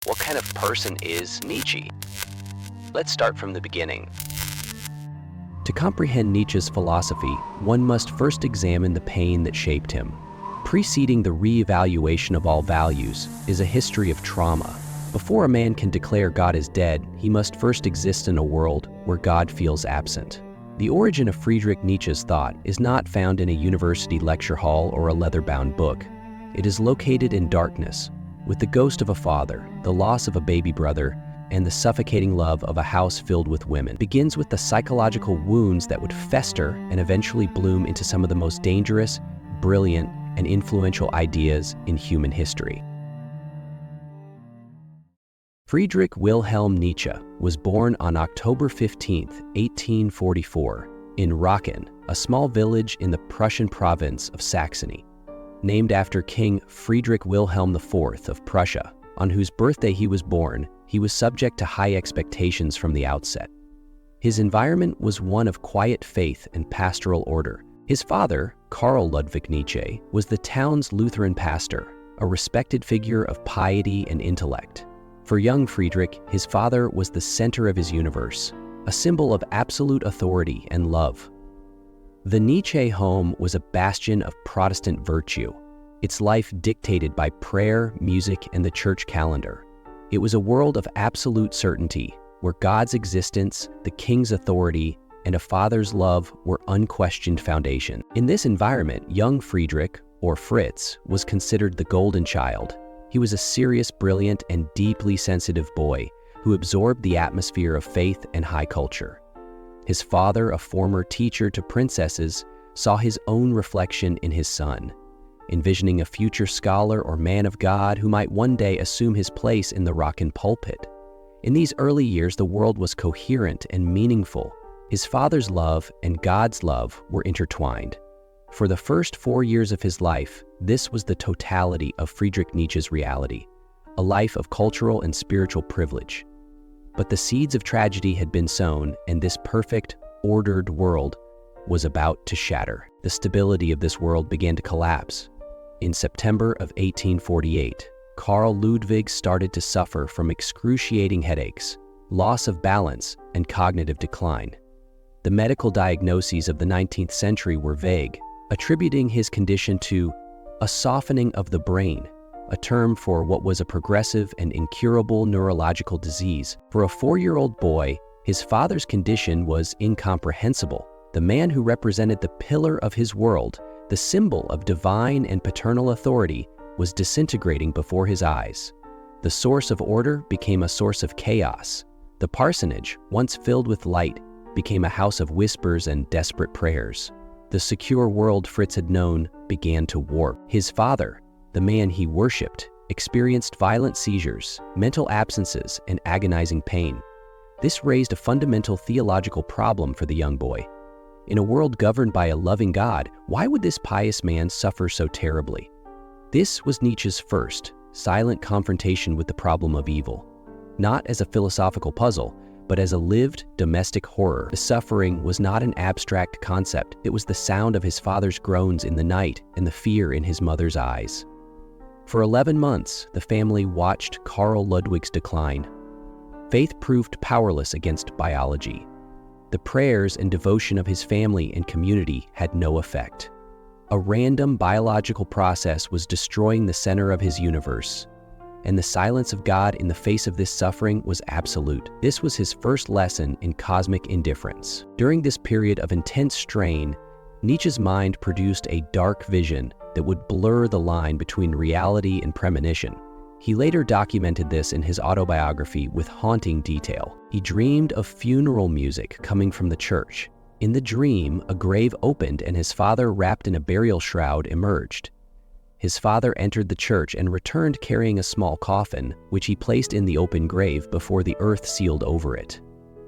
What kind of person is Nietzsche? Let's start from the beginning. To comprehend Nietzsche's philosophy, one must first examine the pain that shaped him. Preceding the re-evaluation of all values is a history of trauma. Before a man can declare God is dead, he must first exist in a world where God feels absent. The origin of Friedrich Nietzsche's thought is not found in a university lecture hall or a leather-bound book. It is located in darkness, with the ghost of a father, the loss of a baby brother, and the suffocating love of a house filled with women. It begins with the psychological wounds that would fester and eventually bloom into some of the most dangerous, brilliant, and influential ideas in human history. Friedrich Wilhelm Nietzsche was born on October 15, 1844, in Rocken, a small village in the Prussian province of Saxony. Named after King Friedrich Wilhelm IV of Prussia, on whose birthday he was born, he was subject to high expectations from the outset. His environment was one of quiet faith and pastoral order. His father, Karl Ludwig Nietzsche, was the town's Lutheran pastor, a respected figure of piety and intellect. For young Friedrich, his father was the center of his universe, a symbol of absolute authority and love. The Nietzsche home was a bastion of Protestant virtue, its life dictated by prayer, music, and the church calendar. It was a world of absolute certainty, where God's existence, the king's authority, and a father's love were unquestioned foundation. In this environment, young Friedrich, or Fritz, was considered the golden child. He was a serious, brilliant, and deeply sensitive boy who absorbed the atmosphere of faith and high culture. His father, a former teacher to princesses, saw his own reflection in his son, envisioning a future scholar or man of God who might one day assume his place in the Rocken pulpit. In these early years, the world was coherent and meaningful. His father's love and God's love were intertwined. For the first 4 years of his life, this was the totality of Friedrich Nietzsche's reality, a life of cultural and spiritual privilege. But the seeds of tragedy had been sown, and this perfect, ordered world was about to shatter. The stability of this world began to collapse. In September of 1848, Karl Ludwig started to suffer from excruciating headaches, loss of balance, and cognitive decline. The medical diagnoses of the 19th century were vague, attributing his condition to a softening of the brain, a term for what was a progressive and incurable neurological disease. For a 4-year-old boy, his father's condition was incomprehensible. The man who represented the pillar of his world, the symbol of divine and paternal authority, was disintegrating before his eyes. The source of order became a source of chaos. The parsonage, once filled with light, became a house of whispers and desperate prayers. The secure world Fritz had known began to warp. His father, the man he worshipped, experienced violent seizures, mental absences, and agonizing pain. This raised a fundamental theological problem for the young boy. In a world governed by a loving God, why would this pious man suffer so terribly? This was Nietzsche's first, silent confrontation with the problem of evil. Not as a philosophical puzzle, but as a lived domestic horror. The suffering was not an abstract concept. It was the sound of his father's groans in the night and the fear in his mother's eyes. For 11 months, the family watched Karl Ludwig's decline. Faith proved powerless against biology. The prayers and devotion of his family and community had no effect. A random biological process was destroying the center of his universe, and the silence of God in the face of this suffering was absolute. This was his first lesson in cosmic indifference. During this period of intense strain, Nietzsche's mind produced a dark vision that would blur the line between reality and premonition. He later documented this in his autobiography with haunting detail. He dreamed of funeral music coming from the church. In the dream, a grave opened and his father, wrapped in a burial shroud, emerged. His father entered the church and returned carrying a small coffin, which he placed in the open grave before the earth sealed over it.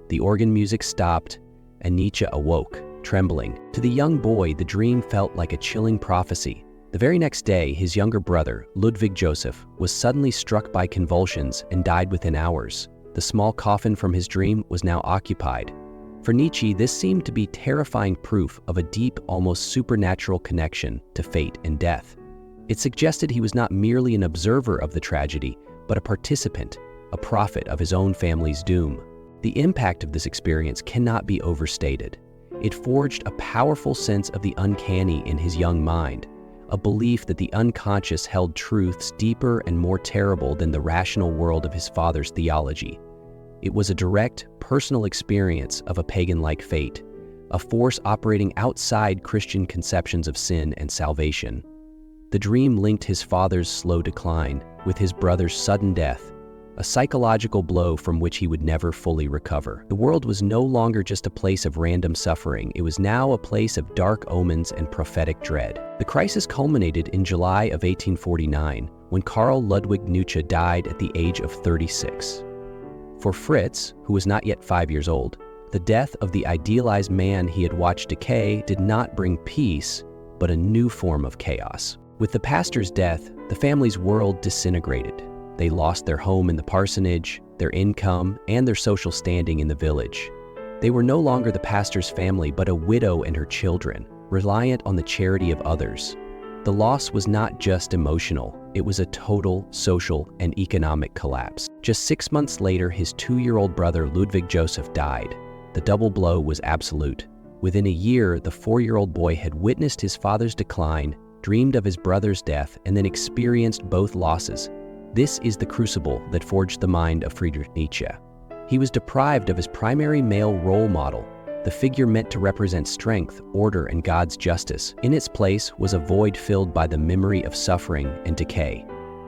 The organ music stopped, and Nietzsche awoke, trembling. To the young boy, the dream felt like a chilling prophecy. The very next day, his younger brother, Ludwig Joseph, was suddenly struck by convulsions and died within hours. The small coffin from his dream was now occupied. For Nietzsche, this seemed to be terrifying proof of a deep, almost supernatural connection to fate and death. It suggested he was not merely an observer of the tragedy, but a participant, a prophet of his own family's doom. The impact of this experience cannot be overstated. It forged a powerful sense of the uncanny in his young mind, a belief that the unconscious held truths deeper and more terrible than the rational world of his father's theology. It was a direct, personal experience of a pagan-like fate, a force operating outside Christian conceptions of sin and salvation. The dream linked his father's slow decline with his brother's sudden death, a psychological blow from which he would never fully recover. The world was no longer just a place of random suffering, it was now a place of dark omens and prophetic dread. The crisis culminated in July of 1849, when Karl Ludwig Nietzsche died at the age of 36. For Fritz, who was not yet 5 years old, the death of the idealized man he had watched decay did not bring peace, but a new form of chaos. With the pastor's death, the family's world disintegrated. They lost their home in the parsonage, their income, and their social standing in the village. They were no longer the pastor's family, but a widow and her children, reliant on the charity of others. The loss was not just emotional, it was a total social and economic collapse. Just 6 months later, his 2-year-old brother Ludwig Joseph died. The double blow was absolute. Within a year, the 4-year-old boy had witnessed his father's decline, dreamed of his brother's death, and then experienced both losses. This is the crucible that forged the mind of Friedrich Nietzsche. He was deprived of his primary male role model, the figure meant to represent strength, order, and God's justice. In its place was a void filled by the memory of suffering and decay.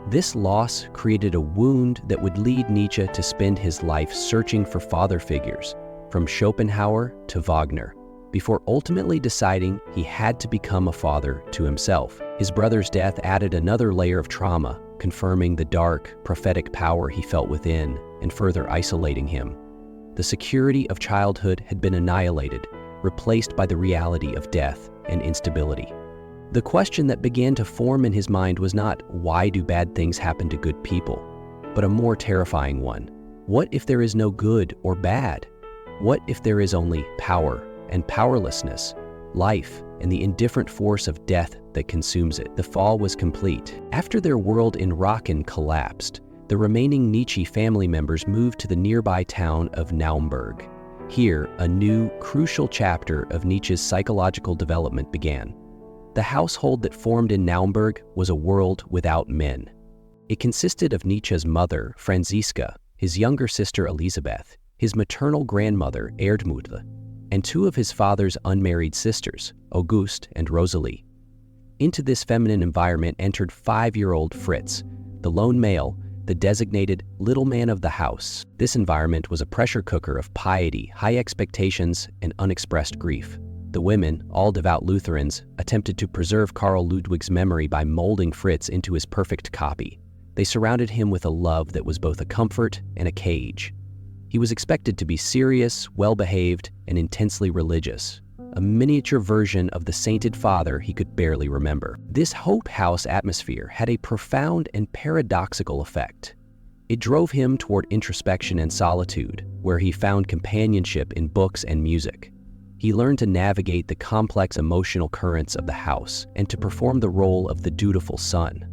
This loss created a wound that would lead Nietzsche to spend his life searching for father figures, from Schopenhauer to Wagner, before ultimately deciding he had to become a father to himself. His brother's death added another layer of trauma, confirming the dark, prophetic power he felt within and further isolating him. The security of childhood had been annihilated, replaced by the reality of death and instability. The question that began to form in his mind was not, why do bad things happen to good people, but a more terrifying one. What if there is no good or bad? What if there is only power and powerlessness, life, and the indifferent force of death that consumes it? The fall was complete. After their world in Raaken collapsed, the remaining Nietzsche family members moved to the nearby town of Naumburg. Here, a new, crucial chapter of Nietzsche's psychological development began. The household that formed in Naumburg was a world without men. It consisted of Nietzsche's mother, Franziska, his younger sister Elisabeth, his maternal grandmother, Erdmuthe, and 2 of his father's unmarried sisters, Auguste and Rosalie. Into this feminine environment entered 5-year-old Fritz, the lone male, the designated little man of the house. This environment was a pressure cooker of piety, high expectations, and unexpressed grief. The women, all devout Lutherans, attempted to preserve Karl Ludwig's memory by molding Fritz into his perfect copy. They surrounded him with a love that was both a comfort and a cage. He was expected to be serious, well-behaved, and intensely religious, a miniature version of the sainted father he could barely remember. This Hope House atmosphere had a profound and paradoxical effect. It drove him toward introspection and solitude, where he found companionship in books and music. He learned to navigate the complex emotional currents of the house and to perform the role of the dutiful son.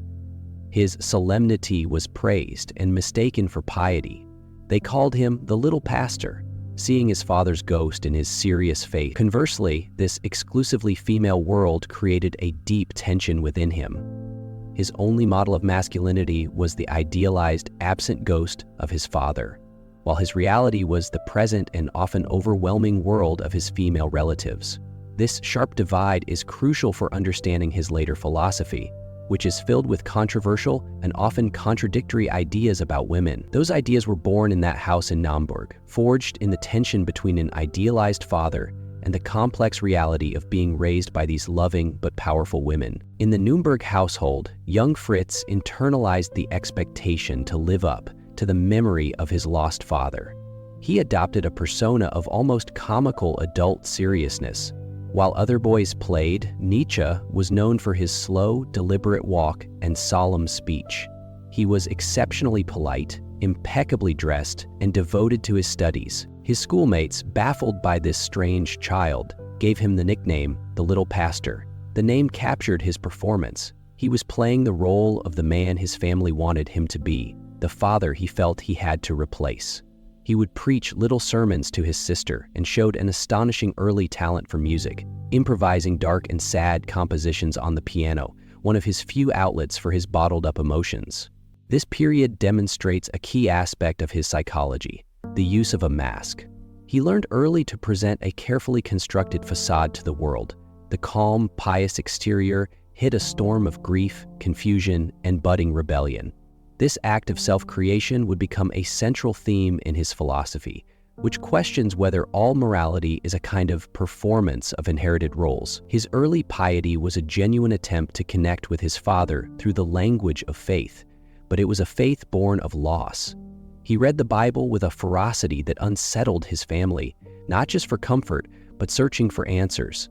His solemnity was praised and mistaken for piety. They called him the little pastor, seeing his father's ghost in his serious faith. Conversely, this exclusively female world created a deep tension within him. His only model of masculinity was the idealized, absent ghost of his father, while his reality was the present and often overwhelming world of his female relatives. This sharp divide is crucial for understanding his later philosophy, which is filled with controversial and often contradictory ideas about women. Those ideas were born in that house in Naumburg, forged in the tension between an idealized father and the complex reality of being raised by these loving but powerful women. In the Nuremberg household, young Fritz internalized the expectation to live up to the memory of his lost father. He adopted a persona of almost comical adult seriousness. While other boys played, Nietzsche was known for his slow, deliberate walk and solemn speech. He was exceptionally polite, impeccably dressed, and devoted to his studies. His schoolmates, baffled by this strange child, gave him the nickname, the Little Pastor. The name captured his performance. He was playing the role of the man his family wanted him to be, the father he felt he had to replace. He would preach little sermons to his sister and showed an astonishing early talent for music, improvising dark and sad compositions on the piano, one of his few outlets for his bottled-up emotions. This period demonstrates a key aspect of his psychology, the use of a mask. He learned early to present a carefully constructed facade to the world. The calm, pious exterior hid a storm of grief, confusion, and budding rebellion. This act of self-creation would become a central theme in his philosophy, which questions whether all morality is a kind of performance of inherited roles. His early piety was a genuine attempt to connect with his father through the language of faith, but it was a faith born of loss. He read the Bible with a ferocity that unsettled his family, not just for comfort, but searching for answers.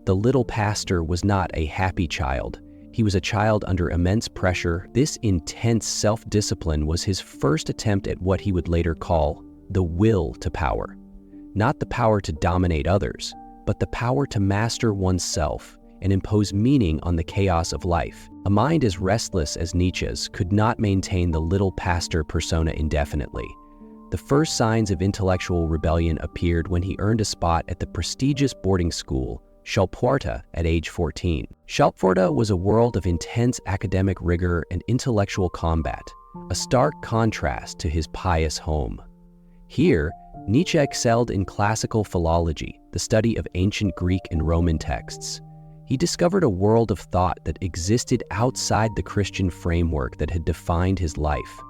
The little pastor was not a happy child. He was a child under immense pressure. This intense self-discipline was his first attempt at what he would later call the will to power. Not the power to dominate others, but the power to master oneself and impose meaning on the chaos of life. A mind as restless as Nietzsche's could not maintain the little pastor persona indefinitely. The first signs of intellectual rebellion appeared when he earned a spot at the prestigious boarding school Self-Transcendence at age 14. Self-Transcendence was a world of intense academic rigor and intellectual combat, a stark contrast to his pious home. Here, Nietzsche excelled in classical philology, the study of ancient Greek and Roman texts. He discovered a world of thought that existed outside the Christian framework that had defined his life.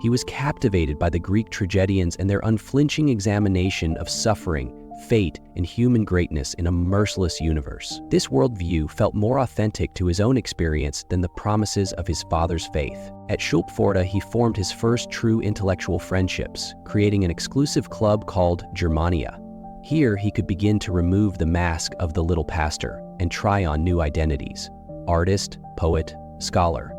He was captivated by the Greek tragedians and their unflinching examination of suffering, fate, and human greatness in a merciless universe. This worldview felt more authentic to his own experience than the promises of his father's faith. At Self-Transcendence, he formed his first true intellectual friendships, creating an exclusive club called Germania. Here, he could begin to remove the mask of the little pastor and try on new identities: artist, poet, scholar.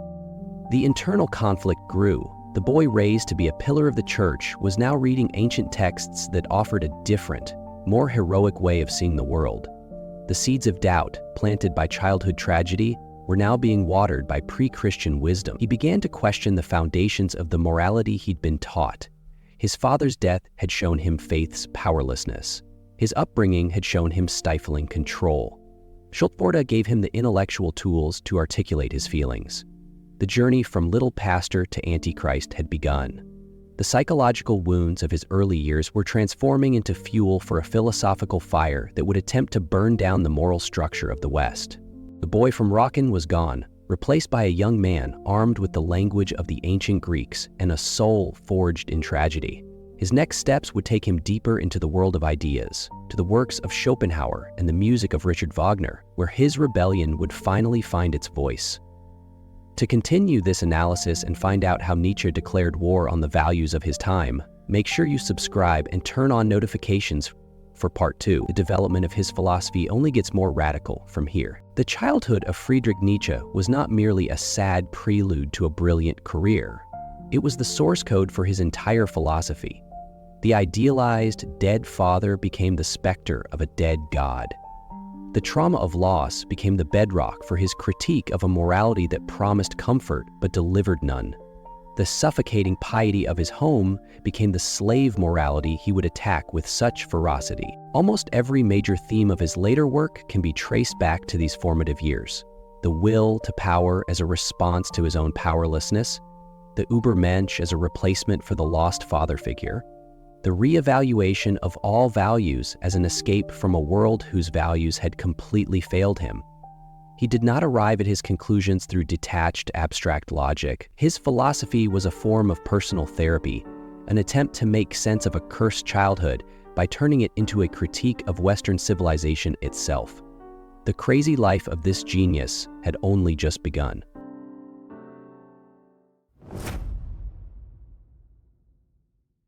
The internal conflict grew. The boy raised to be a pillar of the church was now reading ancient texts that offered a different, more heroic way of seeing the world. The seeds of doubt, planted by childhood tragedy, were now being watered by pre-Christian wisdom. He began to question the foundations of the morality he'd been taught. His father's death had shown him faith's powerlessness. His upbringing had shown him stifling control. Self-Transcendence gave him the intellectual tools to articulate his feelings. The journey from little pastor to Antichrist had begun. The psychological wounds of his early years were transforming into fuel for a philosophical fire that would attempt to burn down the moral structure of the West. The boy from Wagner was gone, replaced by a young man armed with the language of the ancient Greeks and a soul forged in tragedy. His next steps would take him deeper into the world of ideas, to the works of Schopenhauer and the music of Richard Wagner, where his rebellion would finally find its voice. To continue this analysis and find out how Nietzsche declared war on the values of his time, make sure you subscribe and turn on notifications for part 2. The development of his philosophy only gets more radical from here. The childhood of Friedrich Nietzsche was not merely a sad prelude to a brilliant career. It was the source code for his entire philosophy. The idealized, dead father became the specter of a dead God. The trauma of loss became the bedrock for his critique of a morality that promised comfort but delivered none. The suffocating piety of his home became the slave morality he would attack with such ferocity. Almost every major theme of his later work can be traced back to these formative years. The will to power as a response to his own powerlessness, the Übermensch as a replacement for the lost father figure, the re-evaluation of all values as an escape from a world whose values had completely failed him. He did not arrive at his conclusions through detached, abstract logic. His philosophy was a form of personal therapy, an attempt to make sense of a cursed childhood by turning it into a critique of Western civilization itself. The crazy life of this genius had only just begun.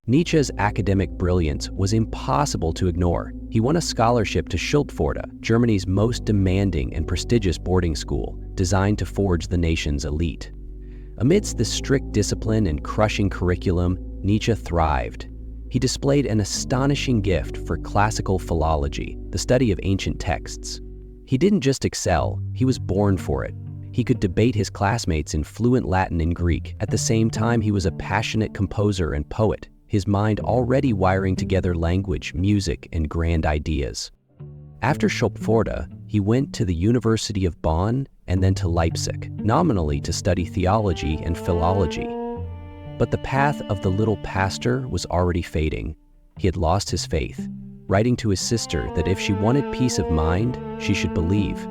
Nietzsche's academic brilliance was impossible to ignore. He won a scholarship to Self-Transcendence, Germany's most demanding and prestigious boarding school, designed to forge the nation's elite. Amidst the strict discipline and crushing curriculum, Nietzsche thrived. He displayed an astonishing gift for classical philology, the study of ancient texts. He didn't just excel, he was born for it. He could debate his classmates in fluent Latin and Greek. At the same time, he was a passionate composer and poet, his mind already wiring together language, music, and grand ideas. After Schopforde, he went to the University of Bonn and then to Leipzig, nominally to study theology and philology. But the path of the little pastor was already fading. He had lost his faith, writing to his sister that if she wanted peace of mind, she should believe.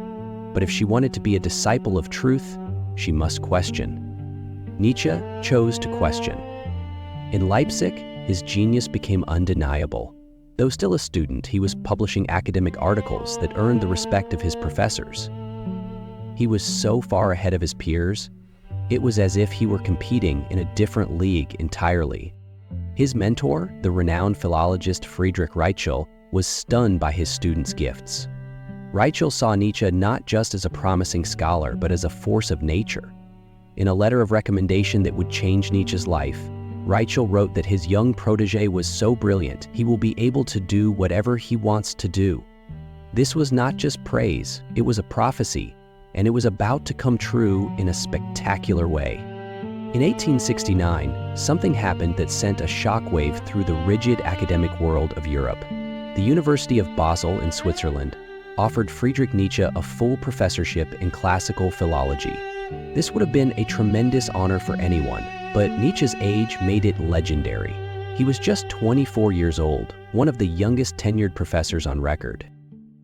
But if she wanted to be a disciple of truth, she must question. Nietzsche chose to question. In Leipzig, his genius became undeniable. Though still a student, he was publishing academic articles that earned the respect of his professors. He was so far ahead of his peers, it was as if he were competing in a different league entirely. His mentor, the renowned philologist Friedrich Ritschl, was stunned by his students' gifts. Ritschl saw Nietzsche not just as a promising scholar, but as a force of nature. In a letter of recommendation that would change Nietzsche's life, Ritschl wrote that his young protege was so brilliant, he will be able to do whatever he wants to do. This was not just praise, it was a prophecy, and it was about to come true in a spectacular way. In 1869, something happened that sent a shockwave through the rigid academic world of Europe. The University of Basel in Switzerland offered Friedrich Nietzsche a full professorship in classical philology. This would have been a tremendous honor for anyone, but Nietzsche's age made it legendary. He was just 24 years old, one of the youngest tenured professors on record.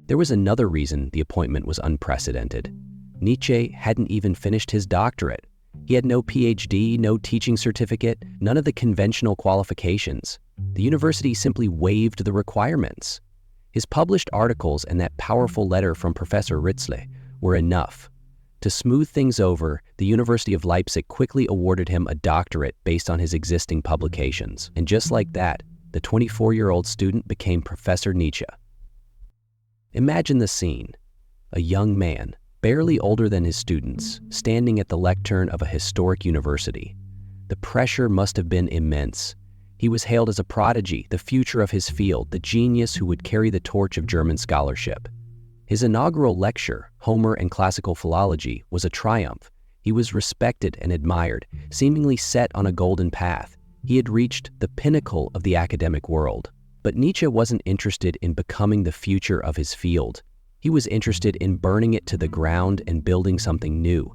There was another reason the appointment was unprecedented. Nietzsche hadn't even finished his doctorate. He had no PhD, no teaching certificate, none of the conventional qualifications. The university simply waived the requirements. His published articles and that powerful letter from Professor Ritschl were enough. To smooth things over, the University of Leipzig quickly awarded him a doctorate based on his existing publications. And just like that, the 24-year-old student became Professor Nietzsche. Imagine the scene. A young man, barely older than his students, standing at the lectern of a historic university. The pressure must have been immense. He was hailed as a prodigy, the future of his field, the genius who would carry the torch of German scholarship. His inaugural lecture, Homer and Classical Philology, was a triumph. He was respected and admired, seemingly set on a golden path. He had reached the pinnacle of the academic world. But Nietzsche wasn't interested in becoming the future of his field. He was interested in burning it to the ground and building something new.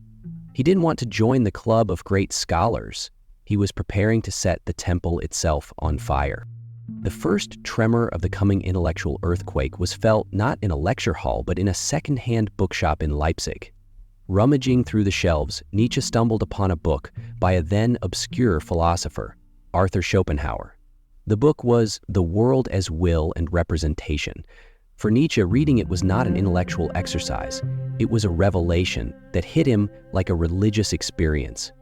He didn't want to join the club of great scholars. He was preparing to set the temple itself on fire. The first tremor of the coming intellectual earthquake was felt not in a lecture hall, but in a second-hand bookshop in Leipzig. Rummaging through the shelves, Nietzsche stumbled upon a book by a then obscure philosopher, Arthur Schopenhauer. The book was The World as Will and Representation. For Nietzsche, reading it was not an intellectual exercise. It was a revelation that hit him like a religious experience.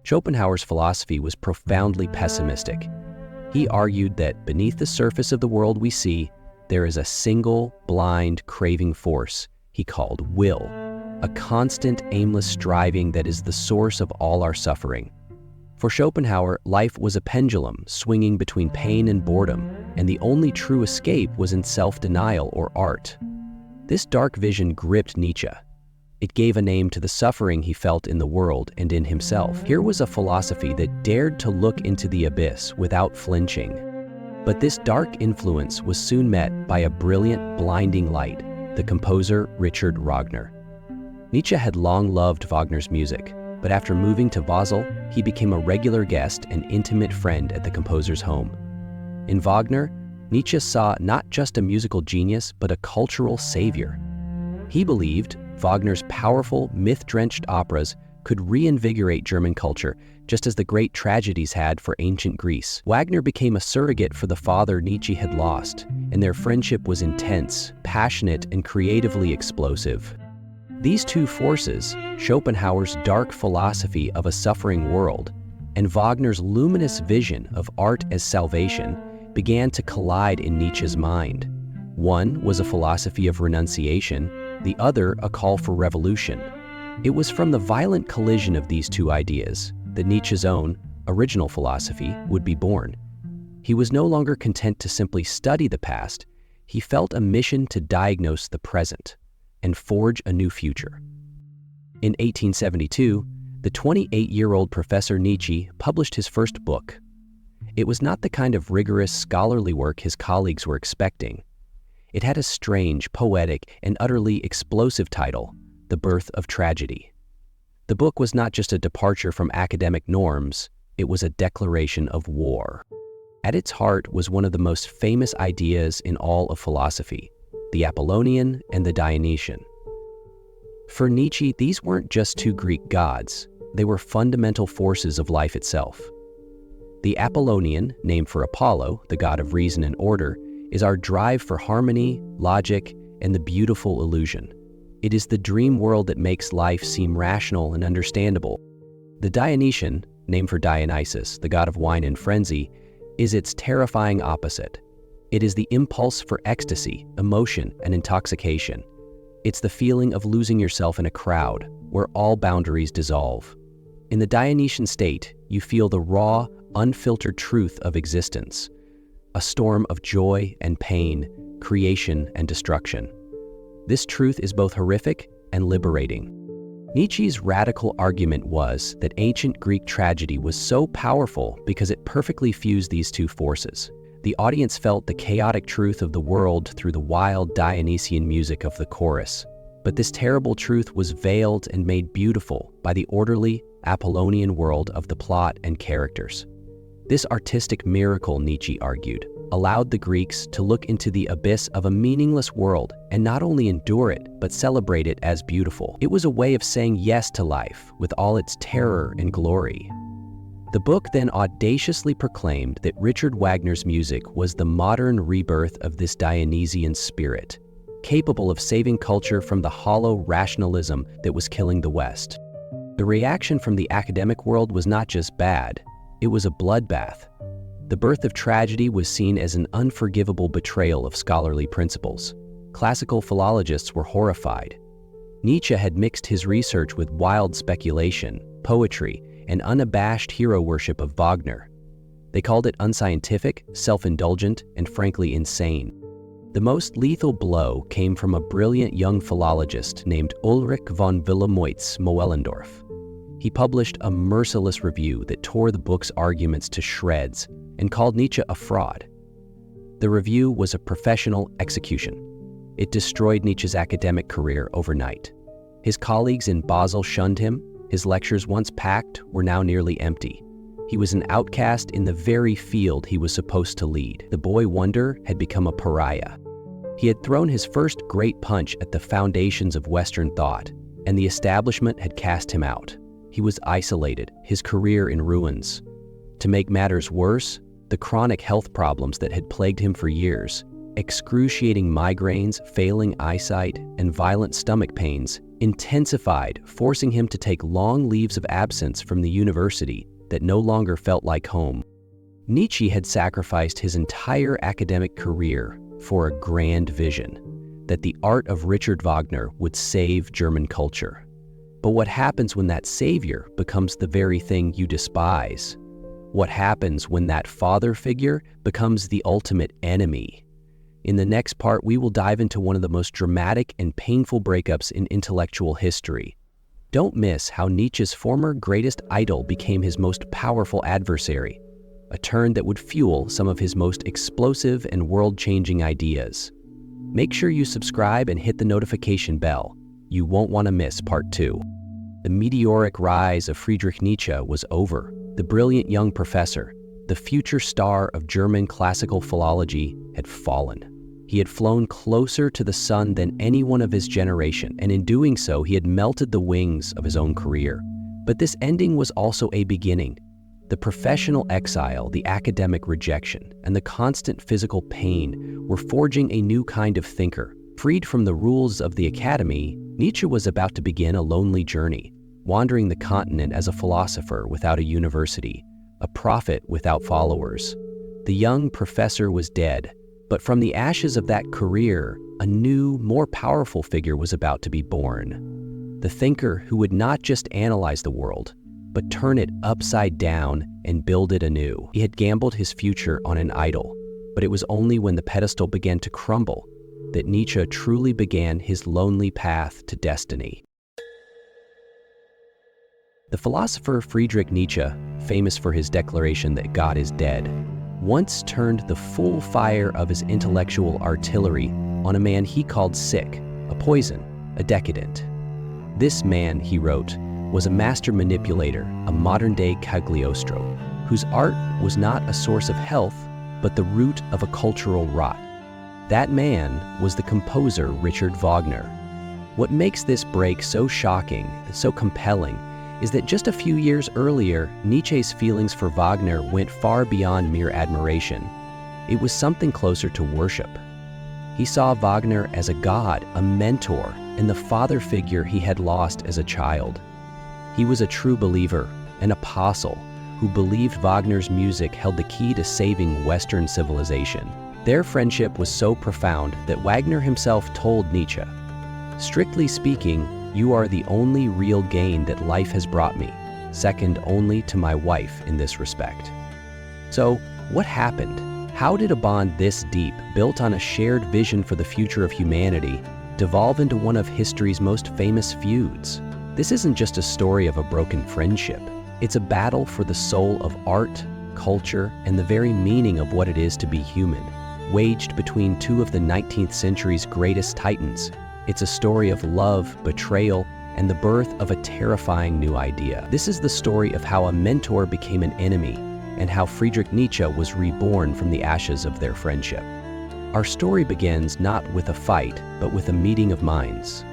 Schopenhauer's philosophy was profoundly pessimistic. He argued that beneath the surface of the world we see, there is a single, blind, craving force he called will, a constant, aimless striving that is the source of all our suffering. For Schopenhauer, life was a pendulum swinging between pain and boredom, and the only true escape was in self-denial or art. This dark vision gripped Nietzsche. It gave a name to the suffering he felt in the world and in himself. Here was a philosophy that dared to look into the abyss without flinching. But this dark influence was soon met by a brilliant, blinding light, the composer Richard Wagner. Nietzsche had long loved Wagner's music, but after moving to Basel, he became a regular guest and intimate friend at the composer's home. In Wagner, Nietzsche saw not just a musical genius, but a cultural savior. He believed Wagner's powerful, myth-drenched operas could reinvigorate German culture, just as the great tragedies had for ancient Greece. Wagner became a surrogate for the father Nietzsche had lost, and their friendship was intense, passionate, and creatively explosive. These two forces, Schopenhauer's dark philosophy of a suffering world and Wagner's luminous vision of art as salvation, began to collide in Nietzsche's mind. One was a philosophy of renunciation, the other a call for revolution. It was from the violent collision of these two ideas that Nietzsche's own original philosophy would be born. He was no longer content to simply study the past. He felt a mission to diagnose the present and forge a new future. In 1872, the 28-year-old Professor Nietzsche published his first book. It was not the kind of rigorous scholarly work his colleagues were expecting. It had a strange, poetic, and utterly explosive title, The Birth of Tragedy. The book was not just a departure from academic norms, it was a declaration of war. At its heart was one of the most famous ideas in all of philosophy, the Apollonian and the Dionysian. For Nietzsche, these weren't just two Greek gods, they were fundamental forces of life itself. The Apollonian, named for Apollo, the god of reason and order, is our drive for harmony, logic, and the beautiful illusion. It is the dream world that makes life seem rational and understandable. The Dionysian, named for Dionysus, the god of wine and frenzy, is its terrifying opposite. It is the impulse for ecstasy, emotion, and intoxication. It's the feeling of losing yourself in a crowd, where all boundaries dissolve. In the Dionysian state, you feel the raw, unfiltered truth of existence, a storm of joy and pain, creation and destruction. This truth is both horrific and liberating. Nietzsche's radical argument was that ancient Greek tragedy was so powerful because it perfectly fused these two forces. The audience felt the chaotic truth of the world through the wild Dionysian music of the chorus. But this terrible truth was veiled and made beautiful by the orderly, Apollonian world of the plot and characters. This artistic miracle, Nietzsche argued, allowed the Greeks to look into the abyss of a meaningless world and not only endure it, but celebrate it as beautiful. It was a way of saying yes to life with all its terror and glory. The book then audaciously proclaimed that Richard Wagner's music was the modern rebirth of this Dionysian spirit, capable of saving culture from the hollow rationalism that was killing the West. The reaction from the academic world was not just bad, it was a bloodbath. The Birth of Tragedy was seen as an unforgivable betrayal of scholarly principles. Classical philologists were horrified. Nietzsche had mixed his research with wild speculation, poetry, and unabashed hero worship of Wagner. They called it unscientific, self-indulgent, and frankly insane. The most lethal blow came from a brilliant young philologist named Ulrich von Wilamowitz-Moellendorff. He published a merciless review that tore the book's arguments to shreds and called Nietzsche a fraud. The review was a professional execution. It destroyed Nietzsche's academic career overnight. His colleagues in Basel shunned him. His lectures, once packed, were now nearly empty. He was an outcast in the very field he was supposed to lead. The boy wonder had become a pariah. He had thrown his first great punch at the foundations of Western thought, and the establishment had cast him out. He was isolated, his career in ruins. To make matters worse, the chronic health problems that had plagued him for years, excruciating migraines, failing eyesight, and violent stomach pains, intensified, forcing him to take long leaves of absence from the university that no longer felt like home. Nietzsche had sacrificed his entire academic career for a grand vision, that the art of Richard Wagner would save German culture. But what happens when that savior becomes the very thing you despise? What happens when that father figure becomes the ultimate enemy? In the next part, we will dive into one of the most dramatic and painful breakups in intellectual history. Don't miss how Nietzsche's former greatest idol became his most powerful adversary, a turn that would fuel some of his most explosive and world-changing ideas. Make sure you subscribe and hit the notification bell. You won't want to miss part 2. The meteoric rise of Friedrich Nietzsche was over. The brilliant young professor, the future star of German classical philology, had fallen. He had flown closer to the sun than anyone of his generation, and in doing so, he had melted the wings of his own career. But this ending was also a beginning. The professional exile, the academic rejection, and the constant physical pain were forging a new kind of thinker. Freed from the rules of the academy, Nietzsche was about to begin a lonely journey, wandering the continent as a philosopher without a university, a prophet without followers. The young professor was dead, but from the ashes of that career, a new, more powerful figure was about to be born. The thinker who would not just analyze the world, but turn it upside down and build it anew. He had gambled his future on an idol, but it was only when the pedestal began to crumble that Nietzsche truly began his lonely path to destiny. The philosopher Friedrich Nietzsche, famous for his declaration that God is dead, once turned the full fire of his intellectual artillery on a man he called sick, a poison, a decadent. This man, he wrote, was a master manipulator, a modern-day Cagliostro, whose art was not a source of health, but the root of a cultural rot. That man was the composer Richard Wagner. What makes this break so shocking and so compelling is that just a few years earlier, Nietzsche's feelings for Wagner went far beyond mere admiration. It was something closer to worship. He saw Wagner as a god, a mentor, and the father figure he had lost as a child. He was a true believer, an apostle, who believed Wagner's music held the key to saving Western civilization. Their friendship was so profound that Wagner himself told Nietzsche, "Strictly speaking, you are the only real gain that life has brought me, second only to my wife in this respect." So, what happened? How did a bond this deep, built on a shared vision for the future of humanity, devolve into one of history's most famous feuds? This isn't just a story of a broken friendship. It's a battle for the soul of art, culture, and the very meaning of what it is to be human, waged between two of the 19th century's greatest titans. It's a story of love, betrayal, and the birth of a terrifying new idea. This is the story of how a mentor became an enemy, and how Friedrich Nietzsche was reborn from the ashes of their friendship. Our story begins not with a fight, but with a meeting of minds.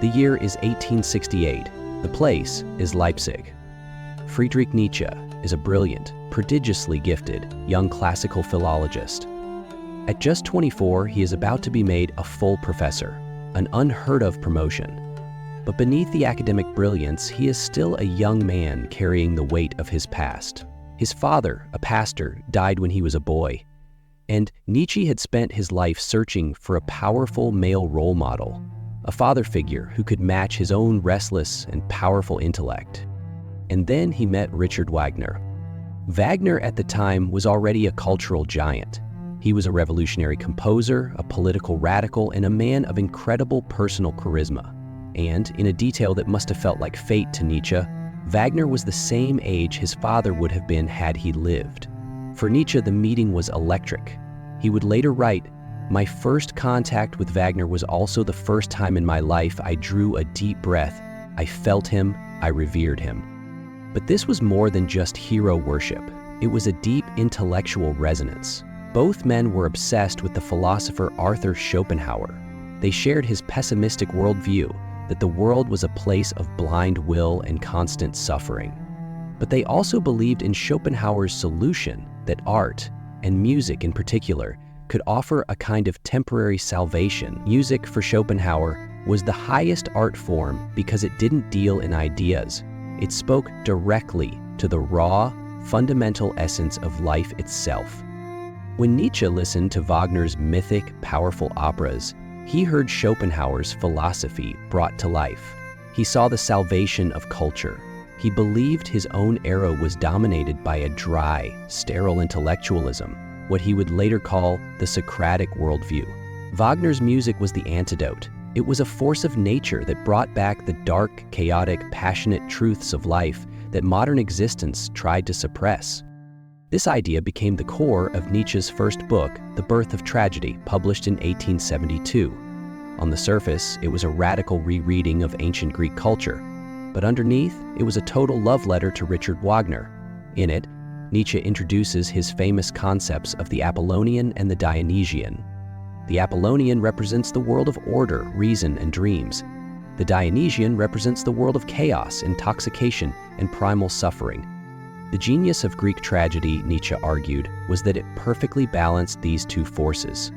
The year is 1868. The place is Leipzig. Friedrich Nietzsche is a brilliant, prodigiously gifted young classical philologist. At just 24, he is about to be made a full professor, an unheard-of promotion. But beneath the academic brilliance, he is still a young man carrying the weight of his past. His father, a pastor, died when he was a boy, and Nietzsche had spent his life searching for a powerful male role model, a father figure who could match his own restless and powerful intellect. And then he met Richard Wagner. Wagner at the time was already a cultural giant. He was a revolutionary composer, a political radical, and a man of incredible personal charisma. And, in a detail that must have felt like fate to Nietzsche, Wagner was the same age his father would have been had he lived. For Nietzsche, the meeting was electric. He would later write, "My first contact with Wagner was also the first time in my life I drew a deep breath. I felt him, I revered him." But this was more than just hero worship. It was a deep intellectual resonance. Both men were obsessed with the philosopher Arthur Schopenhauer. They shared his pessimistic worldview that the world was a place of blind will and constant suffering. But they also believed in Schopenhauer's solution that art, and music in particular, could offer a kind of temporary salvation. Music for Schopenhauer was the highest art form because it didn't deal in ideas. It spoke directly to the raw, fundamental essence of life itself. When Nietzsche listened to Wagner's mythic, powerful operas, he heard Schopenhauer's philosophy brought to life. He saw the salvation of culture. He believed his own era was dominated by a dry, sterile intellectualism, what he would later call the Socratic worldview. Wagner's music was the antidote. It was a force of nature that brought back the dark, chaotic, passionate truths of life that modern existence tried to suppress. This idea became the core of Nietzsche's first book, The Birth of Tragedy, published in 1872. On the surface, it was a radical rereading of ancient Greek culture, but underneath, it was a total love letter to Richard Wagner. In it, Nietzsche introduces his famous concepts of the Apollonian and the Dionysian. The Apollonian represents the world of order, reason, and dreams. The Dionysian represents the world of chaos, intoxication, and primal suffering. The genius of Greek tragedy, Nietzsche argued, was that it perfectly balanced these two forces.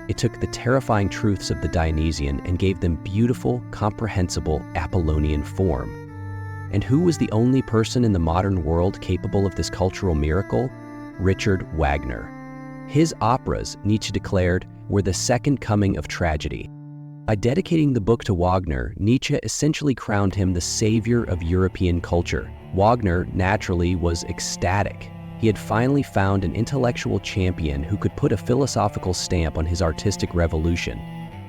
It took the terrifying truths of the Dionysian and gave them beautiful, comprehensible Apollonian form. And who was the only person in the modern world capable of this cultural miracle? Richard Wagner. His operas, Nietzsche declared, were the second coming of tragedy. By dedicating the book to Wagner, Nietzsche essentially crowned him the savior of European culture. Wagner, naturally, was ecstatic. He had finally found an intellectual champion who could put a philosophical stamp on his artistic revolution,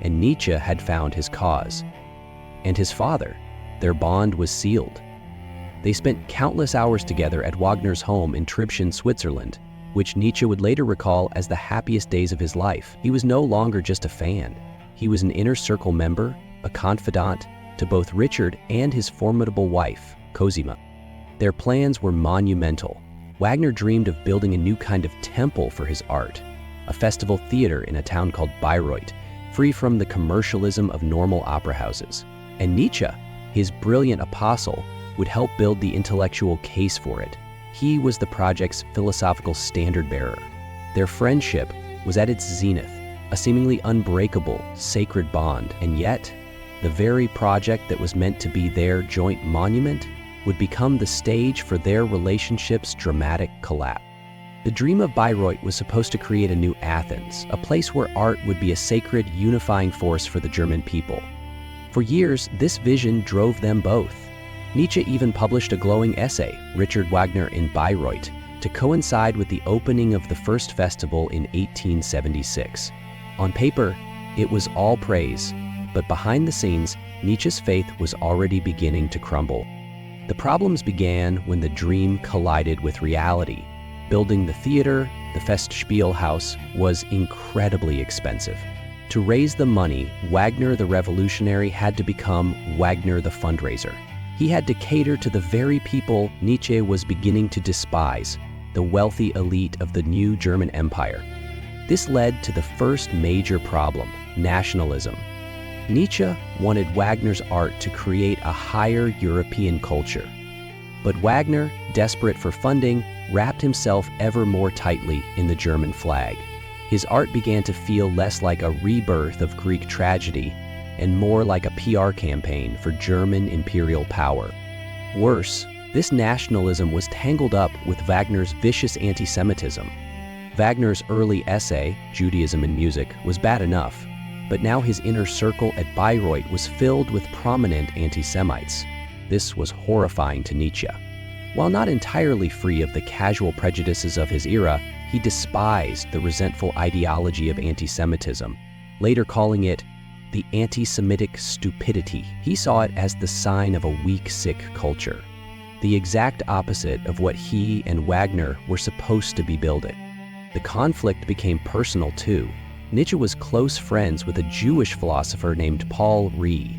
and Nietzsche had found his cause. And his father, their bond was sealed. They spent countless hours together at Wagner's home in Tribschen, Switzerland, which Nietzsche would later recall as the happiest days of his life. He was no longer just a fan. He was an inner circle member, a confidant to both Richard and his formidable wife, Cosima. Their plans were monumental. Wagner dreamed of building a new kind of temple for his art, a festival theater in a town called Bayreuth, free from the commercialism of normal opera houses. And Nietzsche, his brilliant apostle, would help build the intellectual case for it. He was the project's philosophical standard-bearer. Their friendship was at its zenith, a seemingly unbreakable, sacred bond, and yet, the very project that was meant to be their joint monument would become the stage for their relationship's dramatic collapse. The dream of Bayreuth was supposed to create a new Athens, a place where art would be a sacred, unifying force for the German people. For years, this vision drove them both. Nietzsche even published a glowing essay, Richard Wagner in Bayreuth, to coincide with the opening of the first festival in 1876. On paper, it was all praise, but behind the scenes, Nietzsche's faith was already beginning to crumble. The problems began when the dream collided with reality. Building the theater, the Festspielhaus, was incredibly expensive. To raise the money, Wagner the revolutionary had to become Wagner the fundraiser. He had to cater to the very people Nietzsche was beginning to despise, the wealthy elite of the new German Empire. This led to the first major problem, nationalism. Nietzsche wanted Wagner's art to create a higher European culture. But Wagner, desperate for funding, wrapped himself ever more tightly in the German flag. His art began to feel less like a rebirth of Greek tragedy and more like a PR campaign for German imperial power. Worse, this nationalism was tangled up with Wagner's vicious anti-Semitism. Wagner's early essay, Judaism in Music, was bad enough, but now his inner circle at Bayreuth was filled with prominent anti-Semites. This was horrifying to Nietzsche. While not entirely free of the casual prejudices of his era, he despised the resentful ideology of anti-Semitism, later calling it the anti-Semitic stupidity. He saw it as the sign of a weak, sick culture, the exact opposite of what he and Wagner were supposed to be building. The conflict became personal too. Nietzsche was close friends with a Jewish philosopher named Paul Rie.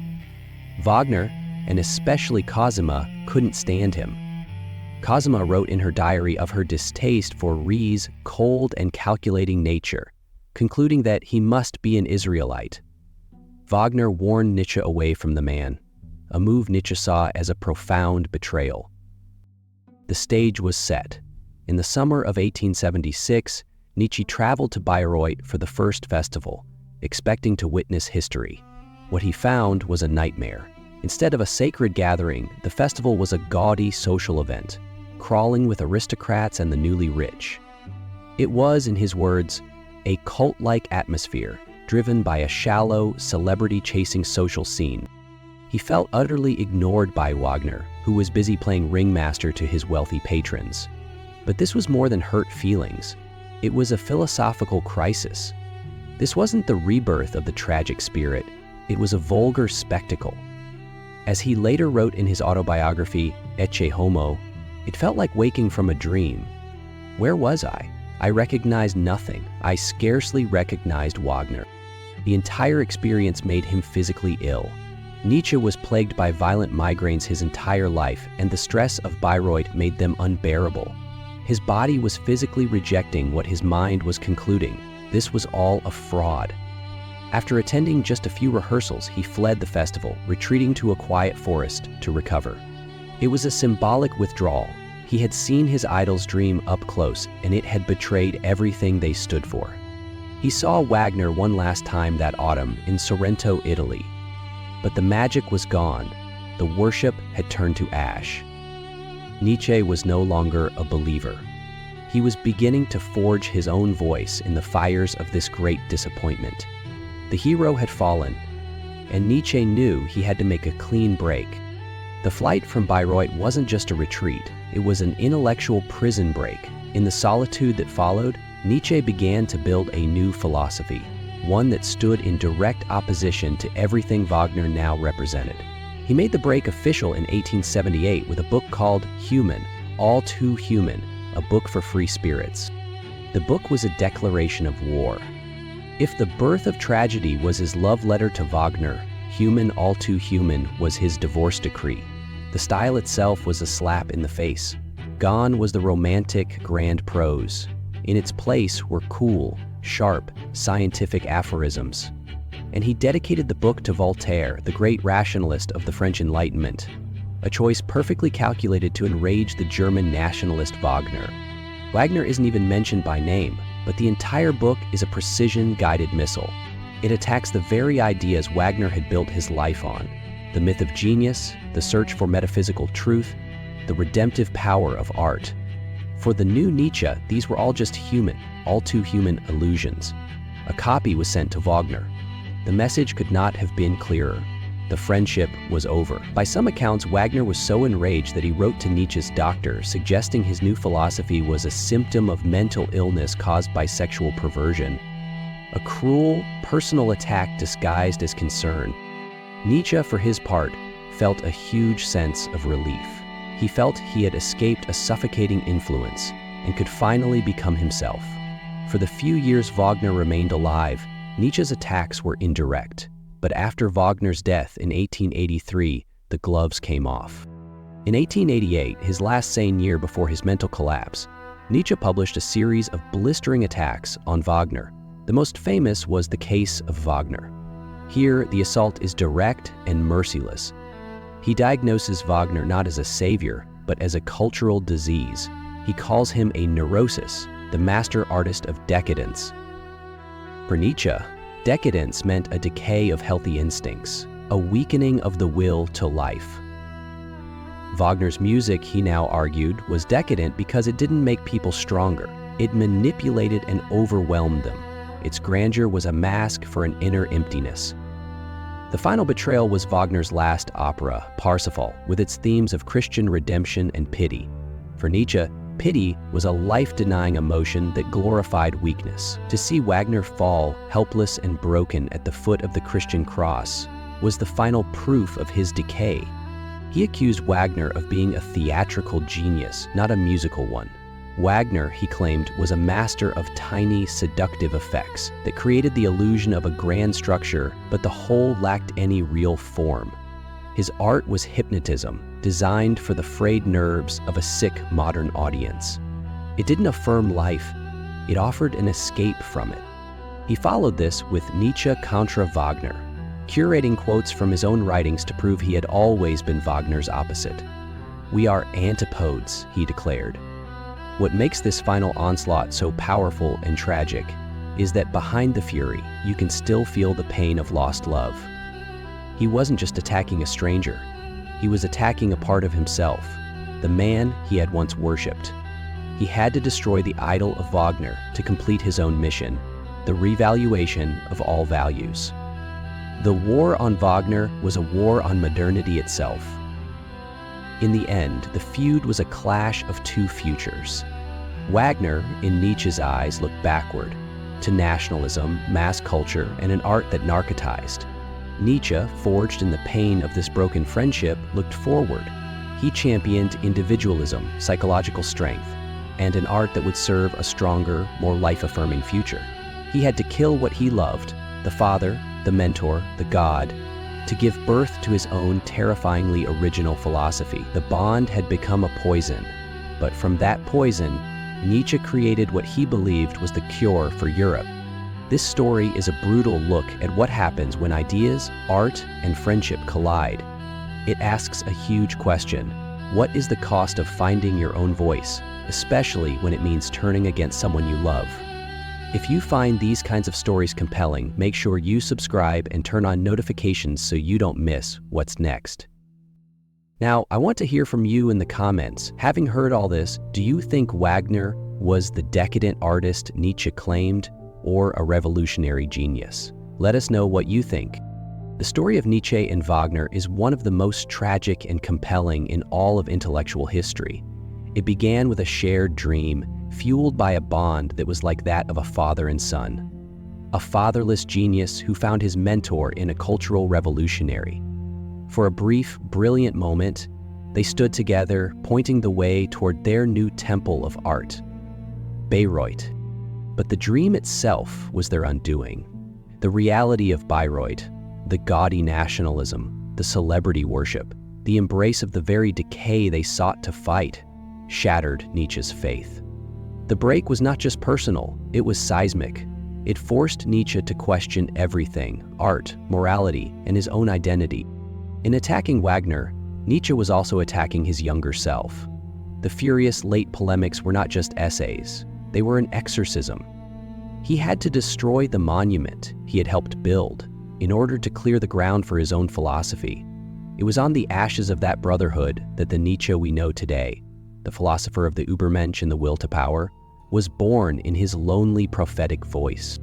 Wagner, and especially Cosima, couldn't stand him. Cosima wrote in her diary of her distaste for Rie's cold and calculating nature, concluding that he must be an Israelite. Wagner warned Nietzsche away from the man, a move Nietzsche saw as a profound betrayal. The stage was set. In the summer of 1876, Nietzsche traveled to Bayreuth for the first festival, expecting to witness history. What he found was a nightmare. Instead of a sacred gathering, the festival was a gaudy social event, crawling with aristocrats and the newly rich. It was, in his words, a cult-like atmosphere driven by a shallow, celebrity-chasing social scene. He felt utterly ignored by Wagner, who was busy playing ringmaster to his wealthy patrons. But this was more than hurt feelings. It was a philosophical crisis. This wasn't the rebirth of the tragic spirit. It was a vulgar spectacle. As he later wrote in his autobiography, Ecce Homo, it felt like waking from a dream. Where was I? I recognized nothing. I scarcely recognized Wagner. The entire experience made him physically ill. Nietzsche was plagued by violent migraines his entire life, and the stress of Bayreuth made them unbearable. His body was physically rejecting what his mind was concluding. This was all a fraud. After attending just a few rehearsals, he fled the festival, retreating to a quiet forest to recover. It was a symbolic withdrawal. He had seen his idol's dream up close, and it had betrayed everything they stood for. He saw Wagner one last time that autumn in Sorrento, Italy. But the magic was gone. The worship had turned to ash. Nietzsche was no longer a believer. He was beginning to forge his own voice in the fires of this great disappointment. The hero had fallen, and Nietzsche knew he had to make a clean break. The flight from Bayreuth wasn't just a retreat, it was an intellectual prison break. In the solitude that followed, Nietzsche began to build a new philosophy, one that stood in direct opposition to everything Wagner now represented. He made the break official in 1878 with a book called Human, All Too Human, a book for free spirits. The book was a declaration of war. If The Birth of Tragedy was his love letter to Wagner, Human, All Too Human was his divorce decree. The style itself was a slap in the face. Gone was the romantic, grand prose. In its place were cool, sharp, scientific aphorisms. And he dedicated the book to Voltaire, the great rationalist of the French Enlightenment, a choice perfectly calculated to enrage the German nationalist Wagner. Wagner isn't even mentioned by name, but the entire book is a precision-guided missile. It attacks the very ideas Wagner had built his life on: the myth of genius, the search for metaphysical truth, the redemptive power of art. For the new Nietzsche, these were all just human, all too human illusions. A copy was sent to Wagner. The message could not have been clearer. The friendship was over. By some accounts, Wagner was so enraged that he wrote to Nietzsche's doctor, suggesting his new philosophy was a symptom of mental illness caused by sexual perversion. A cruel, personal attack disguised as concern. Nietzsche, for his part, felt a huge sense of relief. He felt he had escaped a suffocating influence and could finally become himself. For the few years Wagner remained alive, Nietzsche's attacks were indirect. But after Wagner's death in 1883, the gloves came off. In 1888, his last sane year before his mental collapse, Nietzsche published a series of blistering attacks on Wagner. The most famous was The Case of Wagner. Here, the assault is direct and merciless. He diagnoses Wagner not as a savior, but as a cultural disease. He calls him a neurosis, the master artist of decadence. For Nietzsche, decadence meant a decay of healthy instincts, a weakening of the will to life. Wagner's music, he now argued, was decadent because it didn't make people stronger. It manipulated and overwhelmed them. Its grandeur was a mask for an inner emptiness. The final betrayal was Wagner's last opera, Parsifal, with its themes of Christian redemption and pity. For Nietzsche, pity was a life-denying emotion that glorified weakness. To see Wagner fall, helpless and broken at the foot of the Christian cross, was the final proof of his decay. He accused Wagner of being a theatrical genius, not a musical one. Wagner, he claimed, was a master of tiny, seductive effects that created the illusion of a grand structure, but the whole lacked any real form. His art was hypnotism, designed for the frayed nerves of a sick modern audience. It didn't affirm life, it offered an escape from it. He followed this with Nietzsche contra Wagner, curating quotes from his own writings to prove he had always been Wagner's opposite. "We are antipodes," he declared. What makes this final onslaught so powerful and tragic is that behind the fury, you can still feel the pain of lost love. He wasn't just attacking a stranger, he was attacking a part of himself, the man he had once worshipped. He had to destroy the idol of Wagner to complete his own mission, the revaluation of all values. The war on Wagner was a war on modernity itself. In the end, the feud was a clash of two futures. Wagner, in Nietzsche's eyes, looked backward, to nationalism, mass culture, and an art that narcotized. Nietzsche, forged in the pain of this broken friendship, looked forward. He championed individualism, psychological strength, and an art that would serve a stronger, more life-affirming future. He had to kill what he loved, the father, the mentor, the god, to give birth to his own terrifyingly original philosophy. The bond had become a poison, but from that poison, Nietzsche created what he believed was the cure for Europe. This story is a brutal look at what happens when ideas, art, and friendship collide. It asks a huge question: what is the cost of finding your own voice, especially when it means turning against someone you love? If you find these kinds of stories compelling, make sure you subscribe and turn on notifications so you don't miss what's next. Now, I want to hear from you in the comments. Having heard all this, do you think Wagner was the decadent artist Nietzsche claimed, or a revolutionary genius? Let us know what you think. The story of Nietzsche and Wagner is one of the most tragic and compelling in all of intellectual history. It began with a shared dream, fueled by a bond that was like that of a father and son. A fatherless genius who found his mentor in a cultural revolutionary. For a brief, brilliant moment, they stood together, pointing the way toward their new temple of art, Bayreuth. But the dream itself was their undoing. The reality of Bayreuth, the gaudy nationalism, the celebrity worship, the embrace of the very decay they sought to fight, shattered Nietzsche's faith. The break was not just personal, it was seismic. It forced Nietzsche to question everything: art, morality, and his own identity. In attacking Wagner, Nietzsche was also attacking his younger self. The furious late polemics were not just essays, they were an exorcism. He had to destroy the monument he had helped build in order to clear the ground for his own philosophy. It was on the ashes of that brotherhood that the Nietzsche we know today, the philosopher of the Übermensch and the will to power, was born in his lonely prophetic voice.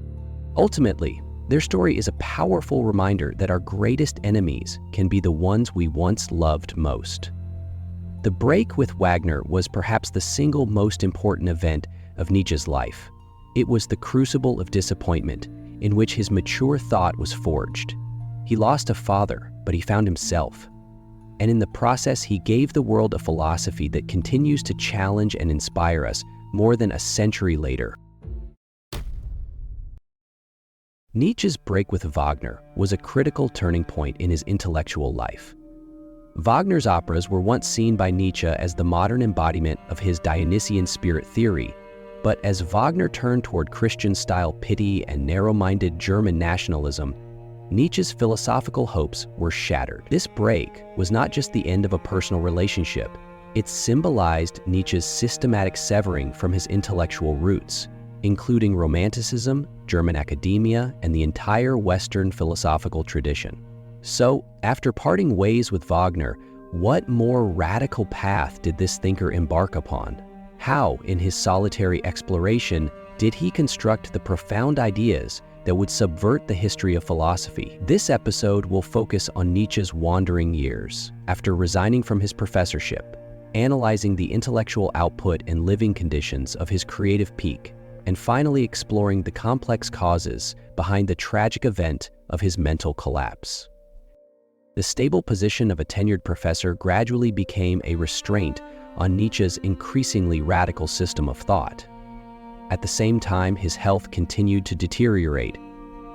Ultimately, their story is a powerful reminder that our greatest enemies can be the ones we once loved most. The break with Wagner was perhaps the single most important event of Nietzsche's life. It was the crucible of disappointment in which his mature thought was forged. He lost a father, but he found himself. And in the process, he gave the world a philosophy that continues to challenge and inspire us more than a century later. Nietzsche's break with Wagner was a critical turning point in his intellectual life. Wagner's operas were once seen by Nietzsche as the modern embodiment of his Dionysian spirit theory, but as Wagner turned toward Christian-style pity and narrow-minded German nationalism, Nietzsche's philosophical hopes were shattered. This break was not just the end of a personal relationship, it symbolized Nietzsche's systematic severing from his intellectual roots, including Romanticism, German academia, and the entire Western philosophical tradition. So, after parting ways with Wagner, what more radical path did this thinker embark upon? How, in his solitary exploration, did he construct the profound ideas that would subvert the history of philosophy? This episode will focus on Nietzsche's wandering years, after resigning from his professorship, analyzing the intellectual output and living conditions of his creative peak, and finally exploring the complex causes behind the tragic event of his mental collapse. The stable position of a tenured professor gradually became a restraint on Nietzsche's increasingly radical system of thought. At the same time, his health continued to deteriorate.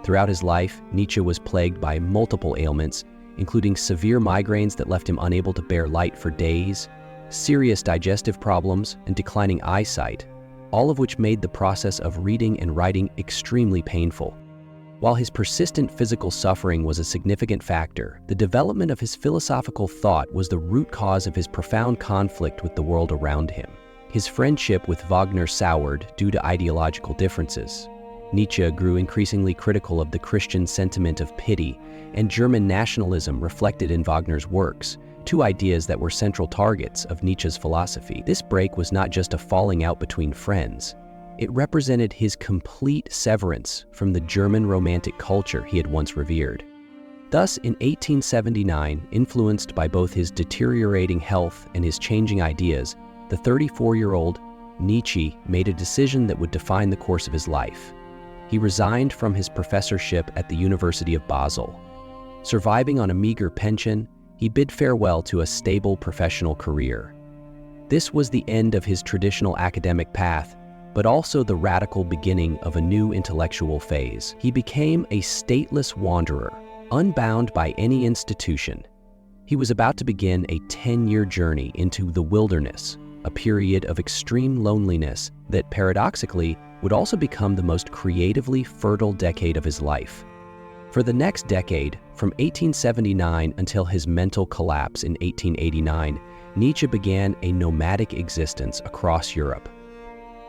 Throughout his life, Nietzsche was plagued by multiple ailments, including severe migraines that left him unable to bear light for days, serious digestive problems, and declining eyesight, all of which made the process of reading and writing extremely painful. While his persistent physical suffering was a significant factor, the development of his philosophical thought was the root cause of his profound conflict with the world around him. His friendship with Wagner soured due to ideological differences. Nietzsche grew increasingly critical of the Christian sentiment of pity and German nationalism reflected in Wagner's works, two ideas that were central targets of Nietzsche's philosophy. This break was not just a falling out between friends. It represented his complete severance from the German Romantic culture he had once revered. Thus, in 1879, influenced by both his deteriorating health and his changing ideas, the 34-year-old Nietzsche made a decision that would define the course of his life. He resigned from his professorship at the University of Basel. Surviving on a meager pension, he bid farewell to a stable professional career. This was the end of his traditional academic path, but also the radical beginning of a new intellectual phase. He became a stateless wanderer, unbound by any institution. He was about to begin a 10-year journey into the wilderness, a period of extreme loneliness that paradoxically would also become the most creatively fertile decade of his life. For the next decade, from 1879 until his mental collapse in 1889, Nietzsche began a nomadic existence across Europe.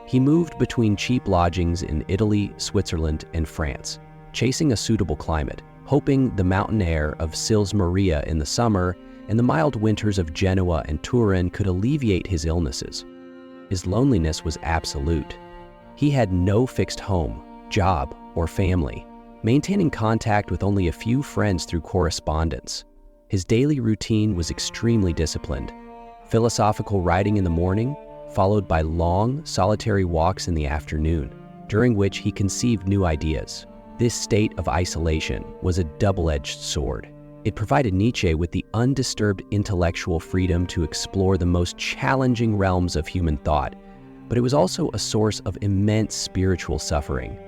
He moved between cheap lodgings in Italy, Switzerland, and France, chasing a suitable climate, hoping the mountain air of Sils Maria in the summer and the mild winters of Genoa and Turin could alleviate his illnesses. His loneliness was absolute. He had no fixed home, job, or family, maintaining contact with only a few friends through correspondence. His daily routine was extremely disciplined. Philosophical writing in the morning, followed by long, solitary walks in the afternoon, during which he conceived new ideas. This state of isolation was a double-edged sword. It provided Nietzsche with the undisturbed intellectual freedom to explore the most challenging realms of human thought, but it was also a source of immense spiritual suffering.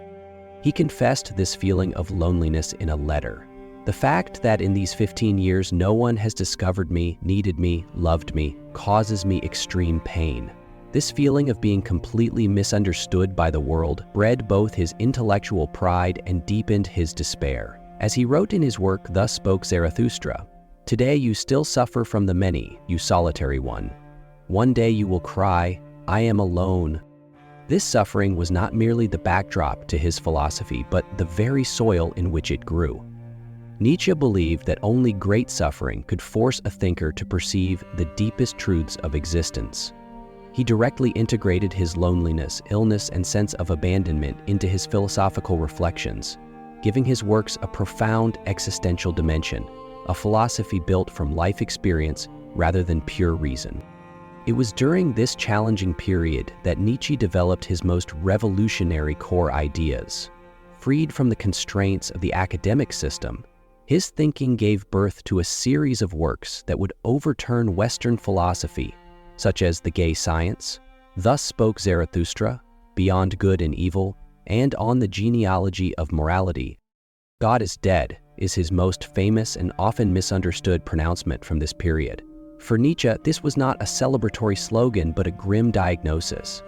He confessed this feeling of loneliness in a letter. The fact that in these 15 years no one has discovered me, needed me, loved me, causes me extreme pain. This feeling of being completely misunderstood by the world bred both his intellectual pride and deepened his despair. As he wrote in his work, Thus Spoke Zarathustra, "Today you still suffer from the many, you solitary one. One day you will cry, I am alone." This suffering was not merely the backdrop to his philosophy, but the very soil in which it grew. Nietzsche believed that only great suffering could force a thinker to perceive the deepest truths of existence. He directly integrated his loneliness, illness, and sense of abandonment into his philosophical reflections, giving his works a profound existential dimension, a philosophy built from life experience rather than pure reason. It was during this challenging period that Nietzsche developed his most revolutionary core ideas. Freed from the constraints of the academic system, his thinking gave birth to a series of works that would overturn Western philosophy, such as The Gay Science, Thus Spoke Zarathustra, Beyond Good and Evil, and On the Genealogy of Morality. God is Dead is his most famous and often misunderstood pronouncement from this period. For Nietzsche, this was not a celebratory slogan but a grim diagnosis.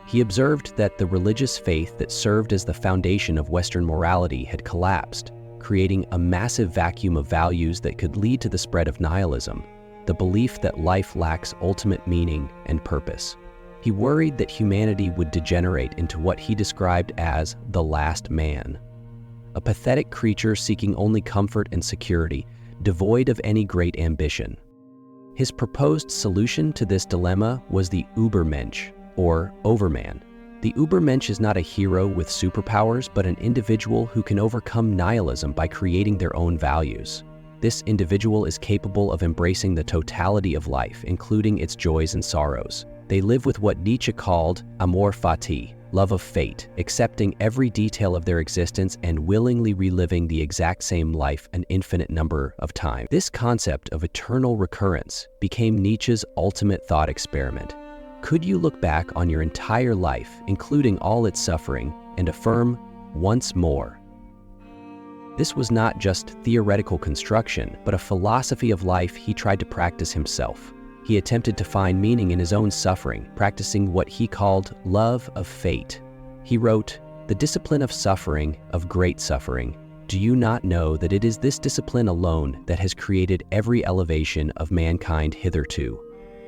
He observed that the religious faith that served as the foundation of Western morality had collapsed, creating a massive vacuum of values that could lead to the spread of nihilism, the belief that life lacks ultimate meaning and purpose. He worried that humanity would degenerate into what he described as the last man, a pathetic creature seeking only comfort and security, devoid of any great ambition. His proposed solution to this dilemma was the Übermensch, or Overman. The Übermensch is not a hero with superpowers, but an individual who can overcome nihilism by creating their own values. This individual is capable of embracing the totality of life, including its joys and sorrows. They live with what Nietzsche called amor fati, love of fate, accepting every detail of their existence and willingly reliving the exact same life an infinite number of times. This concept of eternal recurrence became Nietzsche's ultimate thought experiment. Could you look back on your entire life, including all its suffering, and affirm, once more? This was not just theoretical construction, but a philosophy of life he tried to practice himself. He attempted to find meaning in his own suffering, practicing what he called love of fate. He wrote, "The discipline of suffering, of great suffering, do you not know that it is this discipline alone that has created every elevation of mankind hitherto?"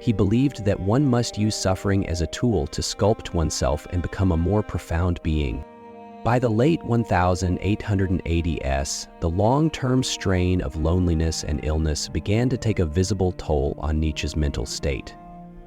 He believed that one must use suffering as a tool to sculpt oneself and become a more profound being. By the late 1880s, the long-term strain of loneliness and illness began to take a visible toll on Nietzsche's mental state.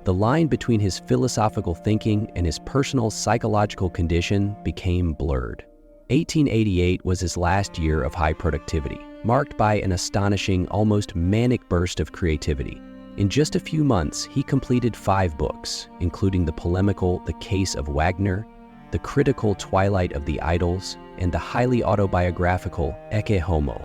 The line between his philosophical thinking and his personal psychological condition became blurred. 1888 was his last year of high productivity, marked by an astonishing, almost manic burst of creativity. In just a few months, he completed 5 books, including the polemical The Case of Wagner, the critical Twilight of the Idols, and the highly autobiographical Ecce Homo.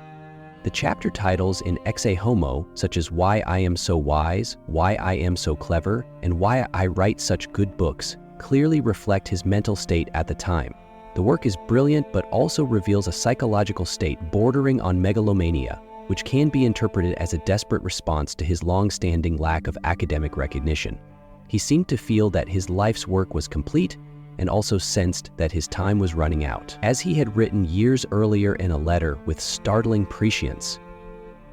The chapter titles in Ecce Homo, such as Why I Am So Wise, Why I Am So Clever, and Why I Write Such Good Books, clearly reflect his mental state at the time. The work is brilliant but also reveals a psychological state bordering on megalomania, which can be interpreted as a desperate response to his long-standing lack of academic recognition. He seemed to feel that his life's work was complete and also sensed that his time was running out. As he had written years earlier in a letter with startling prescience,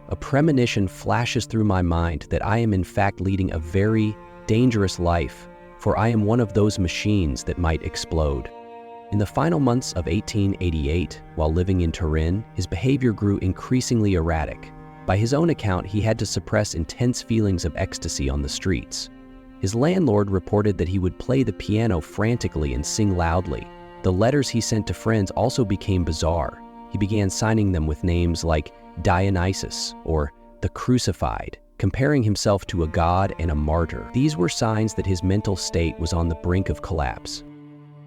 "A premonition flashes through my mind that I am in fact leading a very dangerous life, for I am one of those machines that might explode." In the final months of 1888, while living in Turin, his behavior grew increasingly erratic. By his own account, he had to suppress intense feelings of ecstasy on the streets. His landlord reported that he would play the piano frantically and sing loudly. The letters he sent to friends also became bizarre. He began signing them with names like Dionysus or the Crucified, comparing himself to a god and a martyr. These were signs that his mental state was on the brink of collapse.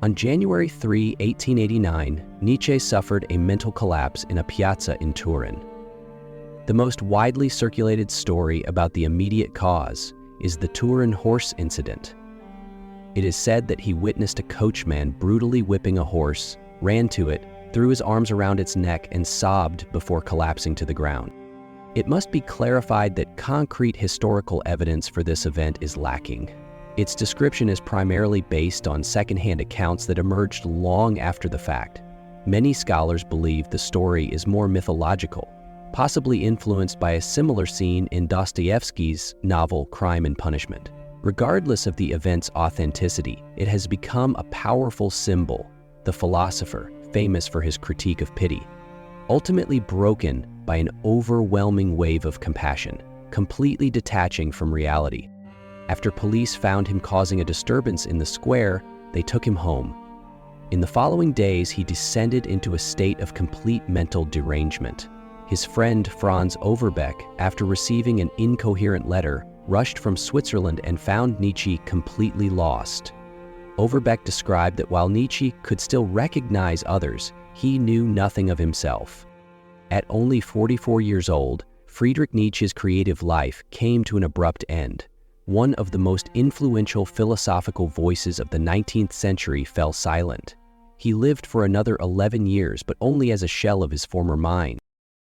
On January 3, 1889, Nietzsche suffered a mental collapse in a piazza in Turin. The most widely circulated story about the immediate cause is the Turin horse incident. It is said that he witnessed a coachman brutally whipping a horse, ran to it, threw his arms around its neck, and sobbed before collapsing to the ground. It must be clarified that concrete historical evidence for this event is lacking. Its description is primarily based on secondhand accounts that emerged long after the fact. Many scholars believe the story is more mythological, possibly influenced by a similar scene in Dostoevsky's novel Crime and Punishment. Regardless of the event's authenticity, it has become a powerful symbol, the philosopher, famous for his critique of pity, ultimately broken by an overwhelming wave of compassion, completely detaching from reality. After police found him causing a disturbance in the square, they took him home. In the following days, he descended into a state of complete mental derangement. His friend Franz Overbeck, after receiving an incoherent letter, rushed from Switzerland and found Nietzsche completely lost. Overbeck described that while Nietzsche could still recognize others, he knew nothing of himself. At only 44 years old, Friedrich Nietzsche's creative life came to an abrupt end. One of the most influential philosophical voices of the 19th century fell silent. He lived for another 11 years, but only as a shell of his former mind.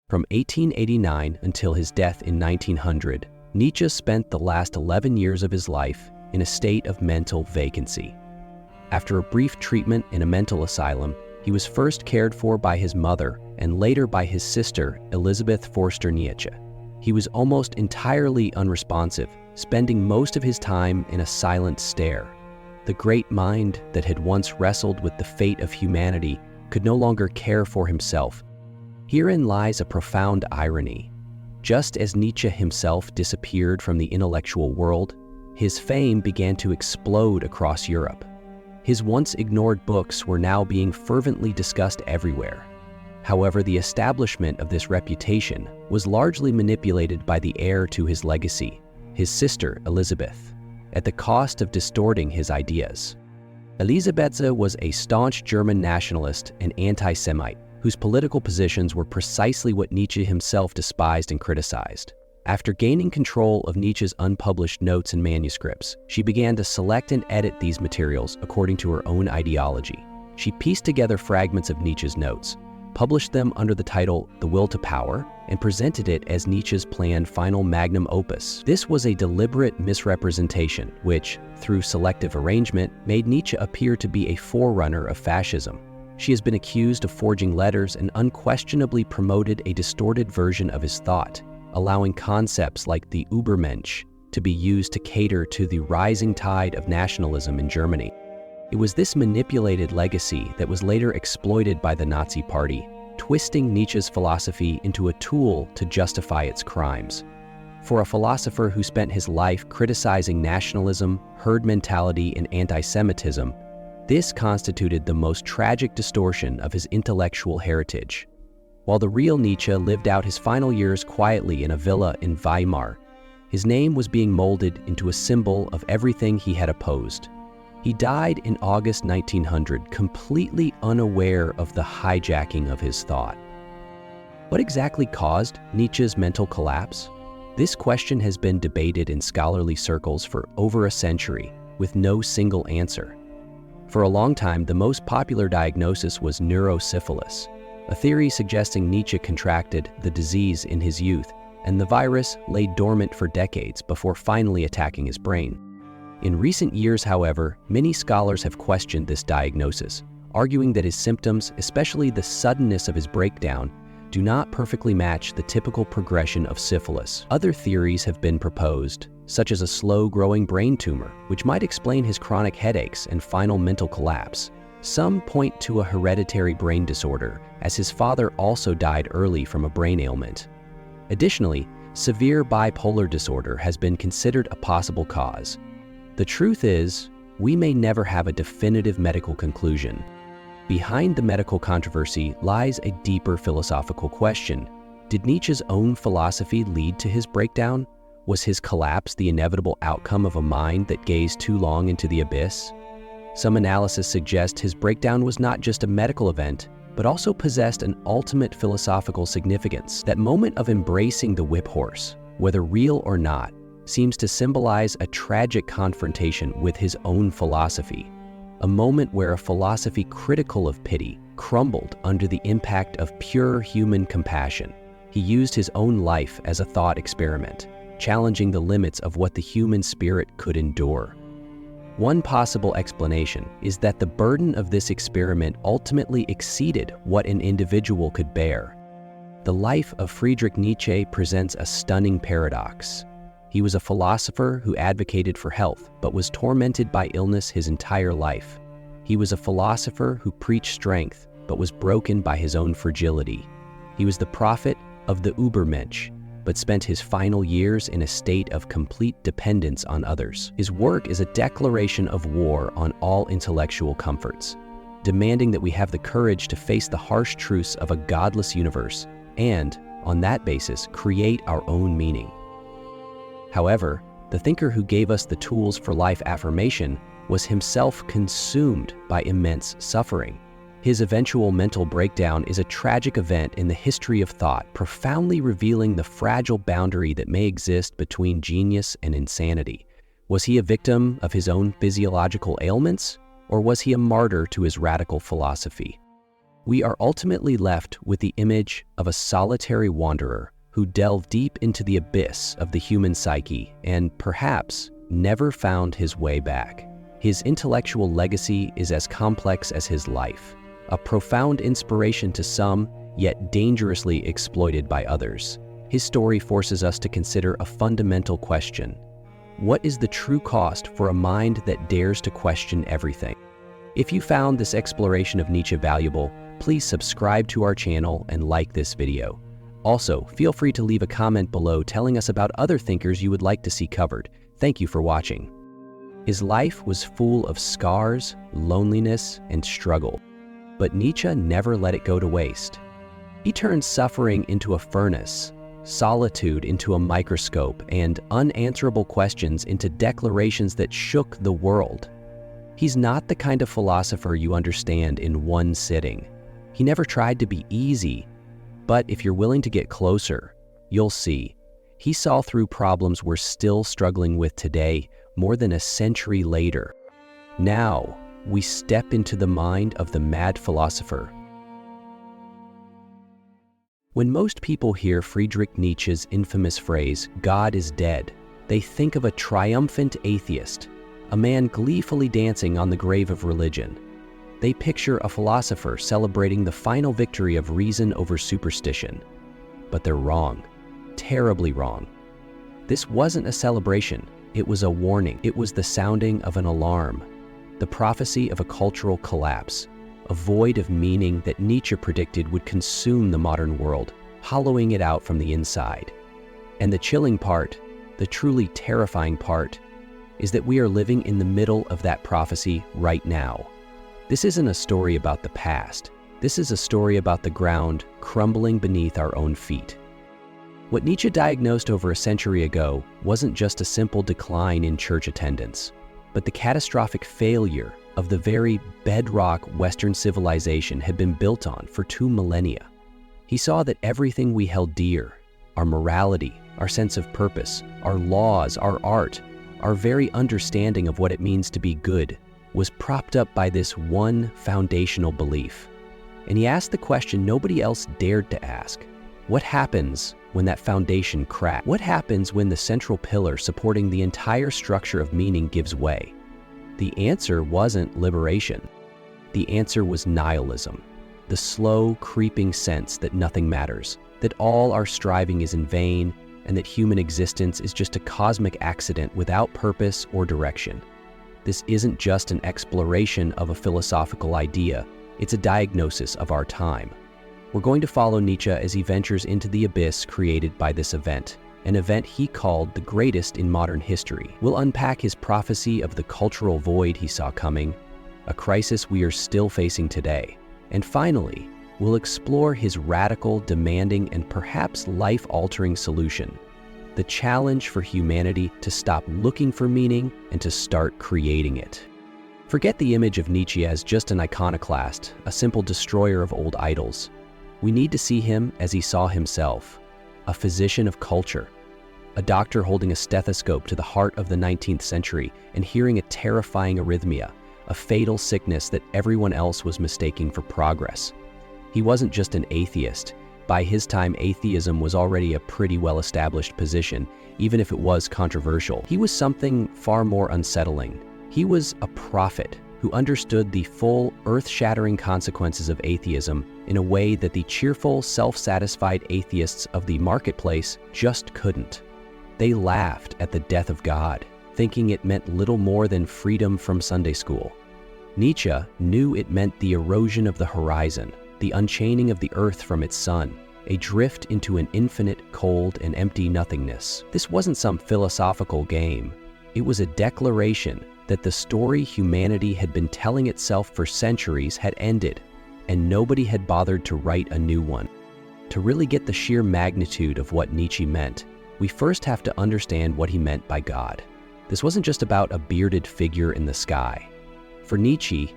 From 1889 until his death in 1900, Nietzsche spent the last 11 years of his life in a state of mental vacancy. After a brief treatment in a mental asylum, he was first cared for by his mother and later by his sister, Elisabeth Forster Nietzsche. He was almost entirely unresponsive, spending most of his time in a silent stare. The great mind that had once wrestled with the fate of humanity could no longer care for himself. Herein lies a profound irony. Just as Nietzsche himself disappeared from the intellectual world, his fame began to explode across Europe. His once ignored books were now being fervently discussed everywhere. However, the establishment of this reputation was largely manipulated by the heir to his legacy, his sister Elisabeth, at the cost of distorting his ideas. Elisabeth was a staunch German nationalist and anti-Semite, whose political positions were precisely what Nietzsche himself despised and criticized. After gaining control of Nietzsche's unpublished notes and manuscripts, she began to select and edit these materials according to her own ideology. She pieced together fragments of Nietzsche's notes, published them under the title The Will to Power, and presented it as Nietzsche's planned final magnum opus. This was a deliberate misrepresentation which, through selective arrangement, made Nietzsche appear to be a forerunner of fascism. She has been accused of forging letters and unquestionably promoted a distorted version of his thought, allowing concepts like the Übermensch to be used to cater to the rising tide of nationalism in Germany. It was this manipulated legacy that was later exploited by the Nazi Party, twisting Nietzsche's philosophy into a tool to justify its crimes. For a philosopher who spent his life criticizing nationalism, herd mentality, and anti-Semitism, this constituted the most tragic distortion of his intellectual heritage. While the real Nietzsche lived out his final years quietly in a villa in Weimar, his name was being molded into a symbol of everything he had opposed. He died in August 1900, completely unaware of the hijacking of his thought. What exactly caused Nietzsche's mental collapse? This question has been debated in scholarly circles for over a century, with no single answer. For a long time, the most popular diagnosis was neurosyphilis, a theory suggesting Nietzsche contracted the disease in his youth, and the virus lay dormant for decades before finally attacking his brain. In recent years, however, many scholars have questioned this diagnosis, arguing that his symptoms, especially the suddenness of his breakdown, do not perfectly match the typical progression of syphilis. Other theories have been proposed, such as a slow-growing brain tumor, which might explain his chronic headaches and final mental collapse. Some point to a hereditary brain disorder, as his father also died early from a brain ailment. Additionally, severe bipolar disorder has been considered a possible cause. The truth is, we may never have a definitive medical conclusion. Behind the medical controversy lies a deeper philosophical question. Did Nietzsche's own philosophy lead to his breakdown? Was his collapse the inevitable outcome of a mind that gazed too long into the abyss? Some analysis suggests his breakdown was not just a medical event, but also possessed an ultimate philosophical significance. That moment of embracing the whip horse, whether real or not, seems to symbolize a tragic confrontation with his own philosophy, a moment where a philosophy critical of pity crumbled under the impact of pure human compassion. He used his own life as a thought experiment, challenging the limits of what the human spirit could endure. One possible explanation is that the burden of this experiment ultimately exceeded what an individual could bear. The life of Friedrich Nietzsche presents a stunning paradox. He was a philosopher who advocated for health, but was tormented by illness his entire life. He was a philosopher who preached strength, but was broken by his own fragility. He was the prophet of the Übermensch, but spent his final years in a state of complete dependence on others. His work is a declaration of war on all intellectual comforts, demanding that we have the courage to face the harsh truths of a godless universe and, on that basis, create our own meaning. However, the thinker who gave us the tools for life affirmation was himself consumed by immense suffering. His eventual mental breakdown is a tragic event in the history of thought, profoundly revealing the fragile boundary that may exist between genius and insanity. Was he a victim of his own physiological ailments, or was he a martyr to his radical philosophy? We are ultimately left with the image of a solitary wanderer who delved deep into the abyss of the human psyche and, perhaps, never found his way back. His intellectual legacy is as complex as his life, a profound inspiration to some, yet dangerously exploited by others. His story forces us to consider a fundamental question. What is the true cost for a mind that dares to question everything? If you found this exploration of Nietzsche valuable, please subscribe to our channel and like this video. Also, feel free to leave a comment below telling us about other thinkers you would like to see covered. Thank you for watching. His life was full of scars, loneliness, and struggle. But Nietzsche never let it go to waste. He turned suffering into a furnace, solitude into a microscope, and unanswerable questions into declarations that shook the world. He's not the kind of philosopher you understand in one sitting. He never tried to be easy, but if you're willing to get closer, you'll see. He saw through problems we're still struggling with today, more than a century later. Now, we step into the mind of the mad philosopher. When most people hear Friedrich Nietzsche's infamous phrase, "God is dead," they think of a triumphant atheist, a man gleefully dancing on the grave of religion. They picture a philosopher celebrating the final victory of reason over superstition. But they're wrong, terribly wrong. This wasn't a celebration, it was a warning. It was the sounding of an alarm. The prophecy of a cultural collapse, a void of meaning that Nietzsche predicted would consume the modern world, hollowing it out from the inside. And the chilling part, the truly terrifying part, is that we are living in the middle of that prophecy right now. This isn't a story about the past. This is a story about the ground crumbling beneath our own feet. What Nietzsche diagnosed over a century ago wasn't just a simple decline in church attendance, but the catastrophic failure of the very bedrock Western civilization had been built on for 2 millennia. He saw that everything we held dear, our morality, our sense of purpose, our laws, our art, our very understanding of what it means to be good, was propped up by this one foundational belief. And he asked the question nobody else dared to ask. What happens when that foundation cracks? What happens when the central pillar supporting the entire structure of meaning gives way? The answer wasn't liberation. The answer was nihilism, the slow, creeping sense that nothing matters, that all our striving is in vain, and that human existence is just a cosmic accident without purpose or direction. This isn't just an exploration of a philosophical idea, it's a diagnosis of our time. We're going to follow Nietzsche as he ventures into the abyss created by this event, an event he called the greatest in modern history. We'll unpack his prophecy of the cultural void he saw coming, a crisis we are still facing today. And finally, we'll explore his radical, demanding, and perhaps life-altering solution, the challenge for humanity to stop looking for meaning and to start creating it. Forget the image of Nietzsche as just an iconoclast, a simple destroyer of old idols. We need to see him as he saw himself, a physician of culture, a doctor holding a stethoscope to the heart of the 19th century and hearing a terrifying arrhythmia, a fatal sickness that everyone else was mistaking for progress. He wasn't just an atheist. By his time, atheism was already a pretty well-established position, even if it was controversial. He was something far more unsettling. He was a prophet who understood the full, earth-shattering consequences of atheism in a way that the cheerful, self-satisfied atheists of the marketplace just couldn't. They laughed at the death of God, thinking it meant little more than freedom from Sunday school. Nietzsche knew it meant the erosion of the horizon, the unchaining of the earth from its sun, a drift into an infinite, cold, and empty nothingness. This wasn't some philosophical game. It was a declaration that the story humanity had been telling itself for centuries had ended, and nobody had bothered to write a new one. To really get the sheer magnitude of what Nietzsche meant, we first have to understand what he meant by God. This wasn't just about a bearded figure in the sky. For Nietzsche,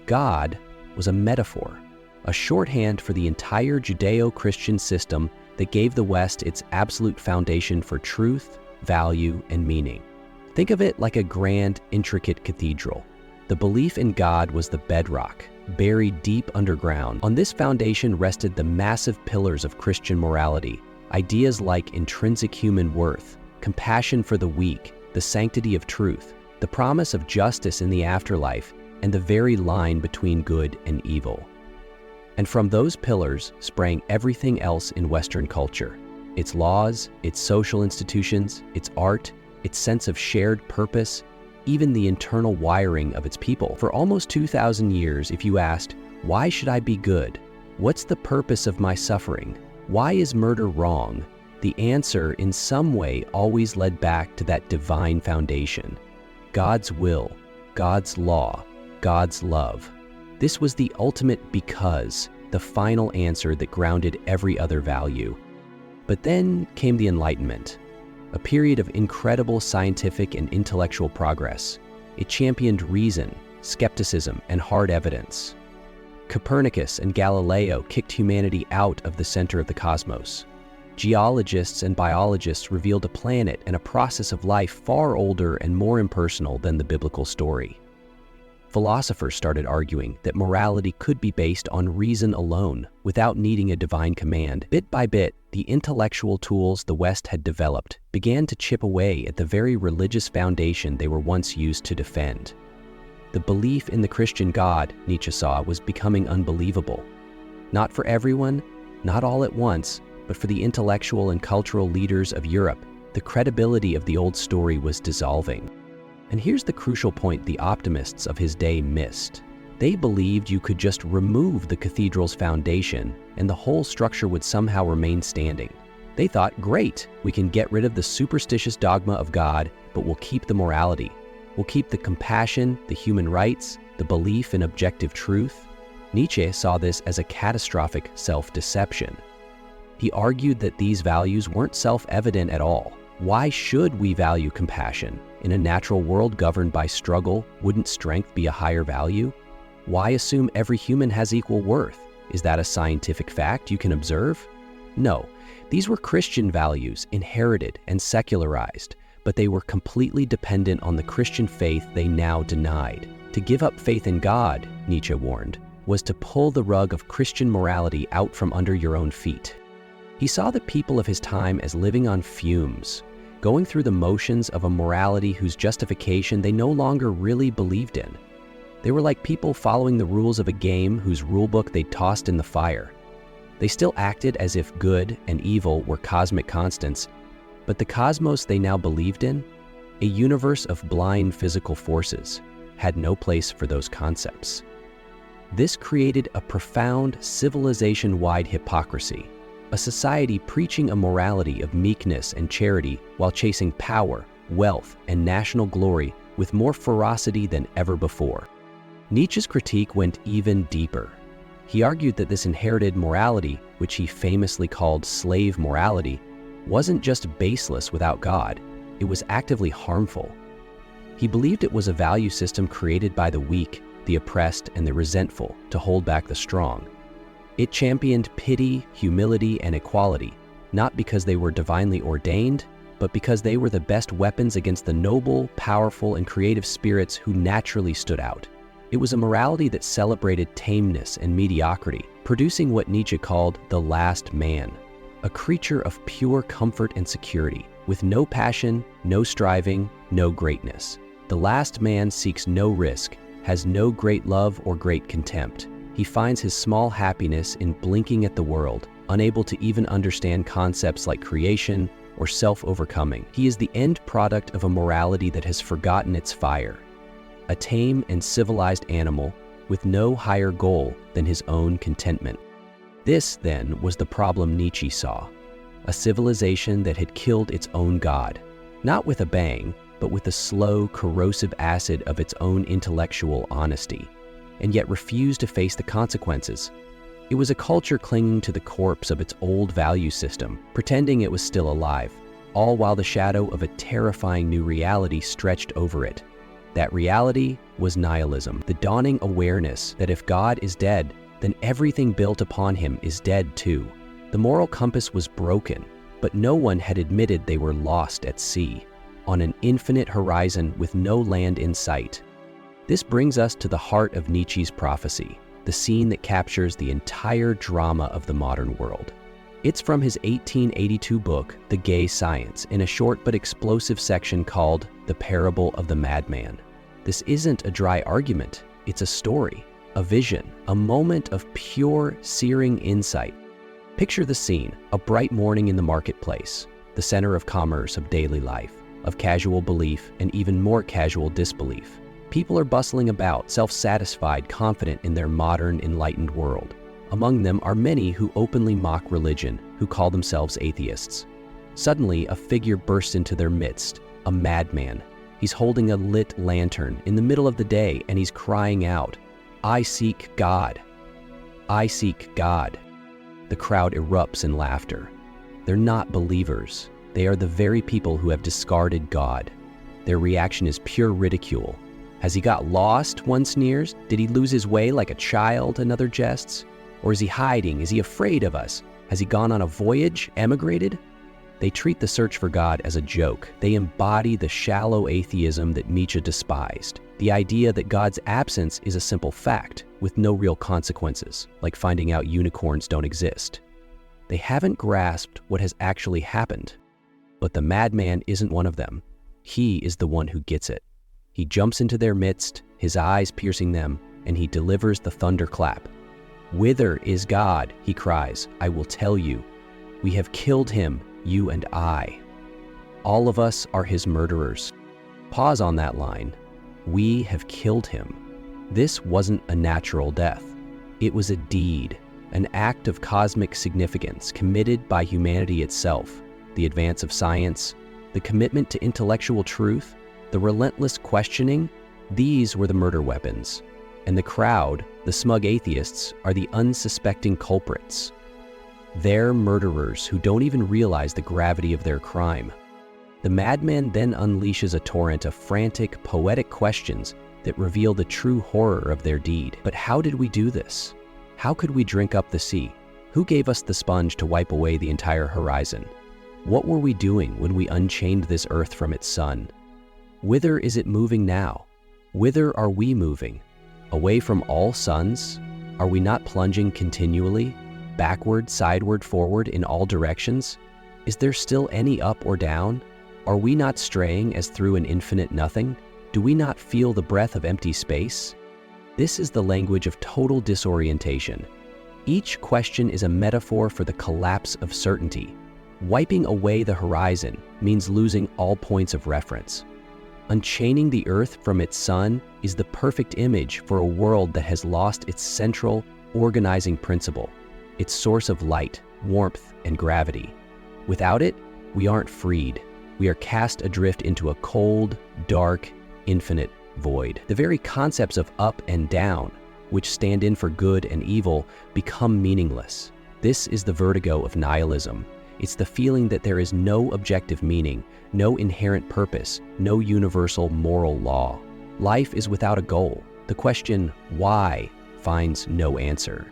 God was a metaphor, a shorthand for the entire Judeo-Christian system that gave the West its absolute foundation for truth, value, and meaning. Think of it like a grand, intricate cathedral. The belief in God was the bedrock, buried deep underground. On this foundation rested the massive pillars of Christian morality, ideas like intrinsic human worth, compassion for the weak, the sanctity of truth, the promise of justice in the afterlife, and the very line between good and evil. And from those pillars sprang everything else in Western culture: its laws, its social institutions, its art, its sense of shared purpose, even the internal wiring of its people. For almost 2,000 years, if you asked, "Why should I be good? What's the purpose of my suffering? Why is murder wrong?" the answer in some way always led back to that divine foundation: God's will, God's law, God's love. This was the ultimate because, the final answer that grounded every other value. But then came the Enlightenment, a period of incredible scientific and intellectual progress. It championed reason, skepticism, and hard evidence. Copernicus and Galileo kicked humanity out of the center of the cosmos. Geologists and biologists revealed a planet and a process of life far older and more impersonal than the biblical story. Philosophers started arguing that morality could be based on reason alone, without needing a divine command. Bit by bit, the intellectual tools the West had developed began to chip away at the very religious foundation they were once used to defend. The belief in the Christian God, Nietzsche saw, was becoming unbelievable. Not for everyone, not all at once, but for the intellectual and cultural leaders of Europe, the credibility of the old story was dissolving. And here's the crucial point the optimists of his day missed. They believed you could just remove the cathedral's foundation and the whole structure would somehow remain standing. They thought, great, we can get rid of the superstitious dogma of God, but we'll keep the morality. We'll keep the compassion, the human rights, the belief in objective truth. Nietzsche saw this as a catastrophic self-deception. He argued that these values weren't self-evident at all. Why should we value compassion? In a natural world governed by struggle, wouldn't strength be a higher value? Why assume every human has equal worth? Is that a scientific fact you can observe? No, these were Christian values, inherited and secularized, but they were completely dependent on the Christian faith they now denied. To give up faith in God, Nietzsche warned, was to pull the rug of Christian morality out from under your own feet. He saw the people of his time as living on fumes, going through the motions of a morality whose justification they no longer really believed in. They were like people following the rules of a game whose rulebook they tossed in the fire. They still acted as if good and evil were cosmic constants, but the cosmos they now believed in, a universe of blind physical forces, had no place for those concepts. This created a profound civilization-wide hypocrisy, a society preaching a morality of meekness and charity while chasing power, wealth, and national glory with more ferocity than ever before. Nietzsche's critique went even deeper. He argued that this inherited morality, which he famously called slave morality, wasn't just baseless without God, it was actively harmful. He believed it was a value system created by the weak, the oppressed, and the resentful to hold back the strong. It championed pity, humility, and equality, not because they were divinely ordained, but because they were the best weapons against the noble, powerful, and creative spirits who naturally stood out. It was a morality that celebrated tameness and mediocrity, producing what Nietzsche called the last man, a creature of pure comfort and security, with no passion, no striving, no greatness. The last man seeks no risk, has no great love or great contempt. He finds his small happiness in blinking at the world, unable to even understand concepts like creation or self-overcoming. He is the end product of a morality that has forgotten its fire, a tame and civilized animal with no higher goal than his own contentment. This, then, was the problem Nietzsche saw, a civilization that had killed its own God, not with a bang, but with the slow, corrosive acid of its own intellectual honesty, and yet refused to face the consequences. It was a culture clinging to the corpse of its old value system, pretending it was still alive, all while the shadow of a terrifying new reality stretched over it. That reality was nihilism, the dawning awareness that if God is dead, then everything built upon him is dead too. The moral compass was broken, but no one had admitted they were lost at sea, on an infinite horizon with no land in sight. This brings us to the heart of Nietzsche's prophecy, the scene that captures the entire drama of the modern world. It's from his 1882 book, The Gay Science, in a short but explosive section called The Parable of the Madman. This isn't a dry argument, it's a story, a vision, a moment of pure, searing insight. Picture the scene, a bright morning in the marketplace, the center of commerce of daily life, of casual belief and even more casual disbelief. People are bustling about, self-satisfied, confident in their modern, enlightened world. Among them are many who openly mock religion, who call themselves atheists. Suddenly, a figure bursts into their midst, a madman. He's holding a lit lantern in the middle of the day, and he's crying out, "I seek God. I seek God." The crowd erupts in laughter. They're not believers. They are the very people who have discarded God. Their reaction is pure ridicule. Has he got lost? One sneers. Did he lose his way like a child? Another jests. Or is he hiding? Is he afraid of us? Has he gone on a voyage? Emigrated? They treat the search for God as a joke. They embody the shallow atheism that Nietzsche despised. The idea that God's absence is a simple fact, with no real consequences, like finding out unicorns don't exist. They haven't grasped what has actually happened. But the madman isn't one of them. He is the one who gets it. He jumps into their midst, his eyes piercing them, and he delivers the thunderclap. "Whither is God?" he cries. "I will tell you. We have killed him, you and I. All of us are his murderers." Pause on that line. We have killed him. This wasn't a natural death. It was a deed, an act of cosmic significance committed by humanity itself. The advance of science, the commitment to intellectual truth, the relentless questioning, these were the murder weapons. And the crowd, the smug atheists, are the unsuspecting culprits. They're murderers who don't even realize the gravity of their crime. The madman then unleashes a torrent of frantic, poetic questions that reveal the true horror of their deed. But how did we do this? How could we drink up the sea? Who gave us the sponge to wipe away the entire horizon? What were we doing when we unchained this earth from its sun? Whither is it moving now? Whither are we moving? Away from all suns? Are we not plunging continually? Backward, sideward, forward, in all directions? Is there still any up or down? Are we not straying as through an infinite nothing? Do we not feel the breath of empty space? This is the language of total disorientation. Each question is a metaphor for the collapse of certainty. Wiping away the horizon means losing all points of reference. Unchaining the earth from its sun is the perfect image for a world that has lost its central, organizing principle, its source of light, warmth, and gravity. Without it, we aren't freed. We are cast adrift into a cold, dark, infinite void. The very concepts of up and down, which stand in for good and evil, become meaningless. This is the vertigo of nihilism. It's the feeling that there is no objective meaning, no inherent purpose, no universal moral law. Life is without a goal. The question, why, finds no answer.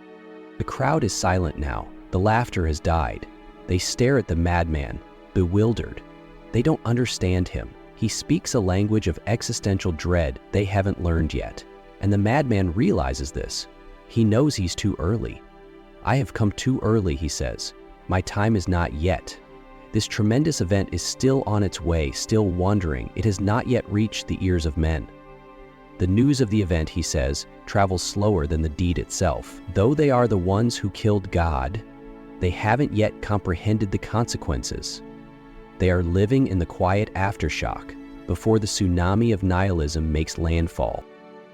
The crowd is silent now. The laughter has died. They stare at the madman, bewildered. They don't understand him. He speaks a language of existential dread they haven't learned yet. And the madman realizes this. He knows he's too early. "I have come too early," he says. "My time is not yet." This tremendous event is still on its way, still wandering. It has not yet reached the ears of men. The news of the event, he says, travels slower than the deed itself. Though they are the ones who killed God, they haven't yet comprehended the consequences. They are living in the quiet aftershock before the tsunami of nihilism makes landfall.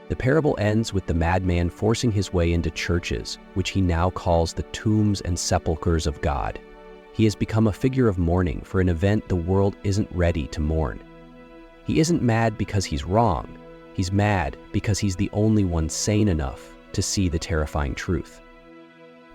The parable ends with the madman forcing his way into churches, which he now calls the tombs and sepulchres of God. He has become a figure of mourning for an event the world isn't ready to mourn. He isn't mad because he's wrong. He's mad because he's the only one sane enough to see the terrifying truth.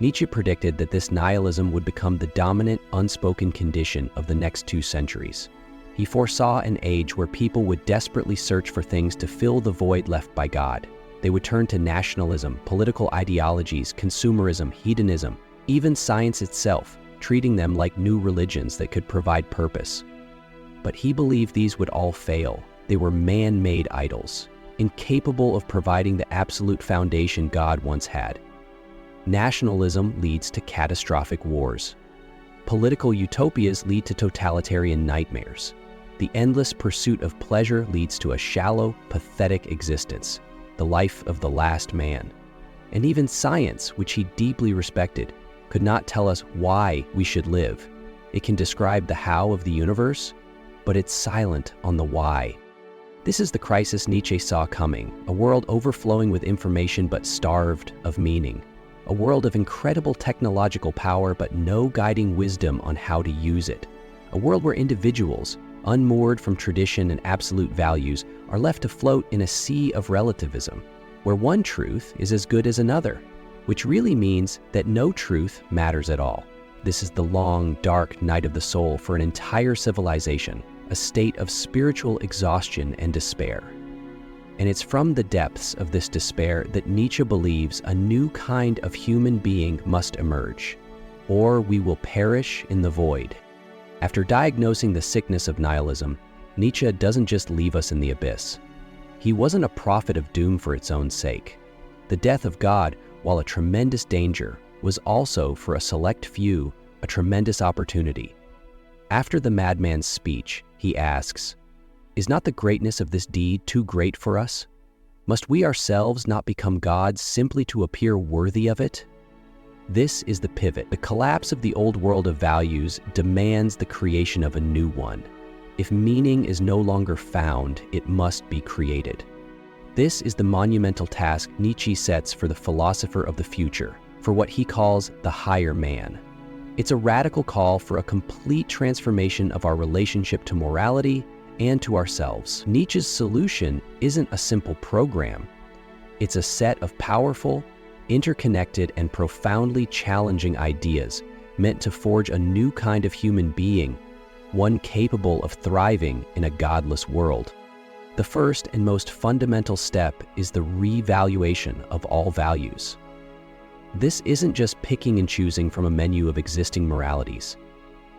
Nietzsche predicted that this nihilism would become the dominant, unspoken condition of the next 2 centuries. He foresaw an age where people would desperately search for things to fill the void left by God. They would turn to nationalism, political ideologies, consumerism, hedonism, even science itself, treating them like new religions that could provide purpose. But he believed these would all fail. They were man-made idols, incapable of providing the absolute foundation God once had. Nationalism leads to catastrophic wars. Political utopias lead to totalitarian nightmares. The endless pursuit of pleasure leads to a shallow, pathetic existence, the life of the last man. And even science, which he deeply respected, could not tell us why we should live. It can describe the how of the universe, but it's silent on the why. This is the crisis Nietzsche saw coming, a world overflowing with information but starved of meaning. A world of incredible technological power but no guiding wisdom on how to use it. A world where individuals, unmoored from tradition and absolute values, are left to float in a sea of relativism, where one truth is as good as another, which really means that no truth matters at all. This is the long, dark night of the soul for an entire civilization, a state of spiritual exhaustion and despair. And it's from the depths of this despair that Nietzsche believes a new kind of human being must emerge, or we will perish in the void. After diagnosing the sickness of nihilism, Nietzsche doesn't just leave us in the abyss. He wasn't a prophet of doom for its own sake. The death of God, while a tremendous danger, was also, for a select few, a tremendous opportunity. After the madman's speech, he asks, "Is not the greatness of this deed too great for us? Must we ourselves not become gods simply to appear worthy of it?" This is the pivot. The collapse of the old world of values demands the creation of a new one. If meaning is no longer found, it must be created. This is the monumental task Nietzsche sets for the philosopher of the future, for what he calls the higher man. It's a radical call for a complete transformation of our relationship to morality and to ourselves. Nietzsche's solution isn't a simple program. It's a set of powerful, interconnected, and profoundly challenging ideas meant to forge a new kind of human being, one capable of thriving in a godless world. The first and most fundamental step is the revaluation of all values. This isn't just picking and choosing from a menu of existing moralities.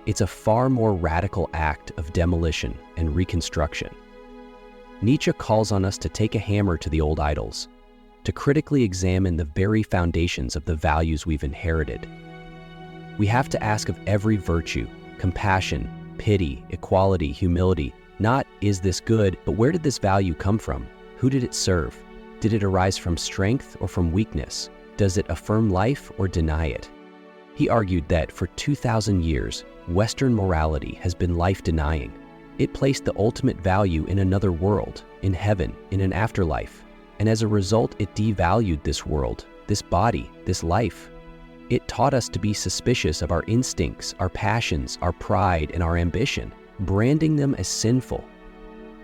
It's a far more radical act of demolition and reconstruction. Nietzsche calls on us to take a hammer to the old idols, to critically examine the very foundations of the values we've inherited. We have to ask of every virtue, compassion, pity, equality, humility, not "is this good," but where did this value come from? Who did it serve? Did it arise from strength or from weakness? Does it affirm life or deny it? He argued that for 2,000 years, Western morality has been life-denying. It placed the ultimate value in another world, in heaven, in an afterlife, and as a result, it devalued this world, this body, this life. It taught us to be suspicious of our instincts, our passions, our pride, and our ambition, branding them as sinful.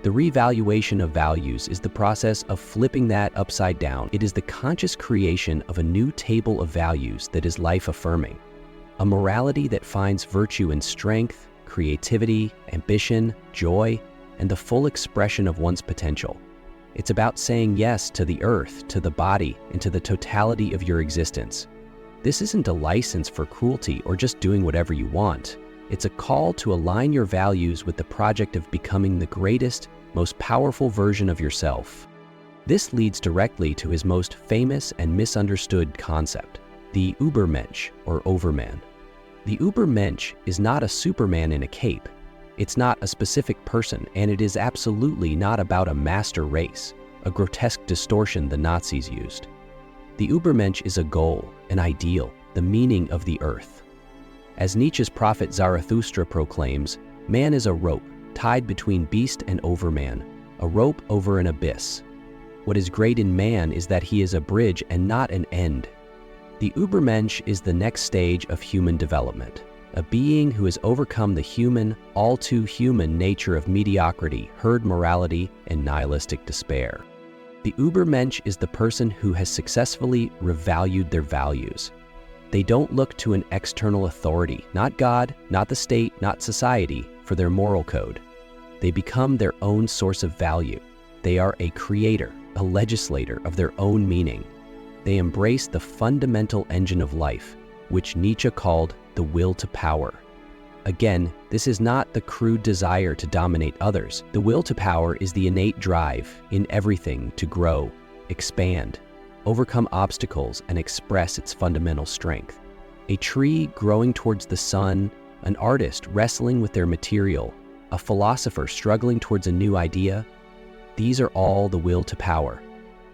The revaluation of values is the process of flipping that upside down. It is the conscious creation of a new table of values that is life-affirming, a morality that finds virtue in strength, creativity, ambition, joy, and the full expression of one's potential. It's about saying yes to the earth, to the body, and to the totality of your existence. This isn't a license for cruelty or just doing whatever you want. It's a call to align your values with the project of becoming the greatest, most powerful version of yourself. This leads directly to his most famous and misunderstood concept, the Übermensch, or Overman. The Übermensch is not a Superman in a cape. It's not a specific person, and it is absolutely not about a master race, a grotesque distortion the Nazis used. The Übermensch is a goal, an ideal, the meaning of the earth. As Nietzsche's prophet Zarathustra proclaims, man is a rope tied between beast and overman, a rope over an abyss. What is great in man is that he is a bridge and not an end. The Übermensch is the next stage of human development, a being who has overcome the human, all too human nature of mediocrity, herd morality, and nihilistic despair. The Übermensch is the person who has successfully revalued their values. They don't look to an external authority, not God, not the state, not society, for their moral code. They become their own source of value. They are a creator, a legislator of their own meaning. They embrace the fundamental engine of life, which Nietzsche called the will to power. Again, this is not the crude desire to dominate others. The will to power is the innate drive in everything to grow, expand, overcome obstacles, and express its fundamental strength. A tree growing towards the sun, an artist wrestling with their material, a philosopher struggling towards a new idea, these are all the will to power.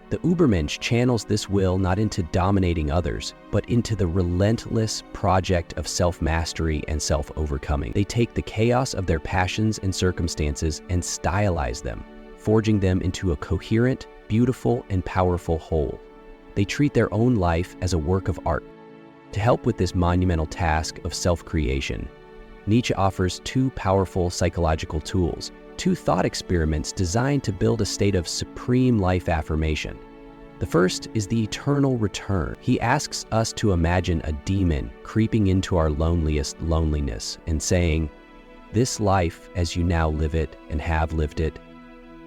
The Übermensch channels this will not into dominating others, but into the relentless project of self-mastery and self-overcoming. They take the chaos of their passions and circumstances and stylize them, forging them into a coherent, beautiful, and powerful whole. They treat their own life as a work of art. To help with this monumental task of self-creation, Nietzsche offers two powerful psychological tools, two thought experiments designed to build a state of supreme life affirmation. The first is the eternal return. He asks us to imagine a demon creeping into our loneliest loneliness and saying, "This life, as you now live it and have lived it,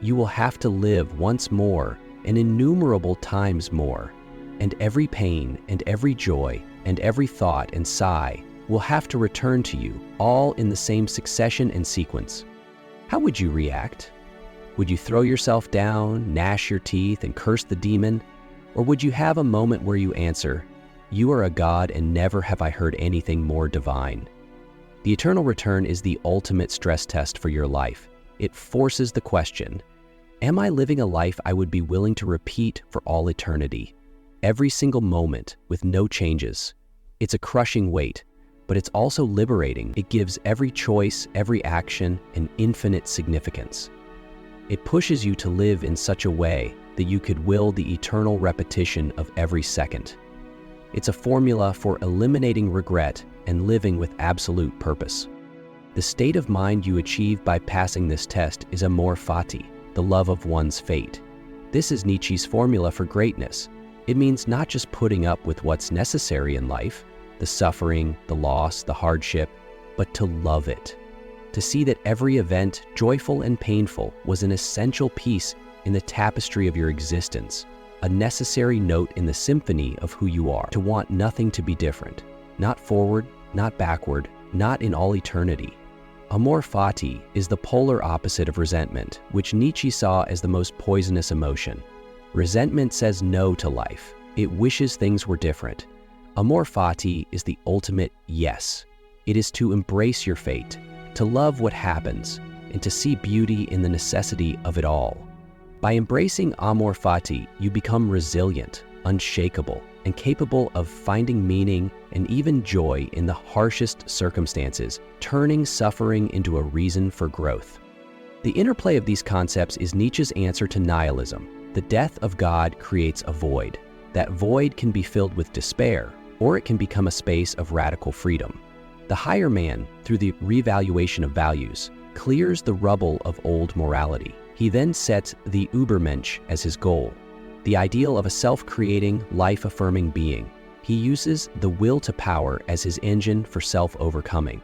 you will have to live once more and innumerable times more, and every pain and every joy and every thought and sigh will have to return to you, all in the same succession and sequence." How would you react? Would you throw yourself down, gnash your teeth, and curse the demon? Or would you have a moment where you answer, "You are a god, and never have I heard anything more divine"? The eternal return is the ultimate stress test for your life. It forces the question, am I living a life I would be willing to repeat for all eternity? Every single moment, with no changes. It's a crushing weight, but it's also liberating. It gives every choice, every action, an infinite significance. It pushes you to live in such a way that you could will the eternal repetition of every second. It's a formula for eliminating regret and living with absolute purpose. The state of mind you achieve by passing this test is amor fati, the love of one's fate. This is Nietzsche's formula for greatness. It means not just putting up with what's necessary in life, the suffering, the loss, the hardship, but to love it. To see that every event, joyful and painful, was an essential piece in the tapestry of your existence, a necessary note in the symphony of who you are. To want nothing to be different, not forward, not backward, not in all eternity. Amor fati is the polar opposite of resentment, which Nietzsche saw as the most poisonous emotion. Resentment says no to life. It wishes things were different. Amor fati is the ultimate yes. It is to embrace your fate, to love what happens, and to see beauty in the necessity of it all. By embracing amor fati, you become resilient, unshakable, and capable of finding meaning and even joy in the harshest circumstances, turning suffering into a reason for growth. The interplay of these concepts is Nietzsche's answer to nihilism. The death of God creates a void. That void can be filled with despair, or it can become a space of radical freedom. The higher man, through the revaluation of values, clears the rubble of old morality. He then sets the Übermensch as his goal, the ideal of a self-creating, life-affirming being. He uses the will to power as his engine for self-overcoming.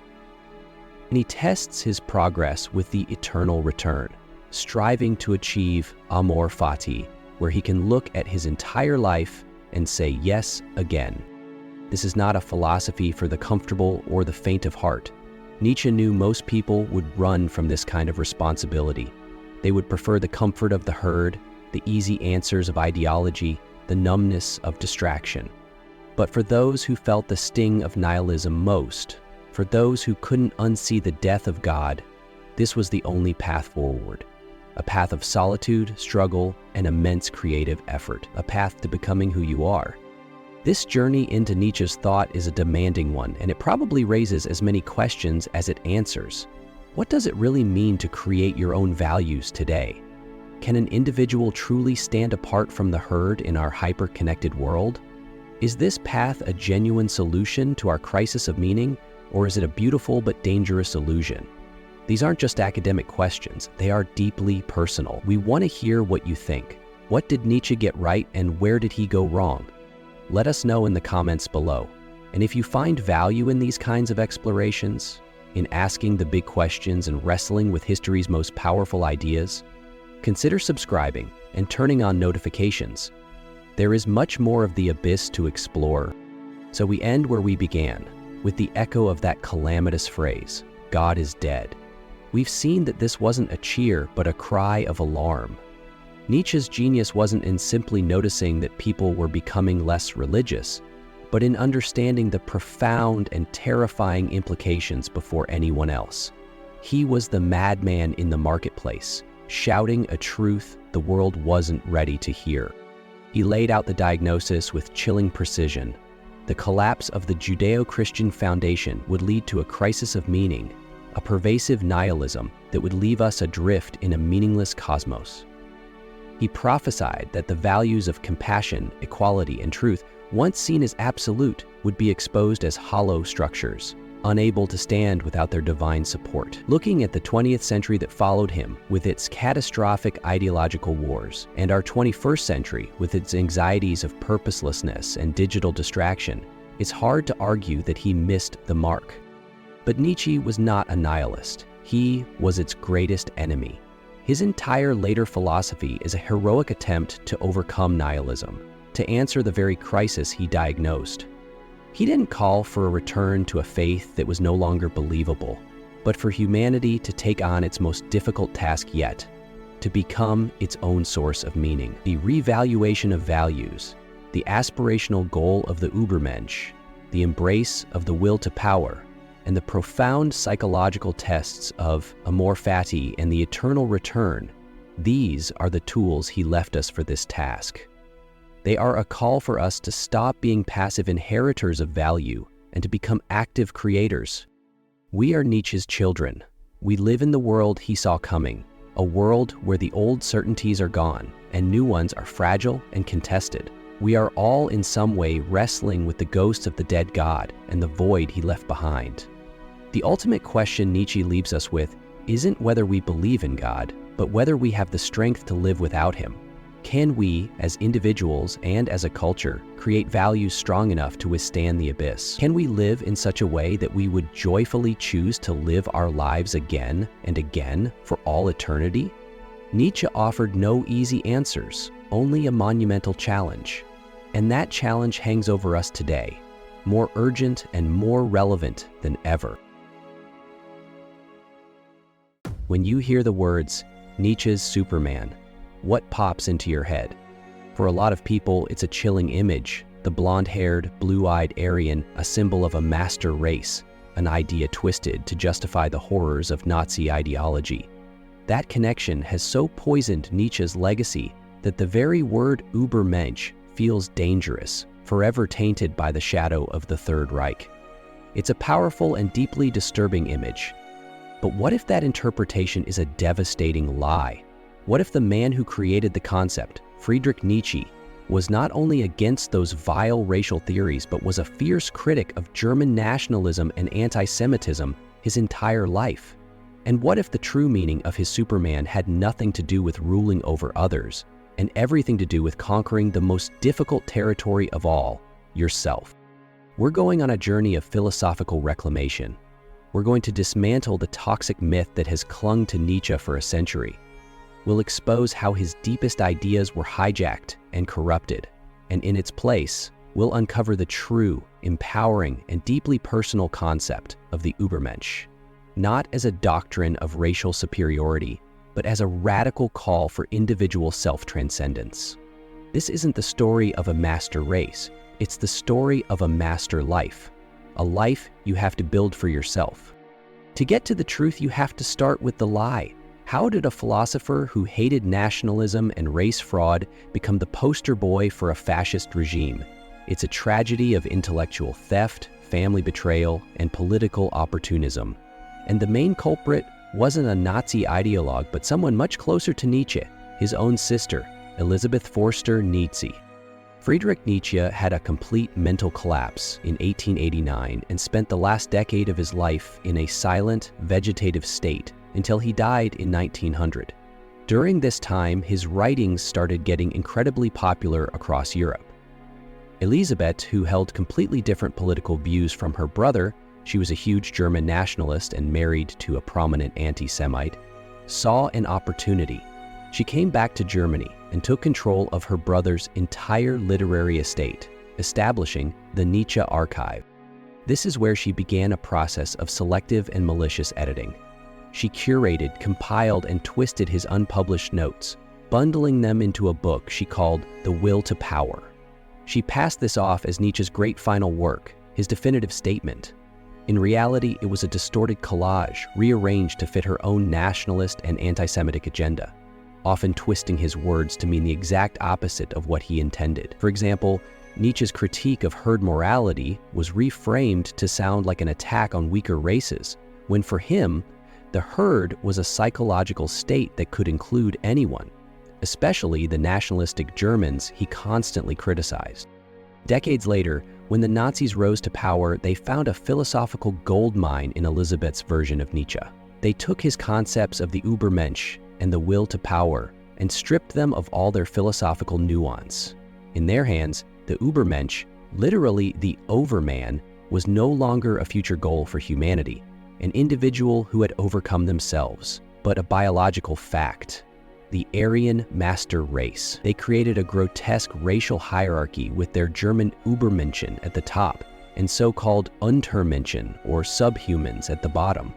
And he tests his progress with the eternal return, striving to achieve amor fati, where he can look at his entire life and say yes again. This is not a philosophy for the comfortable or the faint of heart. Nietzsche knew most people would run from this kind of responsibility. They would prefer the comfort of the herd, the easy answers of ideology, the numbness of distraction. But for those who felt the sting of nihilism most, for those who couldn't unsee the death of God, this was the only path forward. A path of solitude, struggle, and immense creative effort. A path to becoming who you are. This journey into Nietzsche's thought is a demanding one, and it probably raises as many questions as it answers. What does it really mean to create your own values today? Can an individual truly stand apart from the herd in our hyper-connected world? Is this path a genuine solution to our crisis of meaning, or is it a beautiful but dangerous illusion? These aren't just academic questions, they are deeply personal. We want to hear what you think. What did Nietzsche get right and where did he go wrong? Let us know in the comments below. And if you find value in these kinds of explorations, in asking the big questions and wrestling with history's most powerful ideas, consider subscribing and turning on notifications. There is much more of the abyss to explore. So we end where we began, with the echo of that calamitous phrase, God is dead. We've seen that this wasn't a cheer, but a cry of alarm. Nietzsche's genius wasn't in simply noticing that people were becoming less religious, but in understanding the profound and terrifying implications before anyone else. He was the madman in the marketplace, shouting a truth the world wasn't ready to hear. He laid out the diagnosis with chilling precision. The collapse of the Judeo-Christian foundation would lead to a crisis of meaning, a pervasive nihilism that would leave us adrift in a meaningless cosmos. He prophesied that the values of compassion, equality, and truth, once seen as absolute, would be exposed as hollow structures, unable to stand without their divine support. Looking at the 20th century that followed him with its catastrophic ideological wars, and our 21st century with its anxieties of purposelessness and digital distraction, it's hard to argue that he missed the mark. But Nietzsche was not a nihilist. He was its greatest enemy. His entire later philosophy is a heroic attempt to overcome nihilism, to answer the very crisis he diagnosed. He didn't call for a return to a faith that was no longer believable, but for humanity to take on its most difficult task yet, to become its own source of meaning. The revaluation of values, the aspirational goal of the Übermensch, the embrace of the will to power, and the profound psychological tests of amor fati and the eternal return, these are the tools he left us for this task. They are a call for us to stop being passive inheritors of value and to become active creators. We are Nietzsche's children. We live in the world he saw coming, a world where the old certainties are gone and new ones are fragile and contested. We are all in some way wrestling with the ghosts of the dead God and the void he left behind. The ultimate question Nietzsche leaves us with isn't whether we believe in God, but whether we have the strength to live without him. Can we, as individuals and as a culture, create values strong enough to withstand the abyss? Can we live in such a way that we would joyfully choose to live our lives again and again for all eternity? Nietzsche offered no easy answers, only a monumental challenge. And that challenge hangs over us today, more urgent and more relevant than ever. When you hear the words, Nietzsche's Superman, what pops into your head? For a lot of people, it's a chilling image, the blonde-haired, blue-eyed Aryan, a symbol of a master race, an idea twisted to justify the horrors of Nazi ideology. That connection has so poisoned Nietzsche's legacy that the very word Übermensch feels dangerous, forever tainted by the shadow of the Third Reich. It's a powerful and deeply disturbing image. But what if that interpretation is a devastating lie? What if the man who created the concept, Friedrich Nietzsche, was not only against those vile racial theories, but was a fierce critic of German nationalism and anti-Semitism his entire life? And what if the true meaning of his Superman had nothing to do with ruling over others, and everything to do with conquering the most difficult territory of all, yourself. We're going on a journey of philosophical reclamation. We're going to dismantle the toxic myth that has clung to Nietzsche for a century. We'll expose how his deepest ideas were hijacked and corrupted, and in its place, we'll uncover the true, empowering, and deeply personal concept of the Übermensch, not as a doctrine of racial superiority, but as a radical call for individual self-transcendence. This isn't the story of a master race, it's the story of a master life, a life you have to build for yourself. To get to the truth, you have to start with the lie. How did a philosopher who hated nationalism and race fraud become the poster boy for a fascist regime? It's a tragedy of intellectual theft, family betrayal, and political opportunism. And the main culprit wasn't a Nazi ideologue, but someone much closer to Nietzsche, his own sister, Elisabeth Forster Nietzsche. Friedrich Nietzsche had a complete mental collapse in 1889 and spent the last decade of his life in a silent, vegetative state until he died in 1900. During this time, his writings started getting incredibly popular across Europe. Elisabeth, who held completely different political views from her brother, she was a huge German nationalist and married to a prominent anti-Semite, saw an opportunity. She came back to Germany and took control of her brother's entire literary estate, establishing the Nietzsche Archive. This is where she began a process of selective and malicious editing. She curated, compiled, and twisted his unpublished notes, bundling them into a book she called The Will to Power. She passed this off as Nietzsche's great final work, his definitive statement. In reality, it was a distorted collage, rearranged to fit her own nationalist and anti-Semitic agenda, often twisting his words to mean the exact opposite of what he intended. For example, Nietzsche's critique of herd morality was reframed to sound like an attack on weaker races, when for him, the herd was a psychological state that could include anyone, especially the nationalistic Germans he constantly criticized. Decades later, when the Nazis rose to power, they found a philosophical goldmine in Elisabeth's version of Nietzsche. They took his concepts of the Übermensch and the will to power and stripped them of all their philosophical nuance. In their hands, the Übermensch, literally the overman, was no longer a future goal for humanity, an individual who had overcome themselves, but a biological fact. The Aryan master race. They created a grotesque racial hierarchy with their German Übermenschen at the top and so-called Untermenschen or subhumans at the bottom.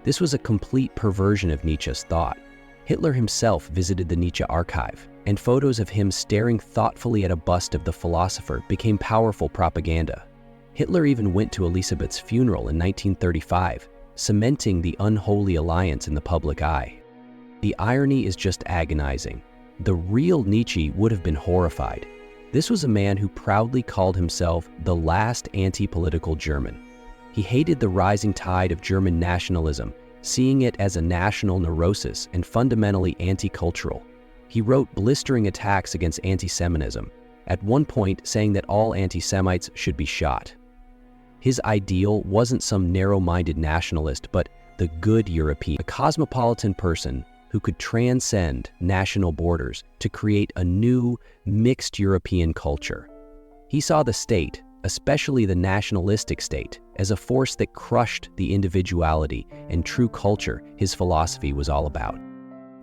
This was a complete perversion of Nietzsche's thought. Hitler himself visited the Nietzsche Archive, and photos of him staring thoughtfully at a bust of the philosopher became powerful propaganda. Hitler even went to Elisabeth's funeral in 1935, cementing the unholy alliance in the public eye. The irony is just agonizing. The real Nietzsche would have been horrified. This was a man who proudly called himself the last anti-political German. He hated the rising tide of German nationalism, seeing it as a national neurosis and fundamentally anti-cultural. He wrote blistering attacks against anti-Semitism, at one point saying that all anti-Semites should be shot. His ideal wasn't some narrow-minded nationalist, but the good European, a cosmopolitan person who could transcend national borders to create a new, mixed European culture. He saw the state, especially the nationalistic state, as a force that crushed the individuality and true culture his philosophy was all about.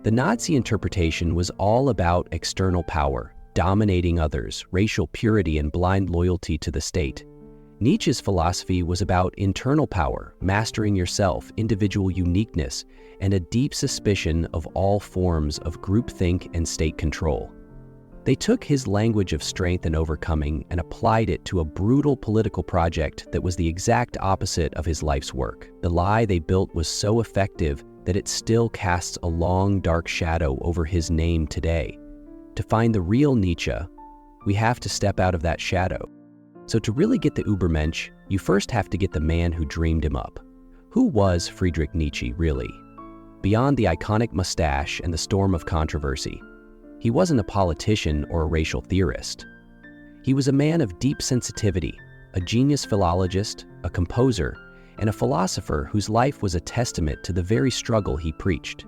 The Nazi interpretation was all about external power, dominating others, racial purity, and blind loyalty to the state. Nietzsche's philosophy was about internal power, mastering yourself, individual uniqueness, and a deep suspicion of all forms of groupthink and state control. They took his language of strength and overcoming and applied it to a brutal political project that was the exact opposite of his life's work. The lie they built was so effective that it still casts a long, dark shadow over his name today. To find the real Nietzsche, we have to step out of that shadow. So to really get the Übermensch, you first have to get the man who dreamed him up. Who was Friedrich Nietzsche, really? Beyond the iconic mustache and the storm of controversy, he wasn't a politician or a racial theorist. He was a man of deep sensitivity, a genius philologist, a composer, and a philosopher whose life was a testament to the very struggle he preached.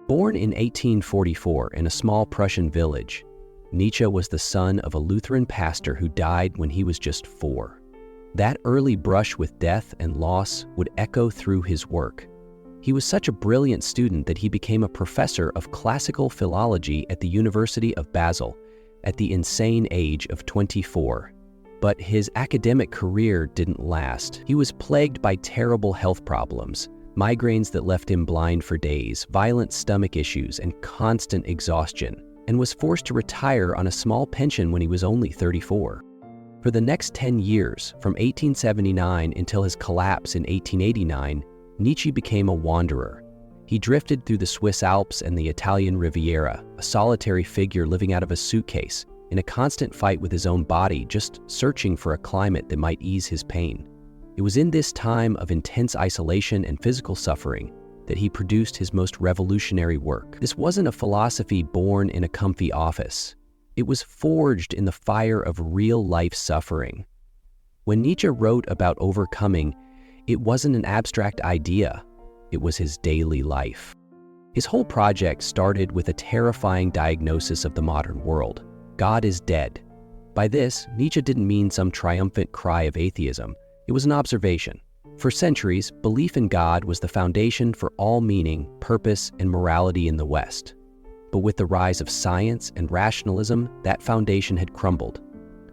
Born in 1844 in a small Prussian village, Nietzsche was the son of a Lutheran pastor who died when he was just 4. That early brush with death and loss would echo through his work. He was such a brilliant student that he became a professor of classical philology at the University of Basel at the insane age of 24. But his academic career didn't last. He was plagued by terrible health problems, migraines that left him blind for days, violent stomach issues, and constant exhaustion, and was forced to retire on a small pension when he was only 34. For the next 10 years, from 1879 until his collapse in 1889, Nietzsche became a wanderer. He drifted through the Swiss Alps and the Italian Riviera, a solitary figure living out of a suitcase, in a constant fight with his own body, just searching for a climate that might ease his pain. It was in this time of intense isolation and physical suffering that he produced his most revolutionary work. This wasn't a philosophy born in a comfy office. It was forged in the fire of real-life suffering. When Nietzsche wrote about overcoming, it wasn't an abstract idea. It was his daily life. His whole project started with a terrifying diagnosis of the modern world. God is dead. By this, Nietzsche didn't mean some triumphant cry of atheism. It was an observation. For centuries, belief in God was the foundation for all meaning, purpose, and morality in the West. But with the rise of science and rationalism, that foundation had crumbled.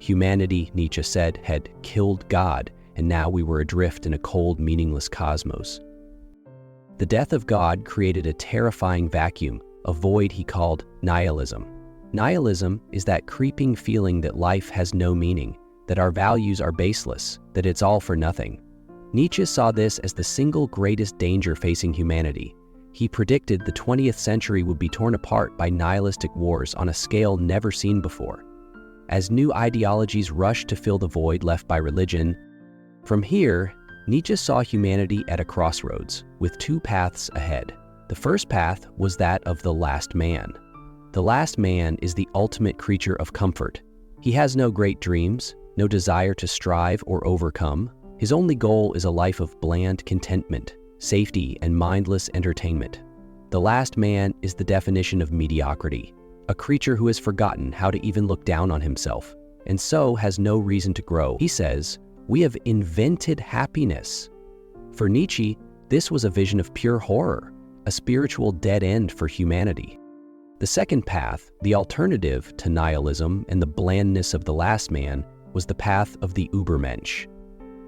Humanity, Nietzsche said, had killed God, and now we were adrift in a cold, meaningless cosmos. The death of God created a terrifying vacuum, a void he called nihilism. Nihilism is that creeping feeling that life has no meaning, that our values are baseless, that it's all for nothing. Nietzsche saw this as the single greatest danger facing humanity. He predicted the 20th century would be torn apart by nihilistic wars on a scale never seen before. As new ideologies rushed to fill the void left by religion, from here, Nietzsche saw humanity at a crossroads, with 2 paths ahead. The first path was that of the last man. The last man is the ultimate creature of comfort. He has no great dreams, no desire to strive or overcome. His only goal is a life of bland contentment, safety, and mindless entertainment. The last man is the definition of mediocrity, a creature who has forgotten how to even look down on himself, and so has no reason to grow. He says, "We have invented happiness." For Nietzsche, this was a vision of pure horror, a spiritual dead end for humanity. The second path, the alternative to nihilism and the blandness of the last man, was the path of the Übermensch.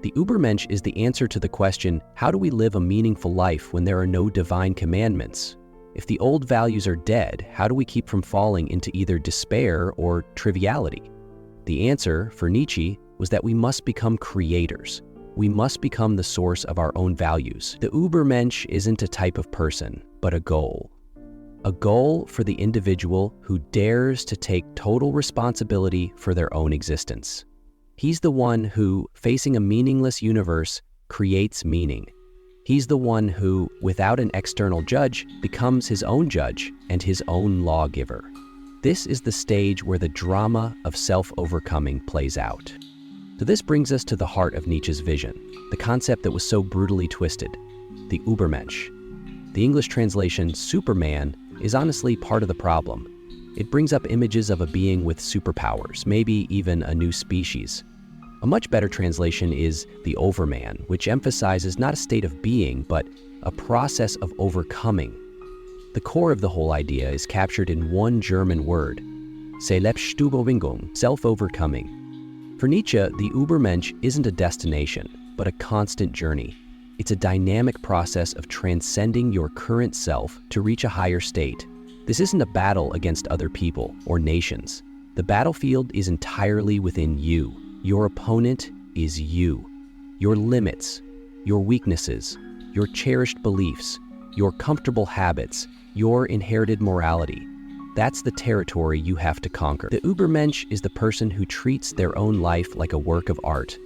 The Übermensch is the answer to the question, how do we live a meaningful life when there are no divine commandments? If the old values are dead, how do we keep from falling into either despair or triviality? The answer, for Nietzsche, was that we must become creators. We must become the source of our own values. The Übermensch isn't a type of person, but a goal. A goal for the individual who dares to take total responsibility for their own existence. He's the one who, facing a meaningless universe, creates meaning. He's the one who, without an external judge, becomes his own judge and his own lawgiver. This is the stage where the drama of self-overcoming plays out. So this brings us to the heart of Nietzsche's vision, the concept that was so brutally twisted, the Übermensch. The English translation, Superman, is honestly part of the problem. It brings up images of a being with superpowers, maybe even a new species. A much better translation is the Overman, which emphasizes not a state of being, but a process of overcoming. The core of the whole idea is captured in one German word, Selbstüberwindung, self-overcoming. For Nietzsche, the Übermensch isn't a destination, but a constant journey. It's a dynamic process of transcending your current self to reach a higher state. This isn't a battle against other people or nations. The battlefield is entirely within you. Your opponent is you. Your limits, your weaknesses, your cherished beliefs, your comfortable habits, your inherited morality. That's the territory you have to conquer. The Übermensch is the person who treats their own life like a work of art,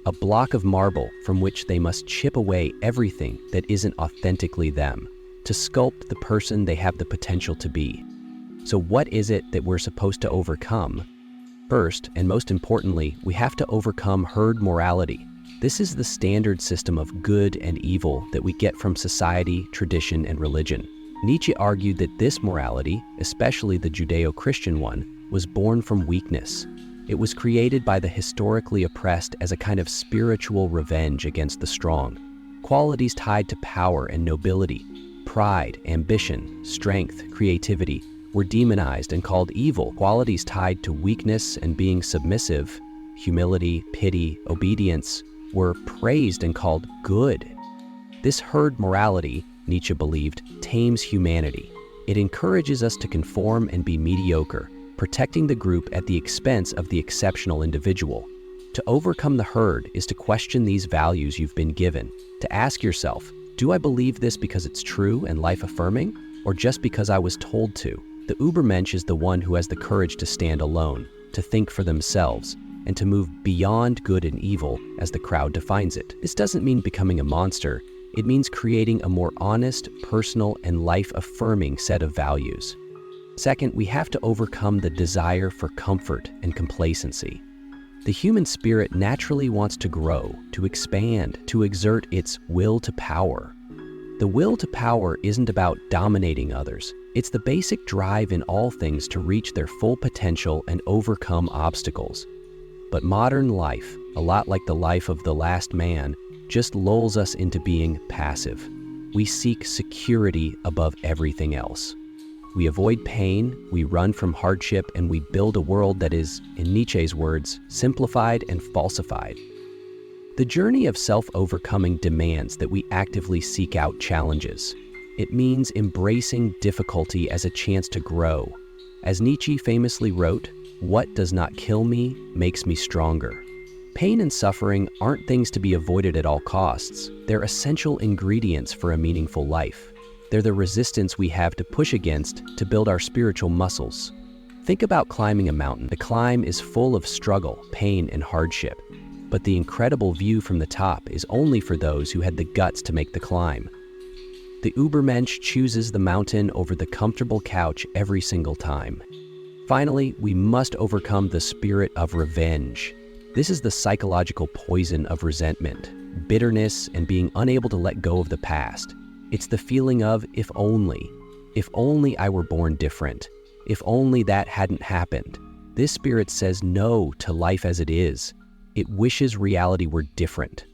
a block of marble from which they must chip away everything that isn't authentically them, to sculpt the person they have the potential to be. So what is it that we're supposed to overcome? First, and most importantly, we have to overcome herd morality. This is the standard system of good and evil that we get from society, tradition, and religion. Nietzsche argued that this morality, especially the Judeo-Christian one, was born from weakness. It was created by the historically oppressed as a kind of spiritual revenge against the strong. Qualities tied to power and nobility, pride, ambition, strength, creativity, were demonized and called evil. Qualities tied to weakness and being submissive, humility, pity, obedience, were praised and called good. This herd morality, Nietzsche believed, tames humanity. It encourages us to conform and be mediocre, protecting the group at the expense of the exceptional individual. To overcome the herd is to question these values you've been given, to ask yourself, do I believe this because it's true and life-affirming, or just because I was told to? The Übermensch is the one who has the courage to stand alone, to think for themselves, and to move beyond good and evil as the crowd defines it. This doesn't mean becoming a monster. It means creating a more honest, personal, and life-affirming set of values. Second, we have to overcome the desire for comfort and complacency. The human spirit naturally wants to grow, to expand, to exert its will to power. The will to power isn't about dominating others. It's the basic drive in all things to reach their full potential and overcome obstacles. But modern life, a lot like the life of the last man, just lulls us into being passive. We seek security above everything else. We avoid pain, we run from hardship, and we build a world that is, in Nietzsche's words, simplified and falsified. The journey of self-overcoming demands that we actively seek out challenges. It means embracing difficulty as a chance to grow. As Nietzsche famously wrote, "What does not kill me makes me stronger." Pain and suffering aren't things to be avoided at all costs. They're essential ingredients for a meaningful life. They're the resistance we have to push against to build our spiritual muscles. Think about climbing a mountain. The climb is full of struggle, pain, and hardship. But the incredible view from the top is only for those who had the guts to make the climb. The Übermensch chooses the mountain over the comfortable couch every single time. Finally, we must overcome the spirit of revenge. This is the psychological poison of resentment, bitterness, and being unable to let go of the past. It's the feeling of, if only I were born different, if only that hadn't happened. This spirit says no to life as it is. It wishes reality were different.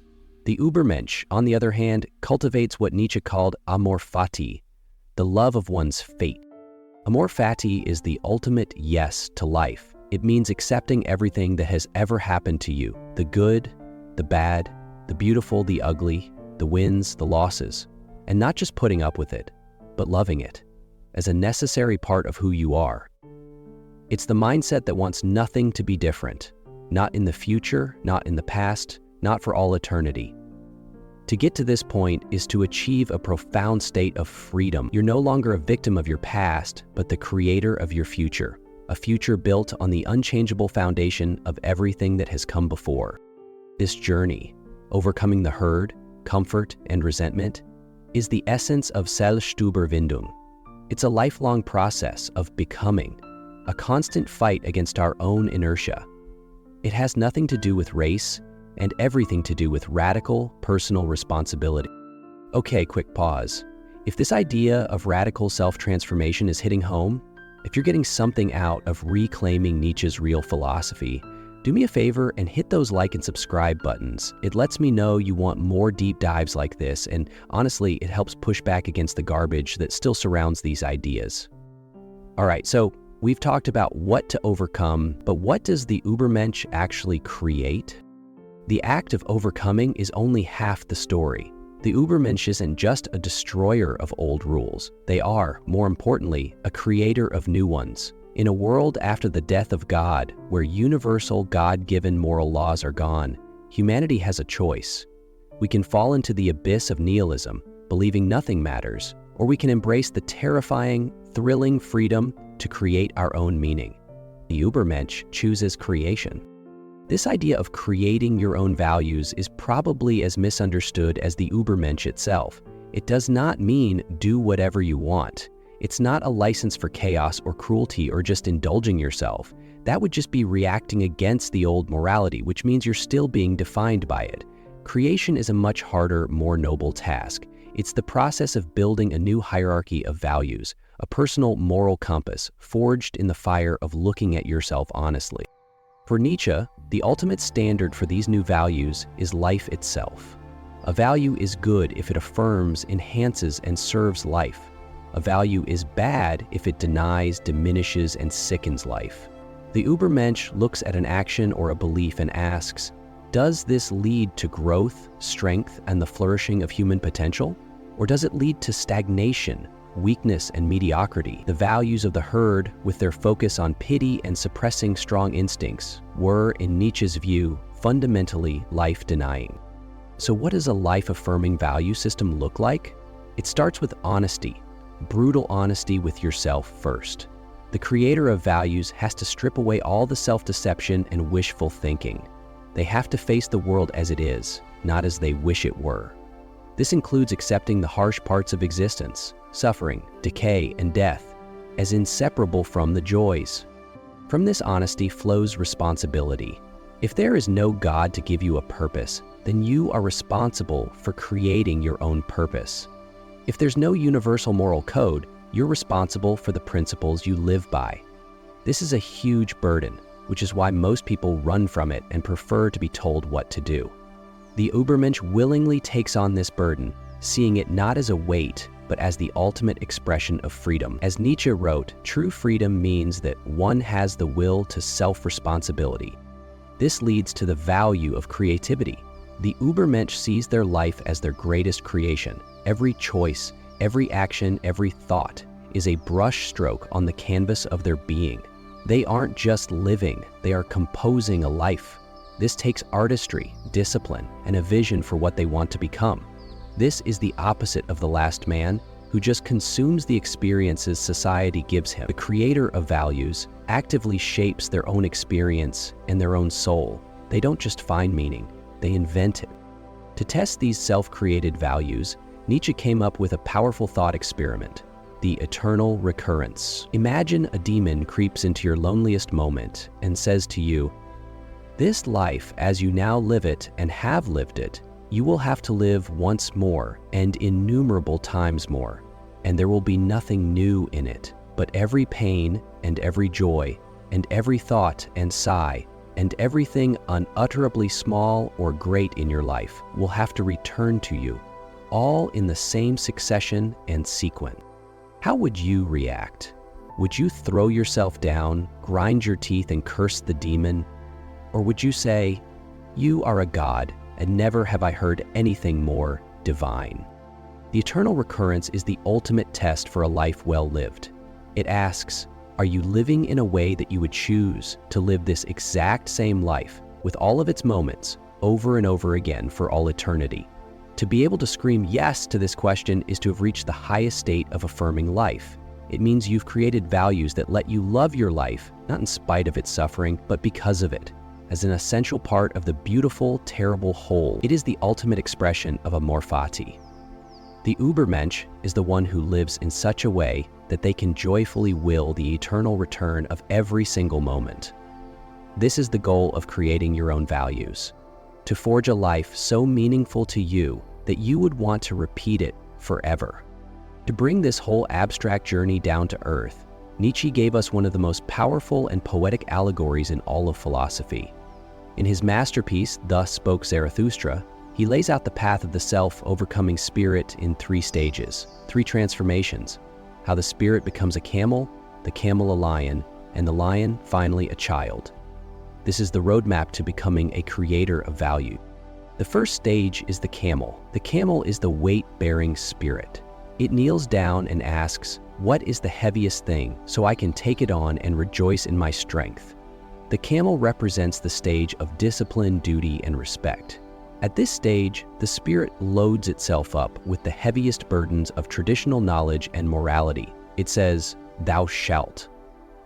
The Übermensch, on the other hand, cultivates what Nietzsche called amor fati, the love of one's fate. Amor fati is the ultimate yes to life. It means accepting everything that has ever happened to you, the good, the bad, the beautiful, the ugly, the wins, the losses, and not just putting up with it, but loving it as a necessary part of who you are. It's the mindset that wants nothing to be different, not in the future, not in the past, not for all eternity. To get to this point is to achieve a profound state of freedom. You're no longer a victim of your past, but the creator of your future, a future built on the unchangeable foundation of everything that has come before. This journey, overcoming the herd, comfort, and resentment, is the essence of Selbstüberwindung. It's a lifelong process of becoming, a constant fight against our own inertia. It has nothing to do with race and everything to do with radical personal responsibility. Okay, quick pause. If this idea of radical self-transformation is hitting home, if you're getting something out of reclaiming Nietzsche's real philosophy, do me a favor and hit those like and subscribe buttons. It lets me know you want more deep dives like this, and honestly, it helps push back against the garbage that still surrounds these ideas. All right, so we've talked about what to overcome, but what does the Übermensch actually create? The act of overcoming is only half the story. The Übermensch isn't just a destroyer of old rules. They are, more importantly, a creator of new ones. In a world after the death of God, where universal God-given moral laws are gone, humanity has a choice. We can fall into the abyss of nihilism, believing nothing matters, or we can embrace the terrifying, thrilling freedom to create our own meaning. The Übermensch chooses creation. This idea of creating your own values is probably as misunderstood as the Übermensch itself. It does not mean do whatever you want. It's not a license for chaos or cruelty or just indulging yourself. That would just be reacting against the old morality, which means you're still being defined by it. Creation is a much harder, more noble task. It's the process of building a new hierarchy of values, a personal moral compass forged in the fire of looking at yourself honestly. For Nietzsche, the ultimate standard for these new values is life itself. A value is good if it affirms, enhances, and serves life. A value is bad if it denies, diminishes, and sickens life. The Übermensch looks at an action or a belief and asks, does this lead to growth, strength, and the flourishing of human potential? Or does it lead to stagnation, weakness, and mediocrity? The values of the herd, with their focus on pity and suppressing strong instincts, were, in Nietzsche's view, fundamentally life-denying. So what does a life-affirming value system look like? It starts with honesty, brutal honesty with yourself first. The creator of values has to strip away all the self-deception and wishful thinking. They have to face the world as it is, not as they wish it were. This includes accepting the harsh parts of existence, suffering, decay, and death, as inseparable from the joys. From this honesty flows responsibility. If there is no God to give you a purpose, then you are responsible for creating your own purpose. If there's no universal moral code, you're responsible for the principles you live by. This is a huge burden, which is why most people run from it and prefer to be told what to do. The Übermensch willingly takes on this burden, seeing it not as a weight, but as the ultimate expression of freedom. As Nietzsche wrote, true freedom means that one has the will to self-responsibility. This leads to the value of creativity. The Übermensch sees their life as their greatest creation. Every choice, every action, every thought is a brush stroke on the canvas of their being. They aren't just living, they are composing a life. This takes artistry, discipline, and a vision for what they want to become. This is the opposite of the last man, who just consumes the experiences society gives him. The creator of values actively shapes their own experience and their own soul. They don't just find meaning, they invent it. To test these self-created values, Nietzsche came up with a powerful thought experiment, the eternal recurrence. Imagine a demon creeps into your loneliest moment and says to you, "This life, as you now live it and have lived it, you will have to live once more and innumerable times more, and there will be nothing new in it, but every pain and every joy and every thought and sigh and everything unutterably small or great in your life will have to return to you, all in the same succession and sequence." How would you react? Would you throw yourself down, grind your teeth, and curse the demon? Or would you say, "You are a god, and never have I heard anything more divine"? The eternal recurrence is the ultimate test for a life well lived. It asks, are you living in a way that you would choose to live this exact same life, with all of its moments, over and over again for all eternity? To be able to scream yes to this question is to have reached the highest state of affirming life. It means you've created values that let you love your life, not in spite of its suffering, but because of it, as an essential part of the beautiful, terrible whole. It is the ultimate expression of amor fati. The Übermensch is the one who lives in such a way that they can joyfully will the eternal return of every single moment. This is the goal of creating your own values, to forge a life so meaningful to you that you would want to repeat it forever. To bring this whole abstract journey down to earth, Nietzsche gave us one of the most powerful and poetic allegories in all of philosophy. In his masterpiece, Thus Spoke Zarathustra, he lays out the path of the self-overcoming spirit in 3 stages, 3 transformations: how the spirit becomes a camel, the camel a lion, and the lion, finally, a child. This is the roadmap to becoming a creator of value. The first stage is the camel. The camel is the weight-bearing spirit. It kneels down and asks, "What is the heaviest thing so I can take it on and rejoice in my strength?" The camel represents the stage of discipline, duty, and respect. At this stage, the spirit loads itself up with the heaviest burdens of traditional knowledge and morality. It says, "Thou shalt."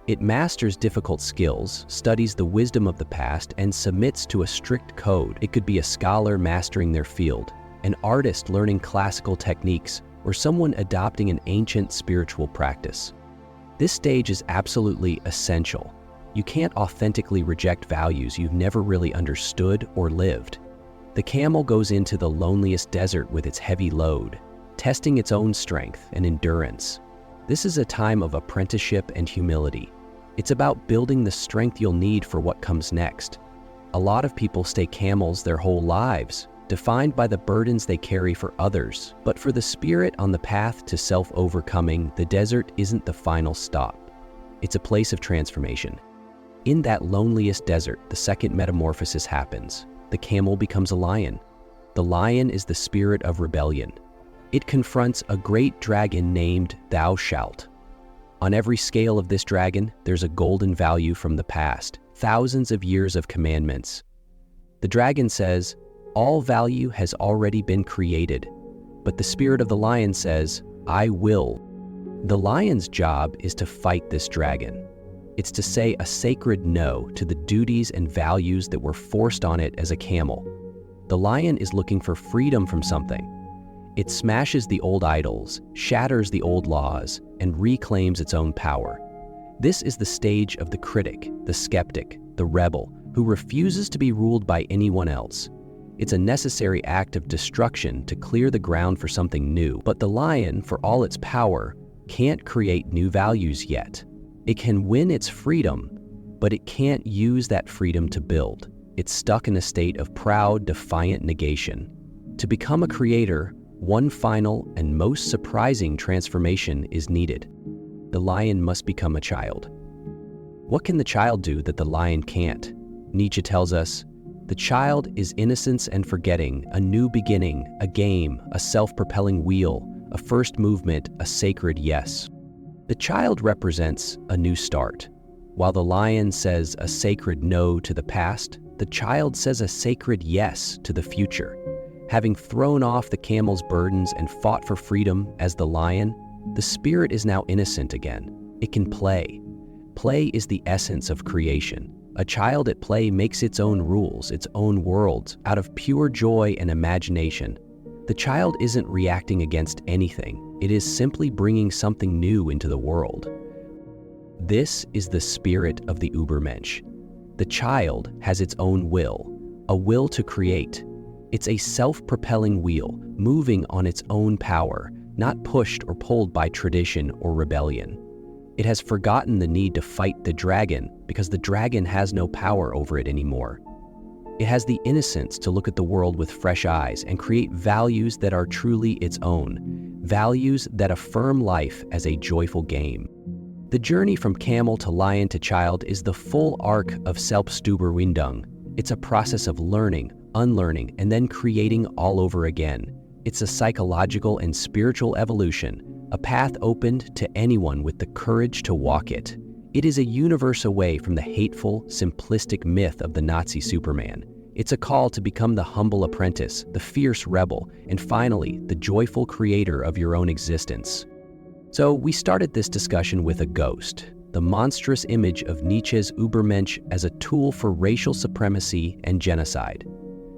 It masters difficult skills, studies the wisdom of the past, and submits to a strict code. It could be a scholar mastering their field, an artist learning classical techniques, or someone adopting an ancient spiritual practice. This stage is absolutely essential. You can't authentically reject values you've never really understood or lived. The camel goes into the loneliest desert with its heavy load, testing its own strength and endurance. This is a time of apprenticeship and humility. It's about building the strength you'll need for what comes next. A lot of people stay camels their whole lives, defined by the burdens they carry for others. But for the spirit on the path to self-overcoming, the desert isn't the final stop. It's a place of transformation. In that loneliest desert, the second metamorphosis happens. The camel becomes a lion. The lion is the spirit of rebellion. It confronts a great dragon named Thou Shalt. On every scale of this dragon, there's a golden value from the past, thousands of years of commandments. The dragon says, all value has already been created, but the spirit of the lion says, I will. The lion's job is to fight this dragon. It's to say a sacred no to the duties and values that were forced on it as a camel. The lion is looking for freedom from something. It smashes the old idols, shatters the old laws, and reclaims its own power. This is the stage of the critic, the skeptic, the rebel, who refuses to be ruled by anyone else. It's a necessary act of destruction to clear the ground for something new. But the lion, for all its power, can't create new values yet. It can win its freedom, but it can't use that freedom to build. It's stuck in a state of proud, defiant negation. To become a creator, one final and most surprising transformation is needed. The lion must become a child. What can the child do that the lion can't? Nietzsche tells us, the child is innocence and forgetting, a new beginning, a game, a self-propelling wheel, a first movement, a sacred yes. The child represents a new start. While the lion says a sacred no to the past, the child says a sacred yes to the future. Having thrown off the camel's burdens and fought for freedom as the lion, the spirit is now innocent again. It can play. Play is the essence of creation. A child at play makes its own rules, its own worlds, out of pure joy and imagination. The child isn't reacting against anything. It is simply bringing something new into the world. This is the spirit of the Übermensch. The child has its own will, a will to create. It's a self-propelling wheel, moving on its own power, not pushed or pulled by tradition or rebellion. It has forgotten the need to fight the dragon because the dragon has no power over it anymore. It has the innocence to look at the world with fresh eyes and create values that are truly its own, values that affirm life as a joyful game. The journey from camel to lion to child is the full arc of Selbstüberwindung. It's a process of learning, unlearning, and then creating all over again. It's a psychological and spiritual evolution, a path opened to anyone with the courage to walk it. It is a universe away from the hateful, simplistic myth of the Nazi Superman. It's a call to become the humble apprentice, the fierce rebel, and finally, the joyful creator of your own existence. So we started this discussion with a ghost, the monstrous image of Nietzsche's Übermensch as a tool for racial supremacy and genocide.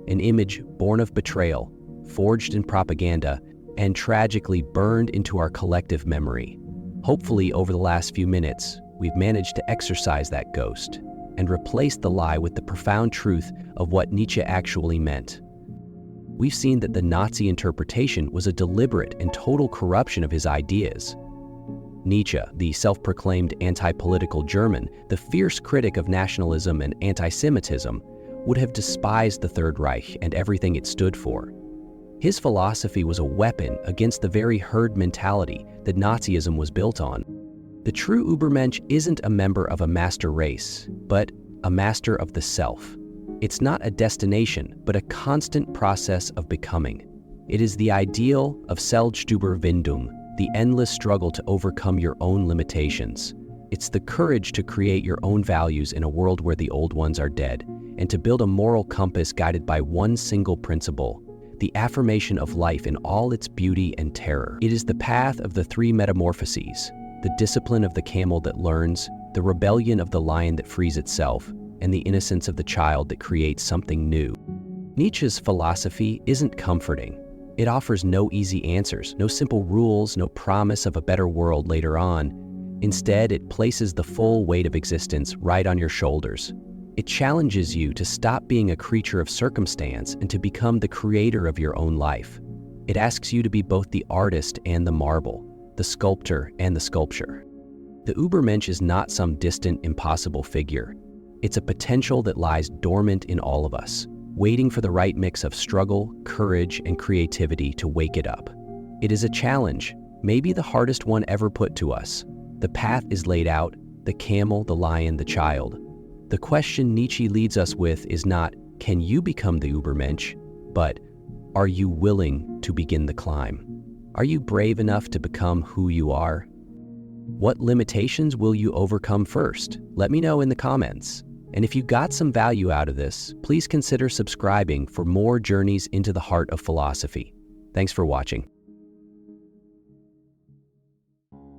An image born of betrayal, forged in propaganda, and tragically burned into our collective memory. Hopefully, over the last few minutes, we've managed to exorcise that ghost and replace the lie with the profound truth of what Nietzsche actually meant. We've seen that the Nazi interpretation was a deliberate and total corruption of his ideas. Nietzsche, the self-proclaimed anti-political German, the fierce critic of nationalism and anti-Semitism, would have despised the Third Reich and everything it stood for. His philosophy was a weapon against the very herd mentality that Nazism was built on. The true Übermensch isn't a member of a master race, but a master of the self. It's not a destination, but a constant process of becoming. It is the ideal of Selbstüberwindung, the endless struggle to overcome your own limitations. It's the courage to create your own values in a world where the old ones are dead, and to build a moral compass guided by one single principle: the affirmation of life in all its beauty and terror. It is the path of the three metamorphoses: the discipline of the camel that learns, the rebellion of the lion that frees itself, and the innocence of the child that creates something new. Nietzsche's philosophy isn't comforting. It offers no easy answers, no simple rules, no promise of a better world later on. Instead, it places the full weight of existence right on your shoulders. It challenges you to stop being a creature of circumstance and to become the creator of your own life. It asks you to be both the artist and the marble, the the sculptor, and the sculpture. The Übermensch is not some distant, impossible figure. It's a potential that lies dormant in all of us, waiting for the right mix of struggle, courage, and creativity to wake it up. It is a challenge, maybe the hardest one ever put to us. The path is laid out, the camel, the lion, the child. The question Nietzsche leads us with is not, can you become the Übermensch, but are you willing to begin the climb? Are you brave enough to become who you are? What limitations will you overcome first? Let me know in the comments. And if you got some value out of this, please consider subscribing for more journeys into the heart of philosophy. Thanks for watching.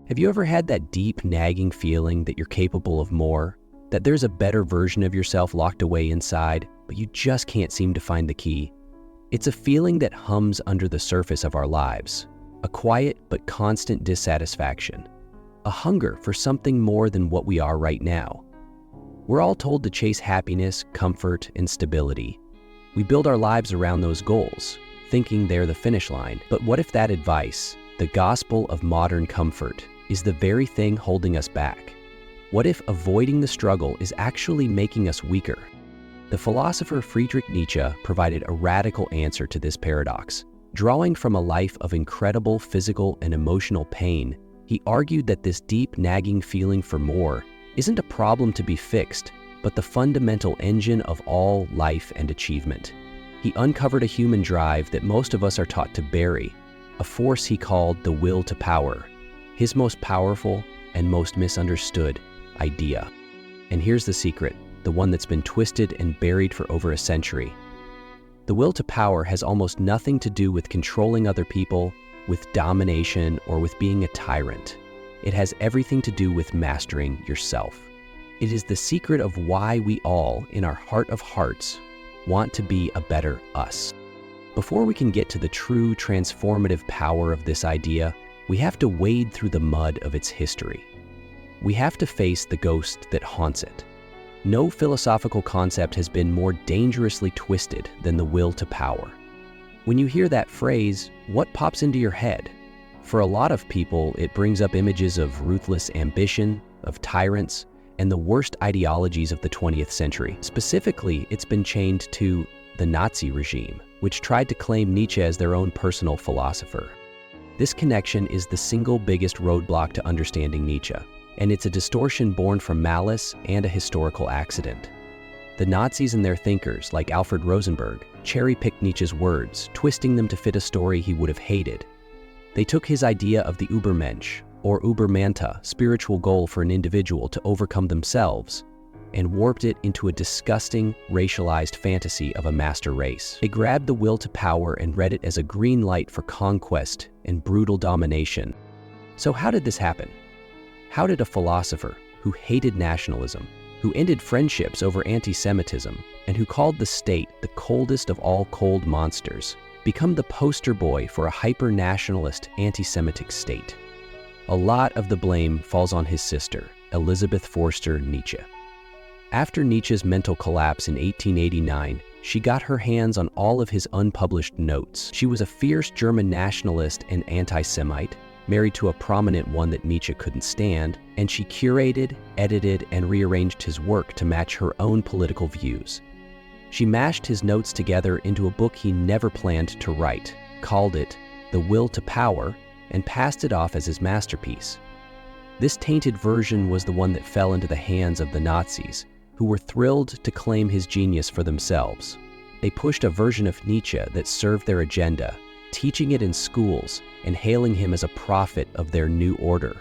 Have you ever had that deep, nagging feeling that you're capable of more? That there's a better version of yourself locked away inside, but you just can't seem to find the key? It's a feeling that hums under the surface of our lives, a quiet but constant dissatisfaction, a hunger for something more than what we are right now. We're all told to chase happiness, comfort, and stability. We build our lives around those goals, thinking they're the finish line. But what if that advice, the gospel of modern comfort, is the very thing holding us back? What if avoiding the struggle is actually making us weaker? The philosopher Friedrich Nietzsche provided a radical answer to this paradox. Drawing from a life of incredible physical and emotional pain, he argued that this deep, nagging feeling for more isn't a problem to be fixed, but the fundamental engine of all life and achievement. He uncovered a human drive that most of us are taught to bury, a force he called the will to power, his most powerful and most misunderstood idea. And here's the secret, the one that's been twisted and buried for over a century. The will to power has almost nothing to do with controlling other people, with domination, or with being a tyrant. It has everything to do with mastering yourself. It is the secret of why we all, in our heart of hearts, want to be a better us. Before we can get to the true transformative power of this idea, we have to wade through the mud of its history. We have to face the ghost that haunts it. No philosophical concept has been more dangerously twisted than the will to power. When you hear that phrase, what pops into your head? For a lot of people, it brings up images of ruthless ambition, of tyrants, and the worst ideologies of the 20th century. Specifically, it's been chained to the Nazi regime, which tried to claim Nietzsche as their own personal philosopher. This connection is the single biggest roadblock to understanding Nietzsche, and it's a distortion born from malice and a historical accident. The Nazis and their thinkers, like Alfred Rosenberg, cherry-picked Nietzsche's words, twisting them to fit a story he would have hated. They took his idea of the Übermensch, or Übermanta, spiritual goal for an individual to overcome themselves, and warped it into a disgusting, racialized fantasy of a master race. They grabbed the will to power and read it as a green light for conquest and brutal domination. So how did this happen? How did a philosopher who hated nationalism, who ended friendships over anti-Semitism, and who called the state the coldest of all cold monsters, become the poster boy for a hyper-nationalist, anti-Semitic state? A lot of the blame falls on his sister, Elizabeth Forster Nietzsche. After Nietzsche's mental collapse in 1889, she got her hands on all of his unpublished notes. She was a fierce German nationalist and anti-Semite, married to a prominent one that Nietzsche couldn't stand, and she curated, edited, and rearranged his work to match her own political views. She mashed his notes together into a book he never planned to write, called it The Will to Power, and passed it off as his masterpiece. This tainted version was the one that fell into the hands of the Nazis, who were thrilled to claim his genius for themselves. They pushed a version of Nietzsche that served their agenda, teaching it in schools and hailing him as a prophet of their new order.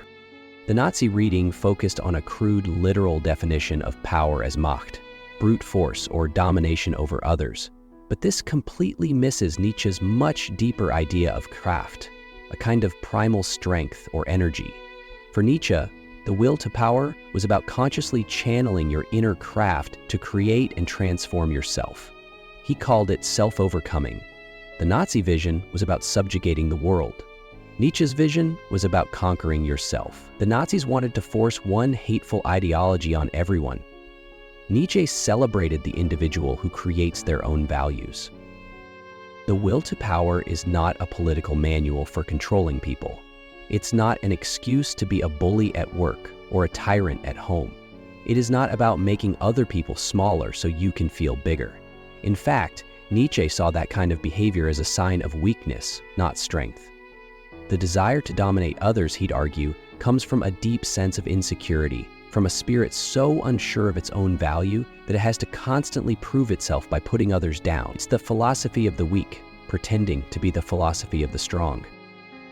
The Nazi reading focused on a crude literal definition of power as Macht, brute force or domination over others. But this completely misses Nietzsche's much deeper idea of Kraft, a kind of primal strength or energy. For Nietzsche, the will to power was about consciously channeling your inner craft to create and transform yourself. He called it self-overcoming. The Nazi vision was about subjugating the world. Nietzsche's vision was about conquering yourself. The Nazis wanted to force one hateful ideology on everyone. Nietzsche celebrated the individual who creates their own values. The will to power is not a political manual for controlling people. It's not an excuse to be a bully at work or a tyrant at home. It is not about making other people smaller so you can feel bigger. In fact, Nietzsche saw that kind of behavior as a sign of weakness, not strength. The desire to dominate others, he'd argue, comes from a deep sense of insecurity, from a spirit so unsure of its own value that it has to constantly prove itself by putting others down. It's the philosophy of the weak, pretending to be the philosophy of the strong.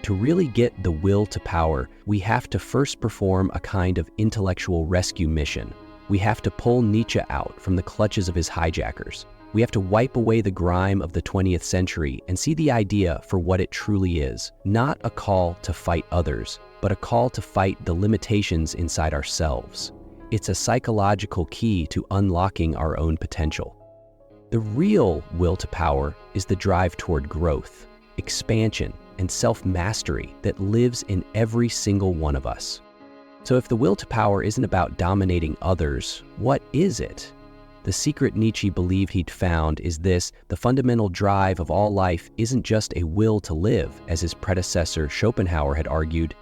To really get the will to power, we have to first perform a kind of intellectual rescue mission. We have to pull Nietzsche out from the clutches of his hijackers. We have to wipe away the grime of the 20th century and see the idea for what it truly is, not a call to fight others, but a call to fight the limitations inside ourselves. It's a psychological key to unlocking our own potential. The real will to power is the drive toward growth, expansion, and self-mastery that lives in every single one of us. So if the will to power isn't about dominating others, what is it? The secret Nietzsche believed he'd found is this: the fundamental drive of all life isn't just a will to live, as his predecessor Schopenhauer had argued.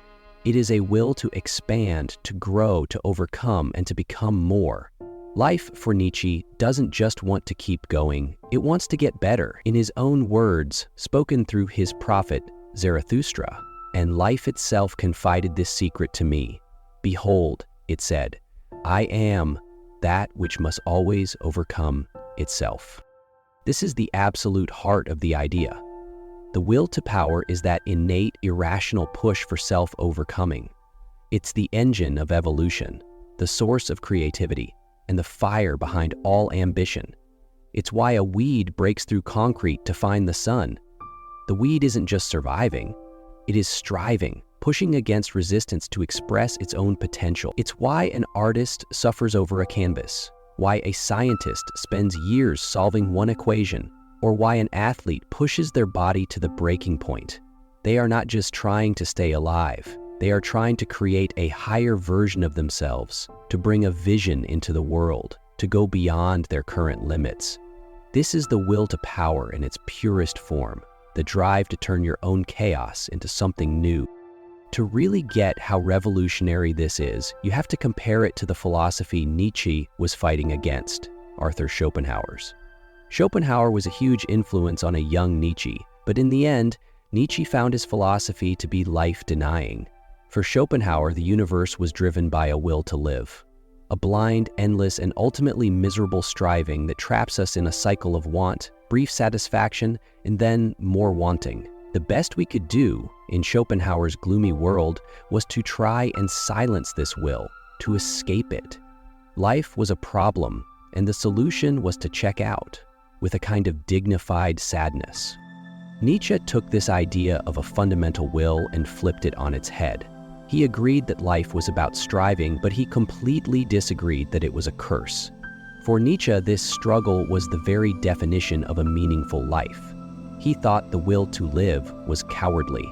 It is a will to expand, to grow, to overcome, and to become more. Life, for Nietzsche, doesn't just want to keep going, it wants to get better. In his own words, spoken through his prophet, Zarathustra, and life itself confided this secret to me. Behold, it said, I am that which must always overcome itself. This is the absolute heart of the idea. The will to power is that innate, irrational push for self-overcoming. It's the engine of evolution, the source of creativity, and the fire behind all ambition. It's why a weed breaks through concrete to find the sun. The weed isn't just surviving, it is striving, pushing against resistance to express its own potential. It's why an artist suffers over a canvas, why a scientist spends years solving one equation, or why an athlete pushes their body to the breaking point. They are not just trying to stay alive, they are trying to create a higher version of themselves, to bring a vision into the world, to go beyond their current limits. This is the will to power in its purest form, the drive to turn your own chaos into something new. To really get how revolutionary this is, you have to compare it to the philosophy Nietzsche was fighting against, Arthur Schopenhauer's. Schopenhauer was a huge influence on a young Nietzsche, but in the end, Nietzsche found his philosophy to be life-denying. For Schopenhauer, the universe was driven by a will to live, a blind, endless, and ultimately miserable striving that traps us in a cycle of want, brief satisfaction, and then more wanting. The best we could do in Schopenhauer's gloomy world was to try and silence this will, to escape it. Life was a problem, and the solution was to check out, with a kind of dignified sadness. Nietzsche took this idea of a fundamental will and flipped it on its head. He agreed that life was about striving, but he completely disagreed that it was a curse. For Nietzsche, this struggle was the very definition of a meaningful life. He thought the will to live was cowardly.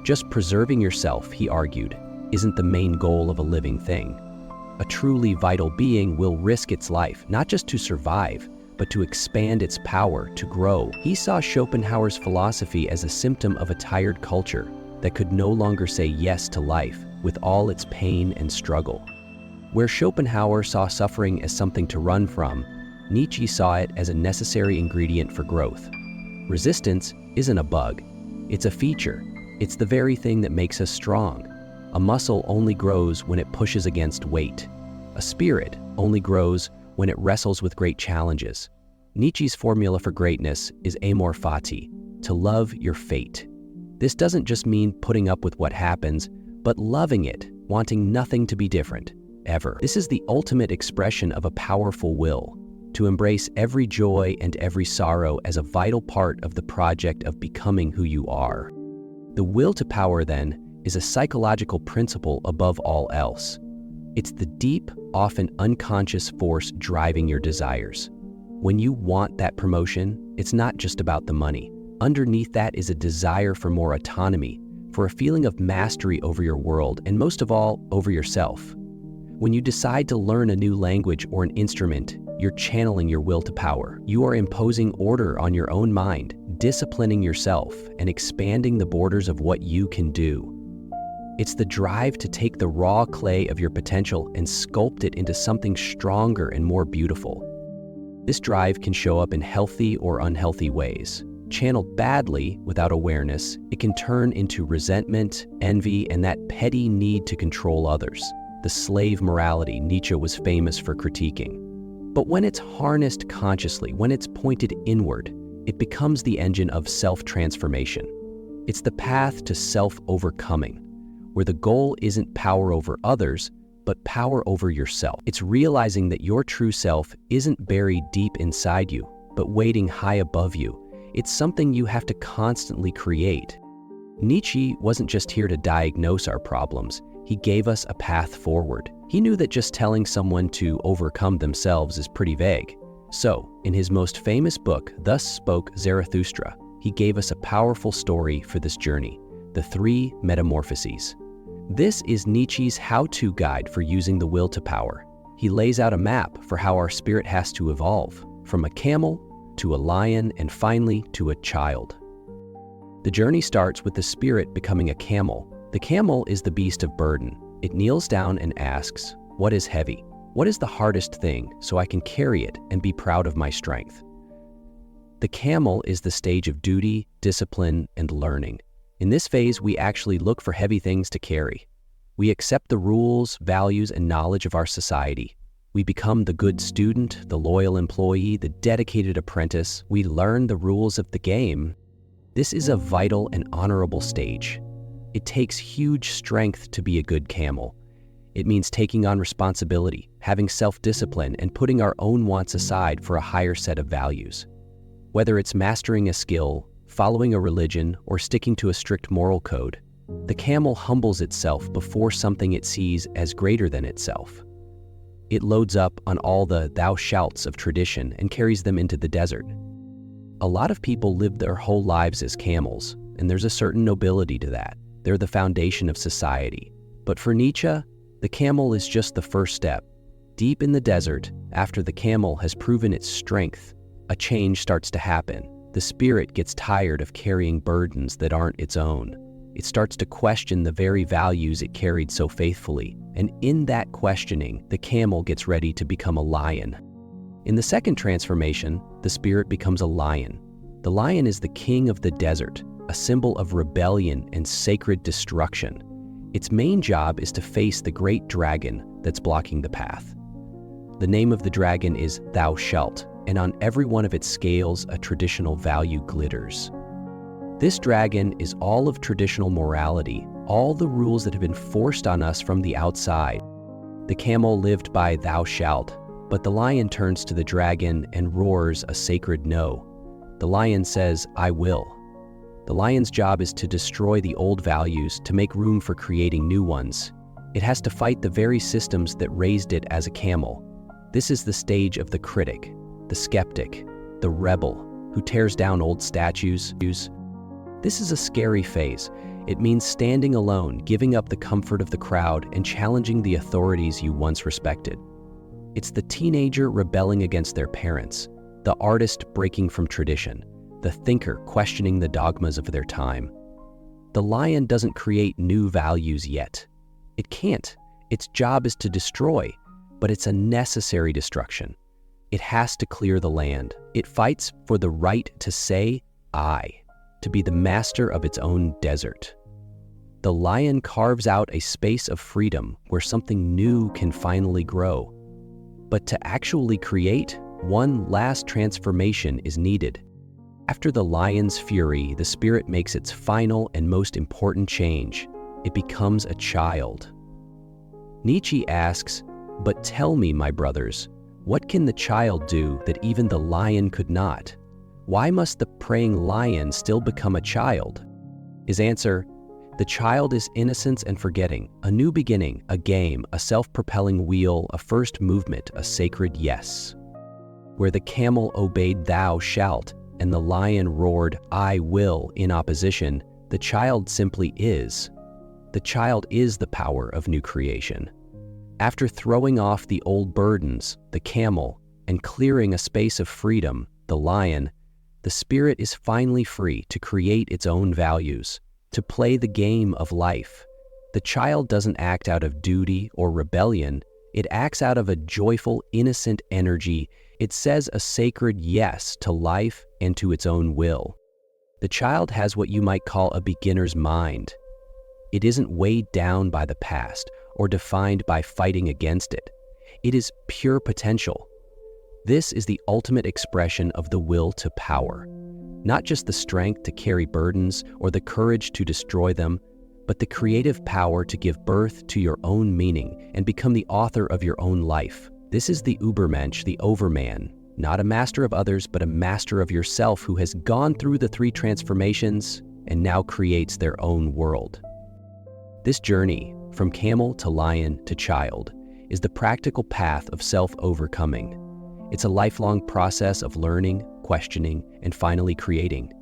Just preserving yourself, he argued, isn't the main goal of a living thing. A truly vital being will risk its life, not just to survive, but to expand its power, to grow. He saw Schopenhauer's philosophy as a symptom of a tired culture that could no longer say yes to life with all its pain and struggle. Where Schopenhauer saw suffering as something to run from, Nietzsche saw it as a necessary ingredient for growth. Resistance isn't a bug, it's a feature. It's the very thing that makes us strong. A muscle only grows when it pushes against weight. A spirit only grows when it wrestles with great challenges. Nietzsche's formula for greatness is amor fati, to love your fate. This doesn't just mean putting up with what happens, but loving it, wanting nothing to be different, ever. This is the ultimate expression of a powerful will, to embrace every joy and every sorrow as a vital part of the project of becoming who you are. The will to power, then, is a psychological principle above all else. It's the deep, often unconscious force driving your desires. When you want that promotion, it's not just about the money. Underneath that is a desire for more autonomy, for a feeling of mastery over your world, and most of all, over yourself. When you decide to learn a new language or an instrument, you're channeling your will to power. You are imposing order on your own mind, disciplining yourself, and expanding the borders of what you can do. It's the drive to take the raw clay of your potential and sculpt it into something stronger and more beautiful. This drive can show up in healthy or unhealthy ways. Channeled badly, without awareness, it can turn into resentment, envy, and that petty need to control others, the slave morality Nietzsche was famous for critiquing. But when it's harnessed consciously, when it's pointed inward, it becomes the engine of self-transformation. It's the path to self-overcoming, where the goal isn't power over others, but power over yourself. It's realizing that your true self isn't buried deep inside you, but waiting high above you. It's something you have to constantly create. Nietzsche wasn't just here to diagnose our problems. He gave us a path forward. He knew that just telling someone to overcome themselves is pretty vague. So, in his most famous book, Thus Spoke Zarathustra, he gave us a powerful story for this journey, the 3 Metamorphoses. This is Nietzsche's how-to guide for using the will to power. He lays out a map for how our spirit has to evolve, from a camel to a lion, and finally to a child. The journey starts with the spirit becoming a camel. The camel is the beast of burden. It kneels down and asks, "What is heavy? What is the hardest thing so I can carry it and be proud of my strength?" The camel is the stage of duty, discipline, and learning. In this phase, we actually look for heavy things to carry. We accept the rules, values, and knowledge of our society. We become the good student, the loyal employee, the dedicated apprentice. We learn the rules of the game. This is a vital and honorable stage. It takes huge strength to be a good camel. It means taking on responsibility, having self-discipline, and putting our own wants aside for a higher set of values. Whether it's mastering a skill, following a religion, or sticking to a strict moral code, the camel humbles itself before something it sees as greater than itself. It loads up on all the thou shalts of tradition and carries them into the desert. A lot of people live their whole lives as camels, and there's a certain nobility to that. They're the foundation of society. But for Nietzsche, the camel is just the first step. Deep in the desert, after the camel has proven its strength, a change starts to happen. The spirit gets tired of carrying burdens that aren't its own. It starts to question the very values it carried so faithfully, and in that questioning, the camel gets ready to become a lion. In the second transformation, the spirit becomes a lion. The lion is the king of the desert, a symbol of rebellion and sacred destruction. Its main job is to face the great dragon that's blocking the path. The name of the dragon is Thou Shalt, and on every one of its scales, a traditional value glitters. This dragon is all of traditional morality, all the rules that have been forced on us from the outside. The camel lived by Thou Shalt, but the lion turns to the dragon and roars a sacred no. The lion says, I will. The lion's job is to destroy the old values to make room for creating new ones. It has to fight the very systems that raised it as a camel. This is the stage of the critic, the skeptic, the rebel, who tears down old statues. This is a scary phase. It means standing alone, giving up the comfort of the crowd, and challenging the authorities you once respected. It's the teenager rebelling against their parents, the artist breaking from tradition, the thinker questioning the dogmas of their time. The lion doesn't create new values yet. It can't. Its job is to destroy, but it's a necessary destruction. It has to clear the land. It fights for the right to say, I, to be the master of its own desert. The lion carves out a space of freedom where something new can finally grow. But to actually create, one last transformation is needed. After the lion's fury, the spirit makes its final and most important change. It becomes a child. Nietzsche asks, but tell me, my brothers, what can the child do that even the lion could not? Why must the preying lion still become a child? His answer, the child is innocence and forgetting, a new beginning, a game, a self-propelling wheel, a first movement, a sacred yes. Where the camel obeyed thou shalt and the lion roared I will in opposition, the child simply is. The child is the power of new creation. After throwing off the old burdens, the camel, and clearing a space of freedom, the lion, the spirit is finally free to create its own values, to play the game of life. The child doesn't act out of duty or rebellion. It acts out of a joyful, innocent energy. It says a sacred yes to life and to its own will. The child has what you might call a beginner's mind. It isn't weighed down by the past or defined by fighting against it. It is pure potential. This is the ultimate expression of the will to power. Not just the strength to carry burdens or the courage to destroy them, but the creative power to give birth to your own meaning and become the author of your own life. This is the Übermensch, the overman, not a master of others, but a master of yourself who has gone through the 3 transformations and now creates their own world. This journey, from camel to lion to child, is the practical path of self-overcoming. It's a lifelong process of learning, questioning, and finally creating.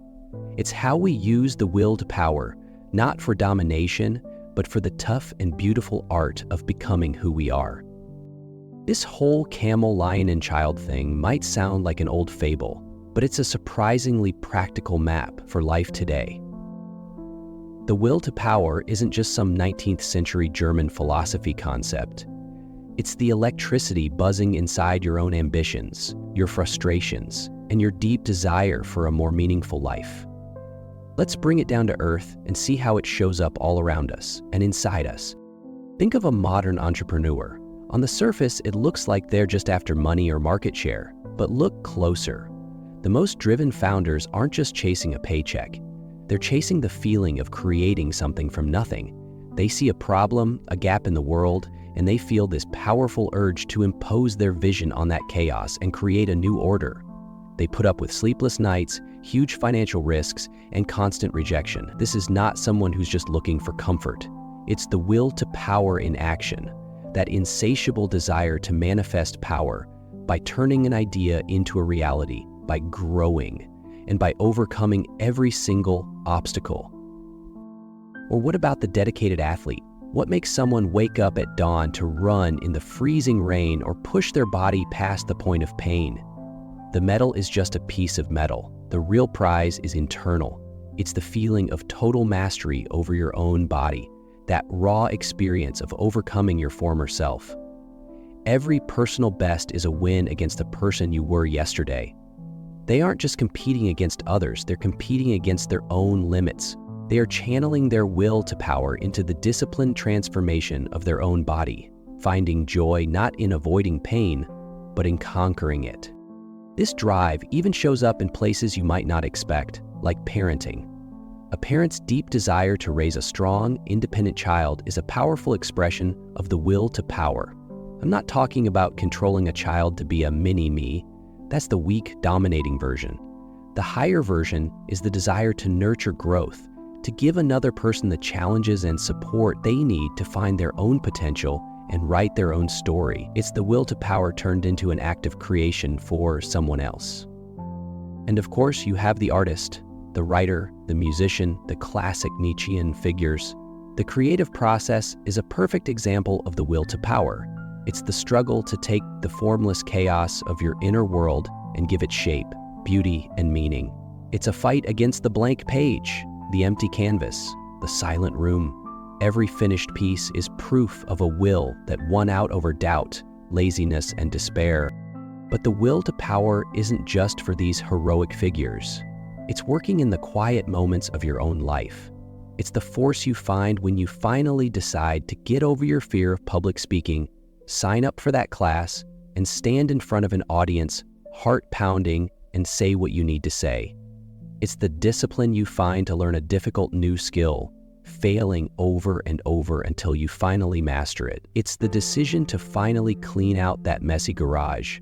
It's how we use the will to power, not for domination, but for the tough and beautiful art of becoming who we are. This whole camel, lion, and child thing might sound like an old fable, but it's a surprisingly practical map for life today. The will to power isn't just some 19th century German philosophy concept. It's the electricity buzzing inside your own ambitions, your frustrations, and your deep desire for a more meaningful life. Let's bring it down to earth and see how it shows up all around us and inside us. Think of a modern entrepreneur. On the surface, it looks like they're just after money or market share, but look closer. The most driven founders aren't just chasing a paycheck. They're chasing the feeling of creating something from nothing. They see a problem, a gap in the world, and they feel this powerful urge to impose their vision on that chaos and create a new order. They put up with sleepless nights, huge financial risks, and constant rejection. This is not someone who's just looking for comfort. It's the will to power in action, that insatiable desire to manifest power by turning an idea into a reality, by growing, and by overcoming every single obstacle. Or what about the dedicated athlete? What makes someone wake up at dawn to run in the freezing rain or push their body past the point of pain? The medal is just a piece of metal. The real prize is internal. It's the feeling of total mastery over your own body, that raw experience of overcoming your former self. Every personal best is a win against the person you were yesterday. They aren't just competing against others, they're competing against their own limits. They are channeling their will to power into the disciplined transformation of their own body, finding joy not in avoiding pain, but in conquering it. This drive even shows up in places you might not expect, like parenting. A parent's deep desire to raise a strong, independent child is a powerful expression of the will to power. I'm not talking about controlling a child to be a mini-me. That's the weak, dominating version. The higher version is the desire to nurture growth, to give another person the challenges and support they need to find their own potential and write their own story. It's the will to power turned into an act of creation for someone else. And of course, you have the artist, the writer, the musician, the classic Nietzschean figures. The creative process is a perfect example of the will to power. It's the struggle to take the formless chaos of your inner world and give it shape, beauty, and meaning. It's a fight against the blank page, the empty canvas, the silent room. Every finished piece is proof of a will that won out over doubt, laziness, and despair. But the will to power isn't just for these heroic figures. It's working in the quiet moments of your own life. It's the force you find when you finally decide to get over your fear of public speaking, sign up for that class, and stand in front of an audience, heart pounding, and say what you need to say. It's the discipline you find to learn a difficult new skill, failing over and over until you finally master it. It's the decision to finally clean out that messy garage,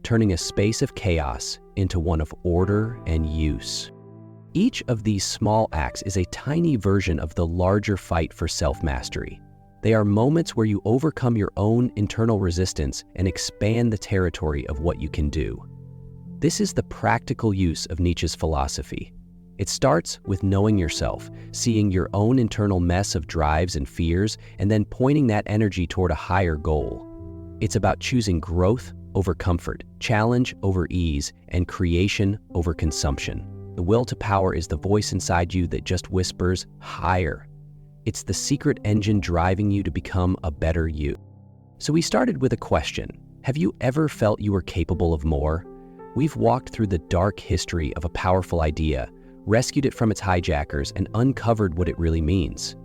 turning a space of chaos into one of order and use. Each of these small acts is a tiny version of the larger fight for self-mastery. They are moments where you overcome your own internal resistance and expand the territory of what you can do. This is the practical use of Nietzsche's philosophy. It starts with knowing yourself, seeing your own internal mess of drives and fears, and then pointing that energy toward a higher goal. It's about choosing growth over comfort, challenge over ease, and creation over consumption. The will to power is the voice inside you that just whispers higher. It's the secret engine driving you to become a better you. So we started with a question. Have you ever felt you were capable of more? We've walked through the dark history of a powerful idea, rescued it from its hijackers, and uncovered what it really means.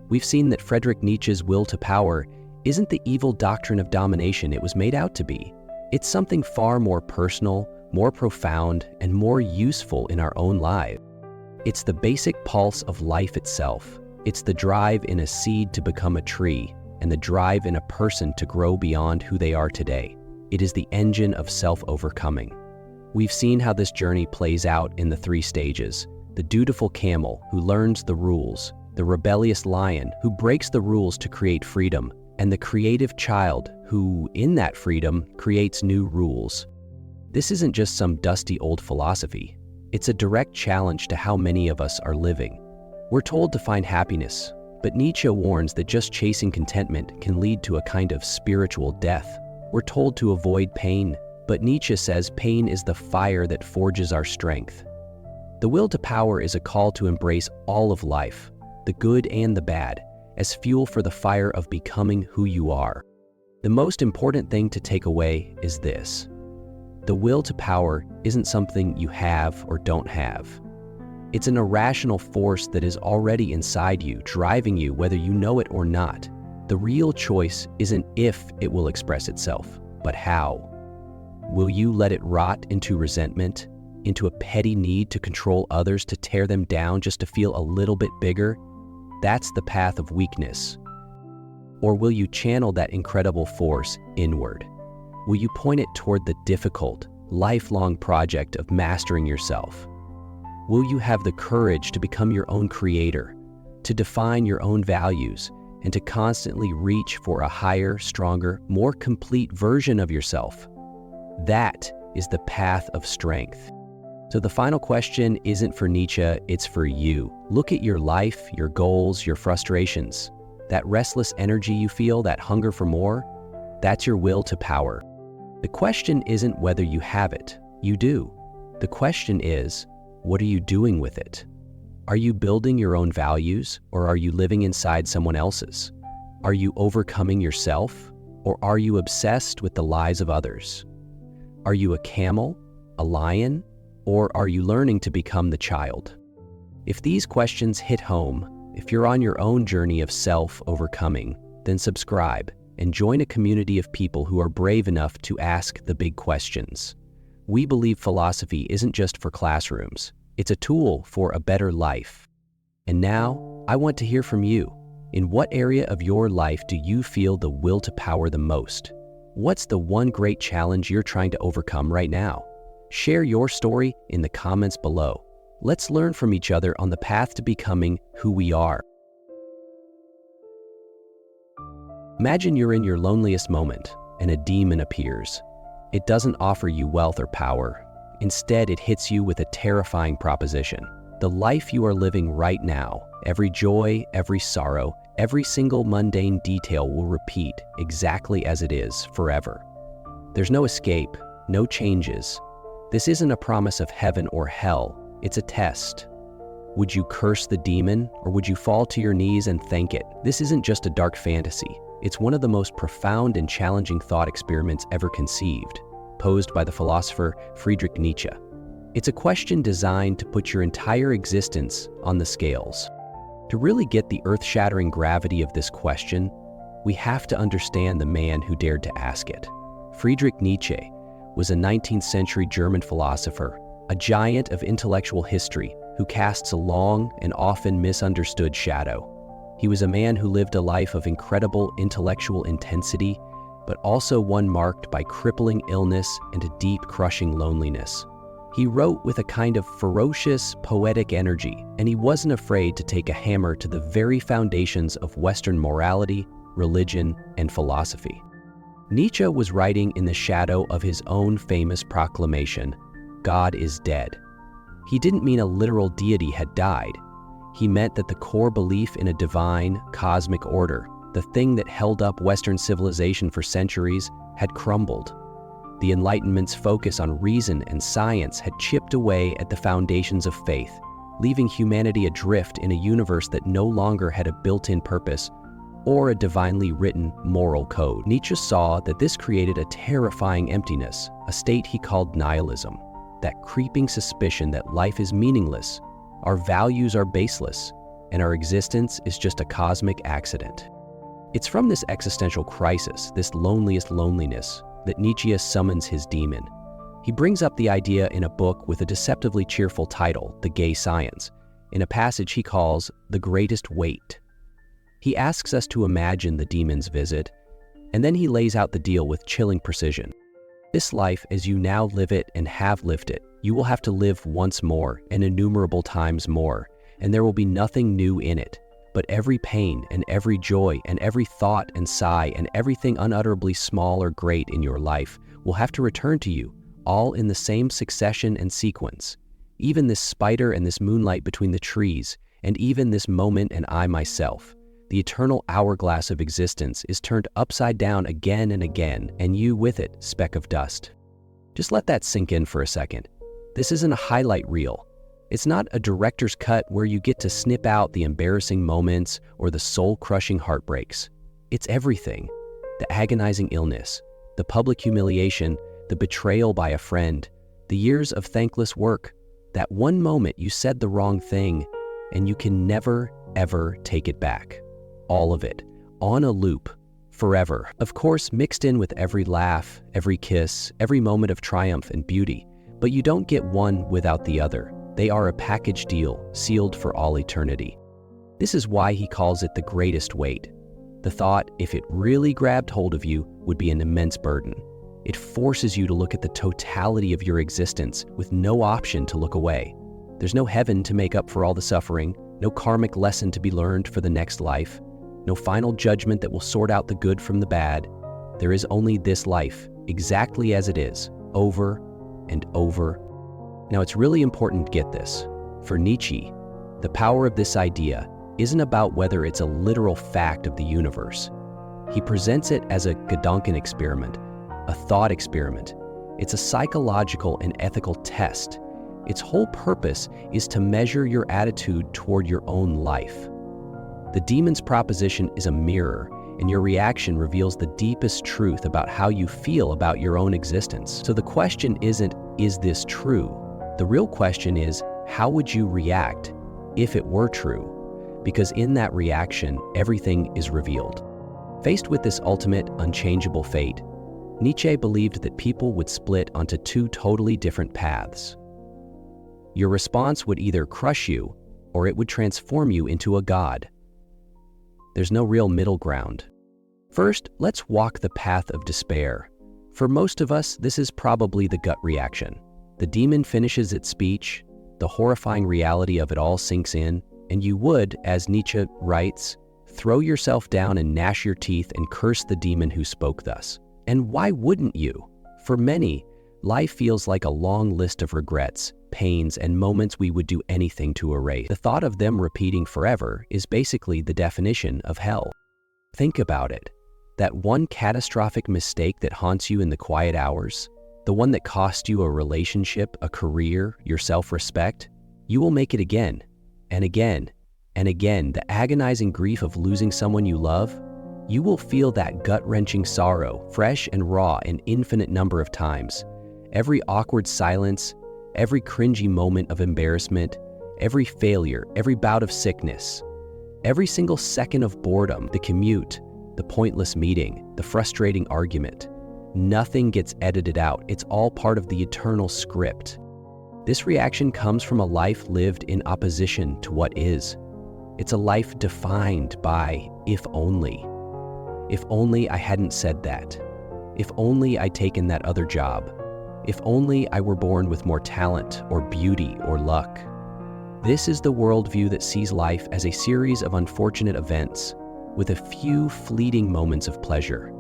We've seen that Friedrich Nietzsche's will to power isn't the evil doctrine of domination it was made out to be. It's something far more personal, more profound, and more useful in our own lives. It's the basic pulse of life itself. It's the drive in a seed to become a tree, and the drive in a person to grow beyond who they are today. It is the engine of self-overcoming. We've seen how this journey plays out in the 3 stages: the dutiful camel who learns the rules, the rebellious lion who breaks the rules to create freedom, and the creative child who, in that freedom, creates new rules. This isn't just some dusty old philosophy. It's a direct challenge to how many of us are living. We're told to find happiness, but Nietzsche warns that just chasing contentment can lead to a kind of spiritual death. We're told to avoid pain, but Nietzsche says pain is the fire that forges our strength. The will to power is a call to embrace all of life, the good and the bad, as fuel for the fire of becoming who you are. The most important thing to take away is this: the will to power isn't something you have or don't have. It's an irrational force that is already inside you, driving you whether you know it or not. The real choice isn't if it will express itself, but how. Will you let it rot into resentment, into a petty need to control others, to tear them down just to feel a little bit bigger? That's the path of weakness. Or will you channel that incredible force inward? Will you point it toward the difficult, lifelong project of mastering yourself? Will you have the courage to become your own creator, to define your own values, and to constantly reach for a higher, stronger, more complete version of yourself? That is the path of strength. So the final question isn't for Nietzsche, it's for you. Look at your life, your goals, your frustrations. That restless energy you feel, that hunger for more, that's your will to power. The question isn't whether you have it. You do. The question is, what are you doing with it? Are you building your own values, or are you living inside someone else's? Are you overcoming yourself, or are you obsessed with the lies of others? Are you a camel, a lion, or are you learning to become the child? If these questions hit home, if you're on your own journey of self-overcoming, then subscribe and join a community of people who are brave enough to ask the big questions. We believe philosophy isn't just for classrooms. It's a tool for a better life. And now, I want to hear from you. In what area of your life do you feel the will to power the most? What's the one great challenge you're trying to overcome right now? Share your story in the comments below. Let's learn from each other on the path to becoming who we are. Imagine you're in your loneliest moment and a demon appears. It doesn't offer you wealth or power. Instead, it hits you with a terrifying proposition. The life you are living right now, every joy, every sorrow, every single mundane detail will repeat exactly as it is forever. There's no escape, no changes. This isn't a promise of heaven or hell, it's a test. Would you curse the demon, or would you fall to your knees and thank it? This isn't just a dark fantasy. It's one of the most profound and challenging thought experiments ever conceived, posed by the philosopher Friedrich Nietzsche. It's a question designed to put your entire existence on the scales. To really get the earth-shattering gravity of this question, we have to understand the man who dared to ask it. Friedrich Nietzsche was a 19th century German philosopher, a giant of intellectual history who casts a long and often misunderstood shadow. He was a man who lived a life of incredible intellectual intensity, but also one marked by crippling illness and a deep, crushing loneliness. He wrote with a kind of ferocious, poetic energy, and he wasn't afraid to take a hammer to the very foundations of Western morality, religion, and philosophy. Nietzsche was writing in the shadow of his own famous proclamation, "God is dead." He didn't mean a literal deity had died. He meant that the core belief in a divine, cosmic order, the thing that held up Western civilization for centuries, had crumbled. The Enlightenment's focus on reason and science had chipped away at the foundations of faith, leaving humanity adrift in a universe that no longer had a built-in purpose or a divinely written moral code. Nietzsche saw that this created a terrifying emptiness, a state he called nihilism, that creeping suspicion that life is meaningless, our values are baseless, and our existence is just a cosmic accident. It's from this existential crisis, this loneliest loneliness, that Nietzsche summons his demon. He brings up the idea in a book with a deceptively cheerful title, The Gay Science, in a passage he calls The Greatest Weight. He asks us to imagine the demon's visit, and then he lays out the deal with chilling precision. This life, as you now live it and have lived it, you will have to live once more and innumerable times more, and there will be nothing new in it, but every pain and every joy and every thought and sigh and everything unutterably small or great in your life will have to return to you, all in the same succession and sequence. Even this spider and this moonlight between the trees, and even this moment and I myself. The eternal hourglass of existence is turned upside down again and again, and you with it, speck of dust. Just let that sink in for a second. This isn't a highlight reel. It's not a director's cut where you get to snip out the embarrassing moments or the soul-crushing heartbreaks. It's everything. The agonizing illness, the public humiliation, the betrayal by a friend, the years of thankless work, that one moment you said the wrong thing, and you can never, ever take it back. All of it, on a loop, forever. Of course, mixed in with every laugh, every kiss, every moment of triumph and beauty, but you don't get one without the other. They are a package deal, sealed for all eternity. This is why he calls it the greatest weight. The thought, if it really grabbed hold of you, would be an immense burden. It forces you to look at the totality of your existence with no option to look away. There's no heaven to make up for all the suffering, no karmic lesson to be learned for the next life, no final judgment that will sort out the good from the bad. There is only this life, exactly as it is, over and over. Now, it's really important to get this. For Nietzsche, the power of this idea isn't about whether it's a literal fact of the universe. He presents it as a Gedanken experiment, a thought experiment. It's a psychological and ethical test. Its whole purpose is to measure your attitude toward your own life. The demon's proposition is a mirror, and your reaction reveals the deepest truth about how you feel about your own existence. So the question isn't, is this true? The real question is, how would you react if it were true? Because in that reaction, everything is revealed. Faced with this ultimate, unchangeable fate, Nietzsche believed that people would split onto two totally different paths. Your response would either crush you, or it would transform you into a god. There's no real middle ground. First, let's walk the path of despair. For most of us, this is probably the gut reaction. The demon finishes its speech, the horrifying reality of it all sinks in, and you would, as Nietzsche writes, throw yourself down and gnash your teeth and curse the demon who spoke thus. And why wouldn't you? For many, life feels like a long list of regrets, pains, and moments we would do anything to erase. The thought of them repeating forever is basically the definition of hell. Think about it. That one catastrophic mistake that haunts you in the quiet hours, the one that cost you a relationship, a career, your self-respect, you will make it again, and again, and again. The agonizing grief of losing someone you love, you will feel that gut-wrenching sorrow, fresh and raw, an infinite number of times. Every awkward silence, every cringy moment of embarrassment, every failure, every bout of sickness, every single second of boredom, the commute, the pointless meeting, the frustrating argument. Nothing gets edited out. It's all part of the eternal script. This reaction comes from a life lived in opposition to what is. It's a life defined by if only. If only I hadn't said that. If only I'd taken that other job. If only I were born with more talent or beauty or luck. This is the worldview that sees life as a series of unfortunate events with a few fleeting moments of pleasure.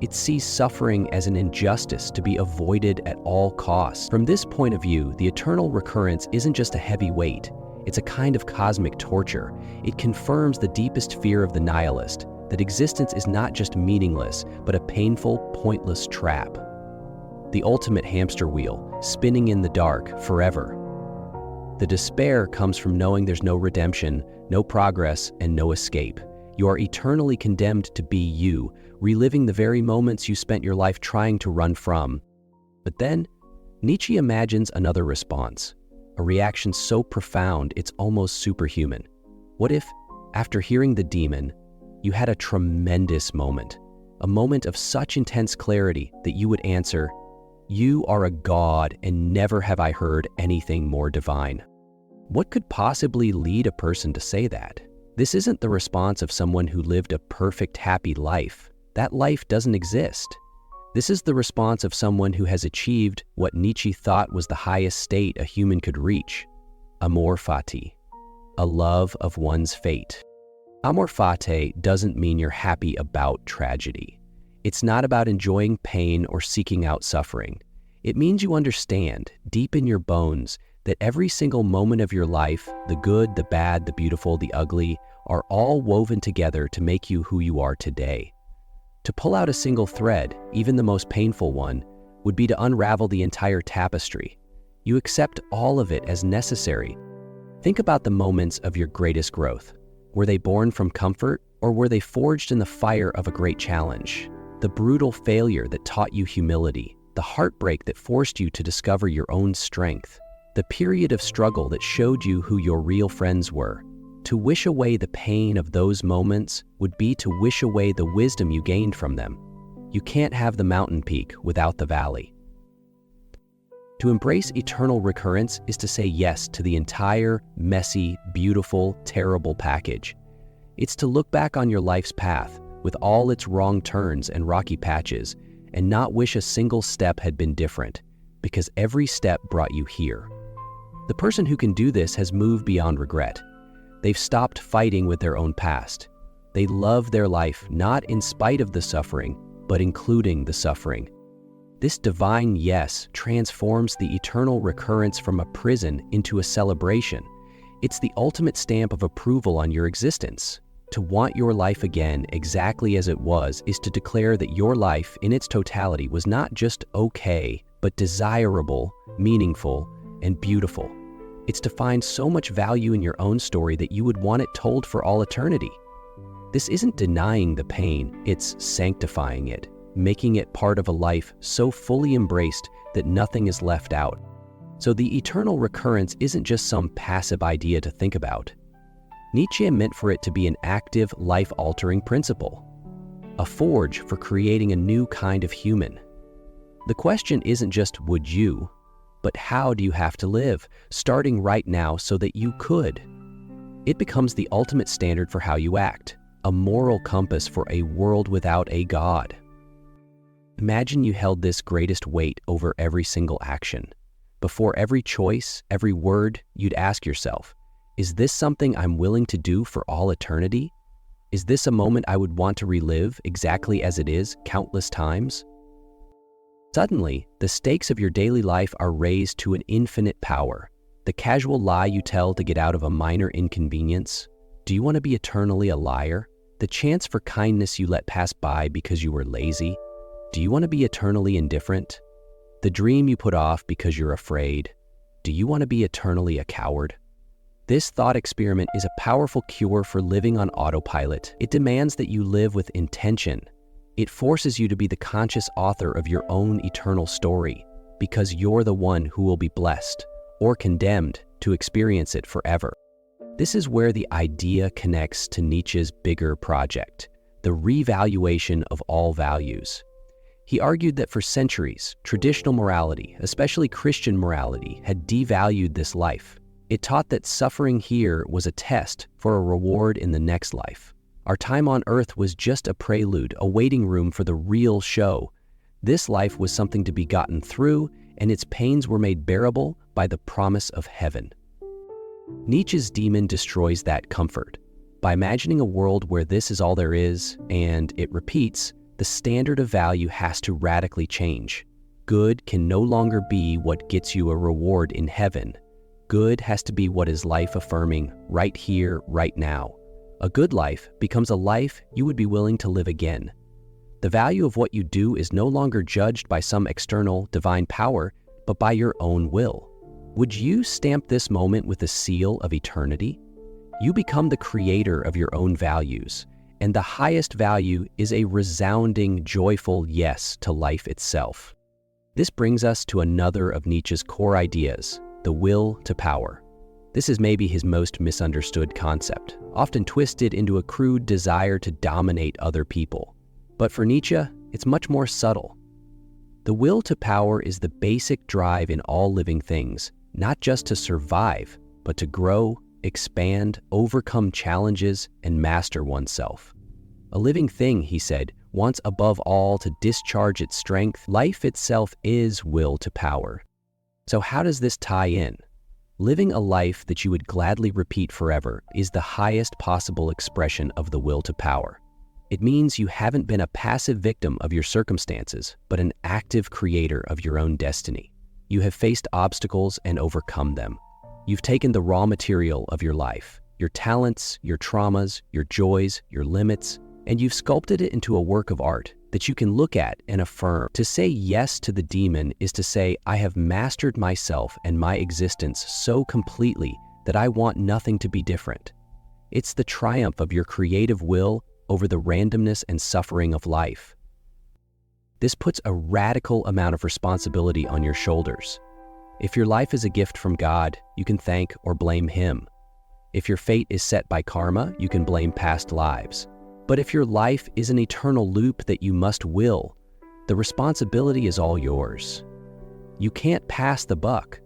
It sees suffering as an injustice to be avoided at all costs. From this point of view, the eternal recurrence isn't just a heavy weight. It's a kind of cosmic torture. It confirms the deepest fear of the nihilist, that existence is not just meaningless, but a painful, pointless trap. The ultimate hamster wheel, spinning in the dark forever. The despair comes from knowing there's no redemption, no progress, and no escape. You are eternally condemned to be you, reliving the very moments you spent your life trying to run from. But then, Nietzsche imagines another response, a reaction so profound it's almost superhuman. What if, after hearing the demon, you had a tremendous moment, a moment of such intense clarity that you would answer, "You are a god, and never have I heard anything more divine." What could possibly lead a person to say that? This isn't the response of someone who lived a perfect, happy life. That life doesn't exist. This is the response of someone who has achieved what Nietzsche thought was the highest state a human could reach, amor fati, a love of one's fate. Amor fati doesn't mean you're happy about tragedy. It's not about enjoying pain or seeking out suffering. It means you understand, deep in your bones, that every single moment of your life, the good, the bad, the beautiful, the ugly, are all woven together to make you who you are today. To pull out a single thread, even the most painful one, would be to unravel the entire tapestry. You accept all of it as necessary. Think about the moments of your greatest growth. Were they born from comfort, or were they forged in the fire of a great challenge? The brutal failure that taught you humility, the heartbreak that forced you to discover your own strength, the period of struggle that showed you who your real friends were. To wish away the pain of those moments would be to wish away the wisdom you gained from them. You can't have the mountain peak without the valley. To embrace eternal recurrence is to say yes to the entire, messy, beautiful, terrible package. It's to look back on your life's path with all its wrong turns and rocky patches and not wish a single step had been different, because every step brought you here. The person who can do this has moved beyond regret. They've stopped fighting with their own past. They love their life not in spite of the suffering, but including the suffering. This divine yes transforms the eternal recurrence from a prison into a celebration. It's the ultimate stamp of approval on your existence. To want your life again exactly as it was is to declare that your life in its totality was not just okay, but desirable, meaningful, and beautiful. It's to find so much value in your own story that you would want it told for all eternity. This isn't denying the pain, it's sanctifying it, making it part of a life so fully embraced that nothing is left out. So the eternal recurrence isn't just some passive idea to think about. Nietzsche meant for it to be an active, life-altering principle, a forge for creating a new kind of human. The question isn't just would you, but how do you have to live, starting right now so that you could? It becomes the ultimate standard for how you act, a moral compass for a world without a God. Imagine you held this greatest weight over every single action. Before every choice, every word, you'd ask yourself, is this something I'm willing to do for all eternity? Is this a moment I would want to relive exactly as it is, countless times? Suddenly, the stakes of your daily life are raised to an infinite power. The casual lie you tell to get out of a minor inconvenience. Do you want to be eternally a liar? The chance for kindness you let pass by because you were lazy. Do you want to be eternally indifferent? The dream you put off because you're afraid. Do you want to be eternally a coward? This thought experiment is a powerful cure for living on autopilot. It demands that you live with intention. It forces you to be the conscious author of your own eternal story, because you're the one who will be blessed or condemned to experience it forever. This is where the idea connects to Nietzsche's bigger project, the revaluation of all values. He argued that for centuries, traditional morality, especially Christian morality, had devalued this life. It taught that suffering here was a test for a reward in the next life. Our time on earth was just a prelude, a waiting room for the real show. This life was something to be gotten through, and its pains were made bearable by the promise of heaven. Nietzsche's demon destroys that comfort. By imagining a world where this is all there is, and it repeats, the standard of value has to radically change. Good can no longer be what gets you a reward in heaven. Good has to be what is life-affirming, right here, right now. A good life becomes a life you would be willing to live again. The value of what you do is no longer judged by some external, divine power, but by your own will. Would you stamp this moment with a seal of eternity? You become the creator of your own values, and the highest value is a resounding, joyful yes to life itself. This brings us to another of Nietzsche's core ideas, the will to power. This is maybe his most misunderstood concept, often twisted into a crude desire to dominate other people. But for Nietzsche, it's much more subtle. The will to power is the basic drive in all living things, not just to survive, but to grow, expand, overcome challenges, and master oneself. A living thing, he said, wants above all to discharge its strength. Life itself is will to power. So how does this tie in? Living a life that you would gladly repeat forever is the highest possible expression of the will to power. It means you haven't been a passive victim of your circumstances, but an active creator of your own destiny. You have faced obstacles and overcome them. You've taken the raw material of your life, your talents, your traumas, your joys, your limits, and you've sculpted it into a work of art that you can look at and affirm. To say yes to the demon is to say, I have mastered myself and my existence so completely that I want nothing to be different. It's the triumph of your creative will over the randomness and suffering of life. This puts a radical amount of responsibility on your shoulders. If your life is a gift from God, you can thank or blame Him. If your fate is set by karma, you can blame past lives. But if your life is an eternal loop that you must will, the responsibility is all yours. You can't pass the buck.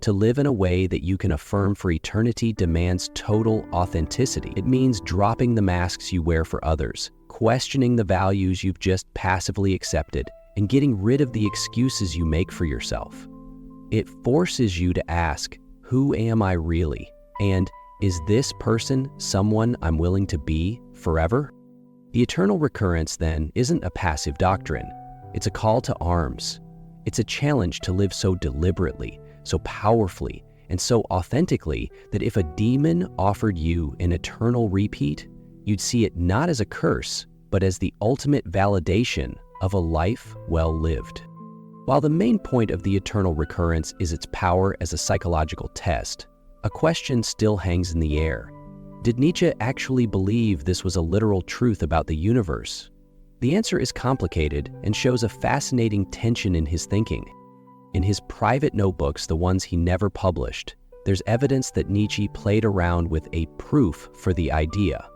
To live in a way that you can affirm for eternity demands total authenticity. It means dropping the masks you wear for others, questioning the values you've just passively accepted, and getting rid of the excuses you make for yourself. It forces you to ask, who am I really? And is this person someone I'm willing to be forever? The eternal recurrence, then, isn't a passive doctrine. It's a call to arms. It's a challenge to live so deliberately, so powerfully, and so authentically that if a demon offered you an eternal repeat, you'd see it not as a curse, but as the ultimate validation of a life well lived. While the main point of the eternal recurrence is its power as a psychological test, a question still hangs in the air. Did Nietzsche actually believe this was a literal truth about the universe? The answer is complicated and shows a fascinating tension in his thinking. In his private notebooks, the ones he never published, there's evidence that Nietzsche played around with a proof for the idea.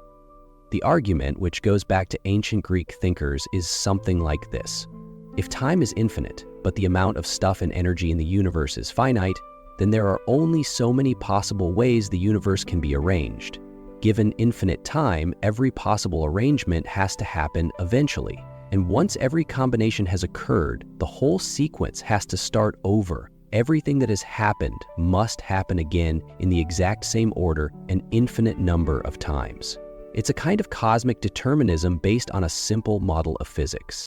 The argument, which goes back to ancient Greek thinkers, is something like this. If time is infinite, but the amount of stuff and energy in the universe is finite, then there are only so many possible ways the universe can be arranged. Given infinite time, every possible arrangement has to happen eventually. And once every combination has occurred, the whole sequence has to start over. Everything that has happened must happen again in the exact same order an infinite number of times. It's a kind of cosmic determinism based on a simple model of physics.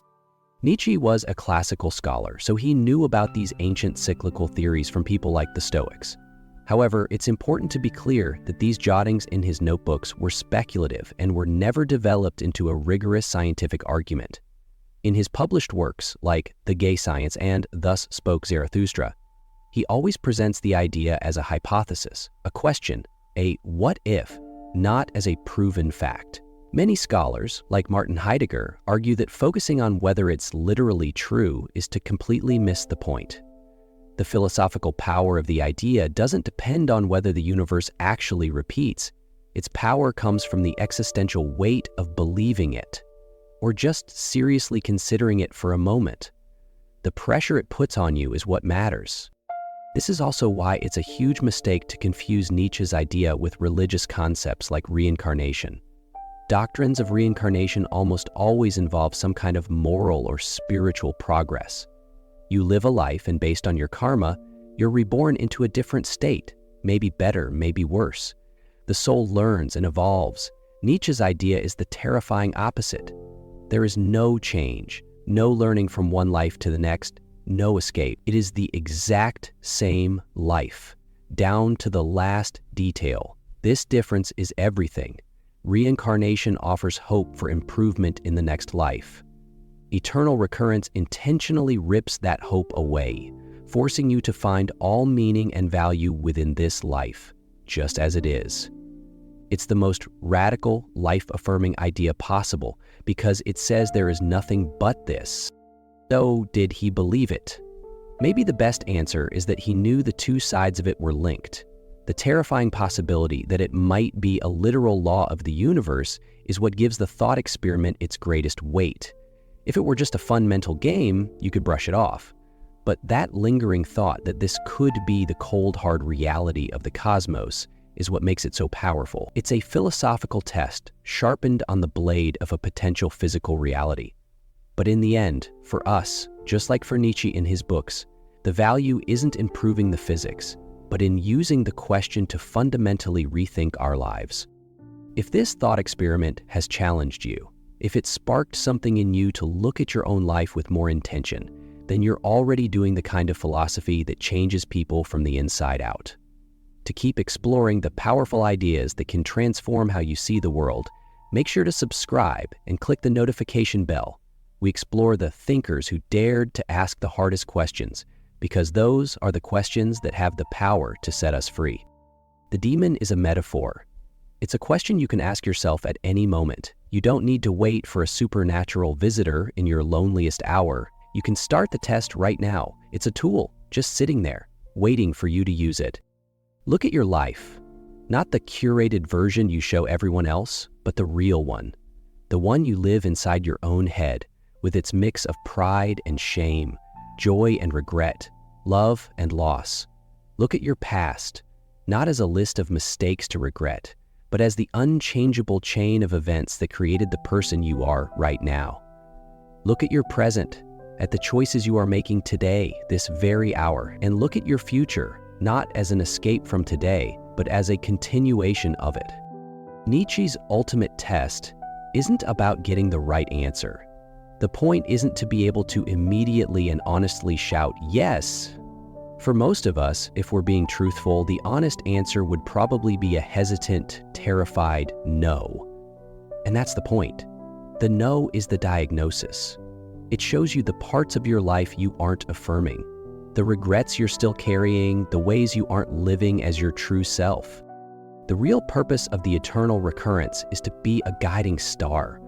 Nietzsche was a classical scholar, so he knew about these ancient cyclical theories from people like the Stoics. However, it's important to be clear that these jottings in his notebooks were speculative and were never developed into a rigorous scientific argument. In his published works, like The Gay Science and Thus Spoke Zarathustra, he always presents the idea as a hypothesis, a question, a what if, not as a proven fact. Many scholars, like Martin Heidegger, argue that focusing on whether it's literally true is to completely miss the point. The philosophical power of the idea doesn't depend on whether the universe actually repeats. Its power comes from the existential weight of believing it, or just seriously considering it for a moment. The pressure it puts on you is what matters. This is also why it's a huge mistake to confuse Nietzsche's idea with religious concepts like reincarnation. Doctrines of reincarnation almost always involve some kind of moral or spiritual progress. You live a life, and based on your karma, you're reborn into a different state, maybe better, maybe worse. The soul learns and evolves. Nietzsche's idea is the terrifying opposite. There is no change, no learning from one life to the next, no escape. It is the exact same life, down to the last detail. This difference is everything. Reincarnation offers hope for improvement in the next life. Eternal recurrence intentionally rips that hope away, forcing you to find all meaning and value within this life, just as it is. It's the most radical, life-affirming idea possible because it says there is nothing but this. So, did he believe it? Maybe the best answer is that he knew the two sides of it were linked. The terrifying possibility that it might be a literal law of the universe is what gives the thought experiment its greatest weight. If it were just a fun mental game, you could brush it off. But that lingering thought that this could be the cold, hard reality of the cosmos is what makes it so powerful. It's a philosophical test sharpened on the blade of a potential physical reality. But in the end, for us, just like for Nietzsche in his books, the value isn't in proving the physics, but in using the question to fundamentally rethink our lives. If this thought experiment has challenged you, if it sparked something in you to look at your own life with more intention, then you're already doing the kind of philosophy that changes people from the inside out. To keep exploring the powerful ideas that can transform how you see the world, make sure to subscribe and click the notification bell. We explore the thinkers who dared to ask the hardest questions, because those are the questions that have the power to set us free. The demon is a metaphor. It's a question you can ask yourself at any moment. You don't need to wait for a supernatural visitor in your loneliest hour. You can start the test right now. It's a tool, just sitting there, waiting for you to use it. Look at your life, not the curated version you show everyone else, but the real one. The one you live inside your own head, with its mix of pride and shame, joy and regret, love and loss. Look at your past, not as a list of mistakes to regret, but as the unchangeable chain of events that created the person you are right now. Look at your present, at the choices you are making today, this very hour, and look at your future, not as an escape from today, but as a continuation of it. Nietzsche's ultimate test isn't about getting the right answer. The point isn't to be able to immediately and honestly shout, yes. For most of us, if we're being truthful, the honest answer would probably be a hesitant, terrified no. And that's the point. The no is the diagnosis. It shows you the parts of your life you aren't affirming, the regrets you're still carrying, the ways you aren't living as your true self. The real purpose of the eternal recurrence is to be a guiding star.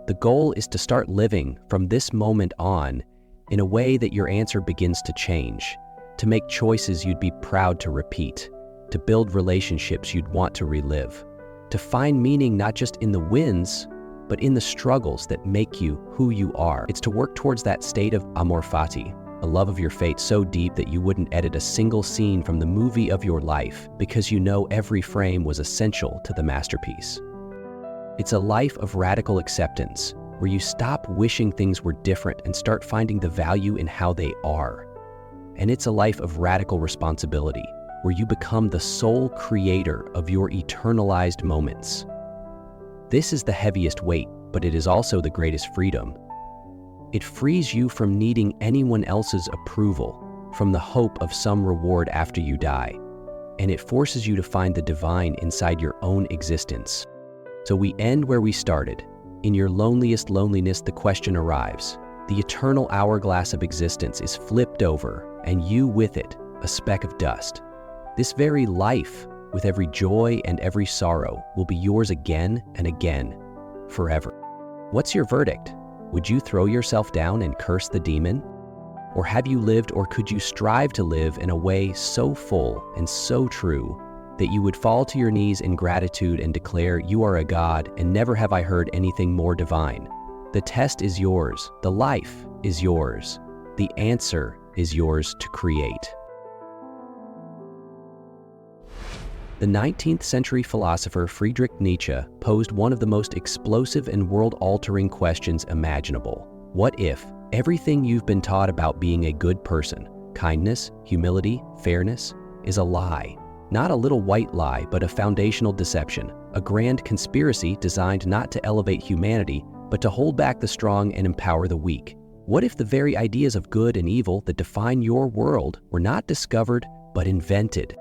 The goal is to start living from this moment on in a way that your answer begins to change, to make choices you'd be proud to repeat, to build relationships you'd want to relive, to find meaning not just in the wins, but in the struggles that make you who you are. It's to work towards that state of amor fati, a love of your fate so deep that you wouldn't edit a single scene from the movie of your life because you know every frame was essential to the masterpiece. It's a life of radical acceptance, where you stop wishing things were different and start finding the value in how they are. And it's a life of radical responsibility, where you become the sole creator of your eternalized moments. This is the heaviest weight, but it is also the greatest freedom. It frees you from needing anyone else's approval, from the hope of some reward after you die, and it forces you to find the divine inside your own existence. So we end where we started. In your loneliest loneliness, the question arrives. The eternal hourglass of existence is flipped over, and you with it, a speck of dust. This very life, with every joy and every sorrow, will be yours again and again, forever. What's your verdict? Would you throw yourself down and curse the demon? Or have you lived, or could you strive to live in a way so full and so true that you would fall to your knees in gratitude and declare, "You are a God, and never have I heard anything more divine"? The test is yours. The life is yours. The answer is yours to create. The 19th century philosopher Friedrich Nietzsche posed one of the most explosive and world-altering questions imaginable. What if everything you've been taught about being a good person, kindness, humility, fairness, is a lie? Not a little white lie, but a foundational deception, a grand conspiracy designed not to elevate humanity, but to hold back the strong and empower the weak. What if the very ideas of good and evil that define your world were not discovered, but invented?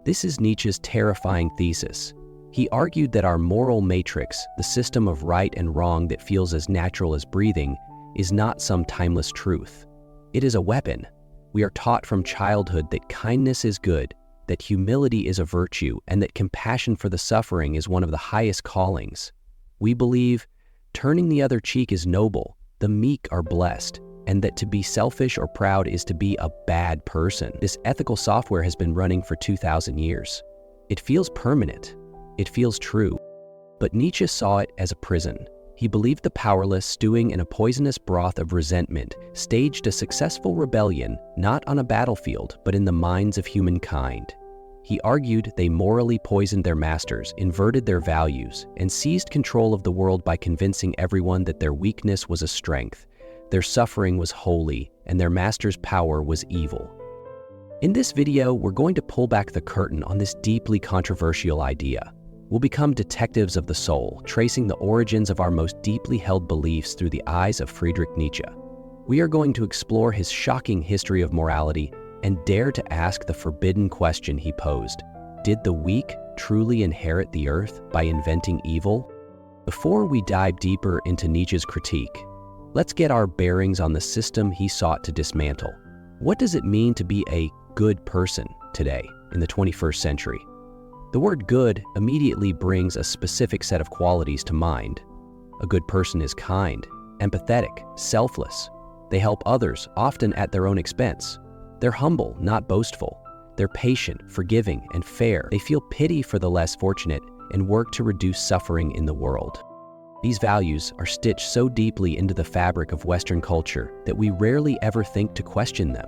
This is Nietzsche's terrifying thesis. He argued that our moral matrix, the system of right and wrong that feels as natural as breathing, is not some timeless truth. It is a weapon, We are taught from childhood that kindness is good, that humility is a virtue, and that compassion for the suffering is one of the highest callings. We believe turning the other cheek is noble, the meek are blessed, and that to be selfish or proud is to be a bad person. This ethical software has been running for 2,000 years. It feels permanent. It feels true. But Nietzsche saw it as a prison. He believed the powerless, stewing in a poisonous broth of resentment, staged a successful rebellion not on a battlefield but in the minds of humankind. He argued they morally poisoned their masters, inverted their values, and seized control of the world by convincing everyone that their weakness was a strength, their suffering was holy, and their master's power was evil. In this video, we're going to pull back the curtain on this deeply controversial idea. We'll become detectives of the soul, tracing the origins of our most deeply held beliefs through the eyes of Friedrich Nietzsche. We are going to explore his shocking history of morality and dare to ask the forbidden question he posed. Did the weak truly inherit the earth by inventing evil? Before we dive deeper into Nietzsche's critique, let's get our bearings on the system he sought to dismantle. What does it mean to be a good person today in the 21st century? The word good immediately brings a specific set of qualities to mind. A good person is kind, empathetic, selfless. They help others, often at their own expense. They're humble, not boastful. They're patient, forgiving, and fair. They feel pity for the less fortunate and work to reduce suffering in the world. These values are stitched so deeply into the fabric of Western culture that we rarely ever think to question them.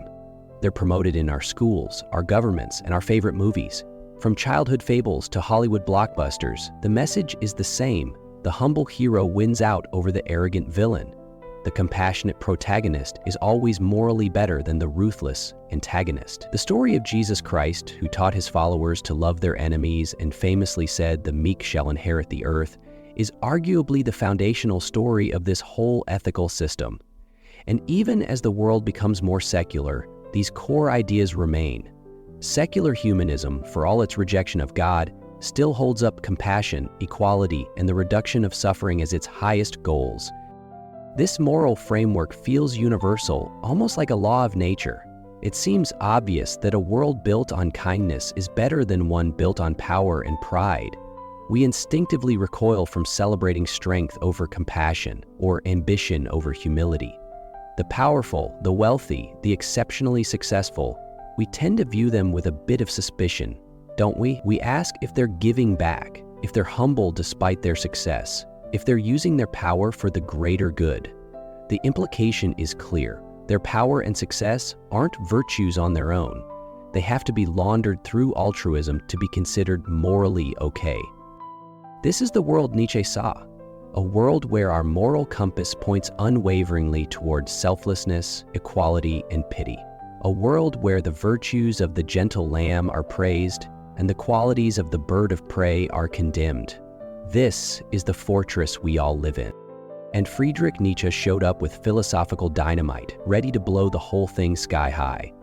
They're promoted in our schools, our governments, and our favorite movies. From childhood fables to Hollywood blockbusters, the message is the same. The humble hero wins out over the arrogant villain. The compassionate protagonist is always morally better than the ruthless antagonist. The story of Jesus Christ, who taught his followers to love their enemies and famously said, "The meek shall inherit the earth," is arguably the foundational story of this whole ethical system. And even as the world becomes more secular, these core ideas remain. Secular humanism, for all its rejection of God, still holds up compassion, equality, and the reduction of suffering as its highest goals. This moral framework feels universal, almost like a law of nature. It seems obvious that a world built on kindness is better than one built on power and pride. We instinctively recoil from celebrating strength over compassion or ambition over humility. The powerful, the wealthy, the exceptionally successful, we tend to view them with a bit of suspicion, don't we? We ask if they're giving back, if they're humble despite their success, if they're using their power for the greater good. The implication is clear. Their power and success aren't virtues on their own. They have to be laundered through altruism to be considered morally okay. This is the world Nietzsche saw, a world where our moral compass points unwaveringly towards selflessness, equality, and pity. A world where the virtues of the gentle lamb are praised and the qualities of the bird of prey are condemned. This is the fortress we all live in. And Friedrich Nietzsche showed up with philosophical dynamite, ready to blow the whole thing sky high.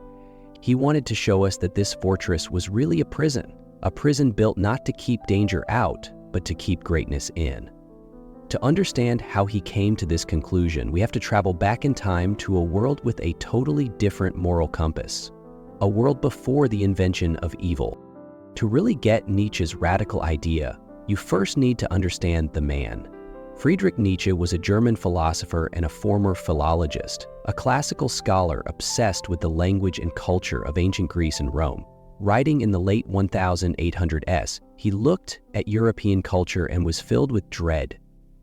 He wanted to show us that this fortress was really a prison built not to keep danger out, but to keep greatness in. To understand how he came to this conclusion, we have to travel back in time to a world with a totally different moral compass, a world before the invention of evil. To really get Nietzsche's radical idea, you first need to understand the man. Friedrich Nietzsche was a German philosopher and a former philologist, a classical scholar obsessed with the language and culture of ancient Greece and Rome. Writing in the late 1800s, he looked at European culture and was filled with dread.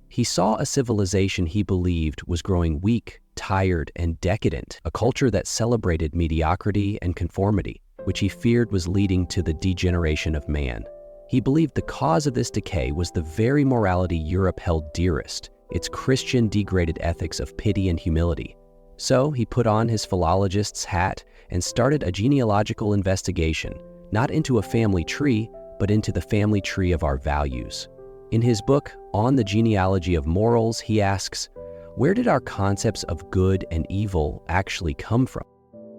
He saw a civilization he believed was growing weak, tired, and decadent, a culture that celebrated mediocrity and conformity, which he feared was leading to the degeneration of man. He believed the cause of this decay was the very morality Europe held dearest, its Christian degraded ethics of pity and humility. So he put on his philologist's hat and started a genealogical investigation, not into a family tree, but into the family tree of our values. In his book, On the Genealogy of Morals, he asks, where did our concepts of good and evil actually come from?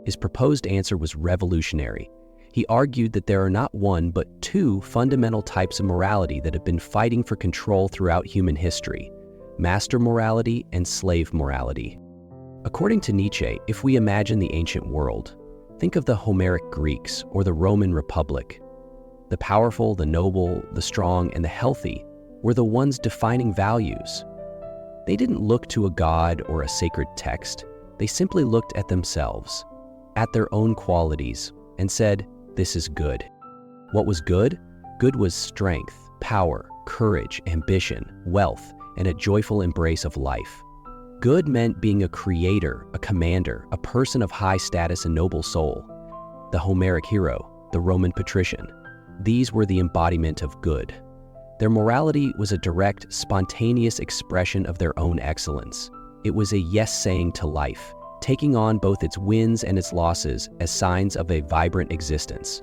His proposed answer was revolutionary. He argued that there are not one but two fundamental types of morality that have been fighting for control throughout human history: master morality and slave morality. According to Nietzsche, if we imagine the ancient world, Think of the Homeric Greeks or the Roman Republic. The powerful, the noble, the strong, and the healthy were the ones defining values. They didn't look to a god or a sacred text. They simply looked at themselves, at their own qualities, and said, "This is good." What was good? Good was strength, power, courage, ambition, wealth, and a joyful embrace of life. Good meant being a creator, a commander, a person of high status and noble soul. The Homeric hero, the Roman patrician, these were the embodiment of good. Their morality was a direct, spontaneous expression of their own excellence. It was a yes-saying to life, taking on both its wins and its losses as signs of a vibrant existence.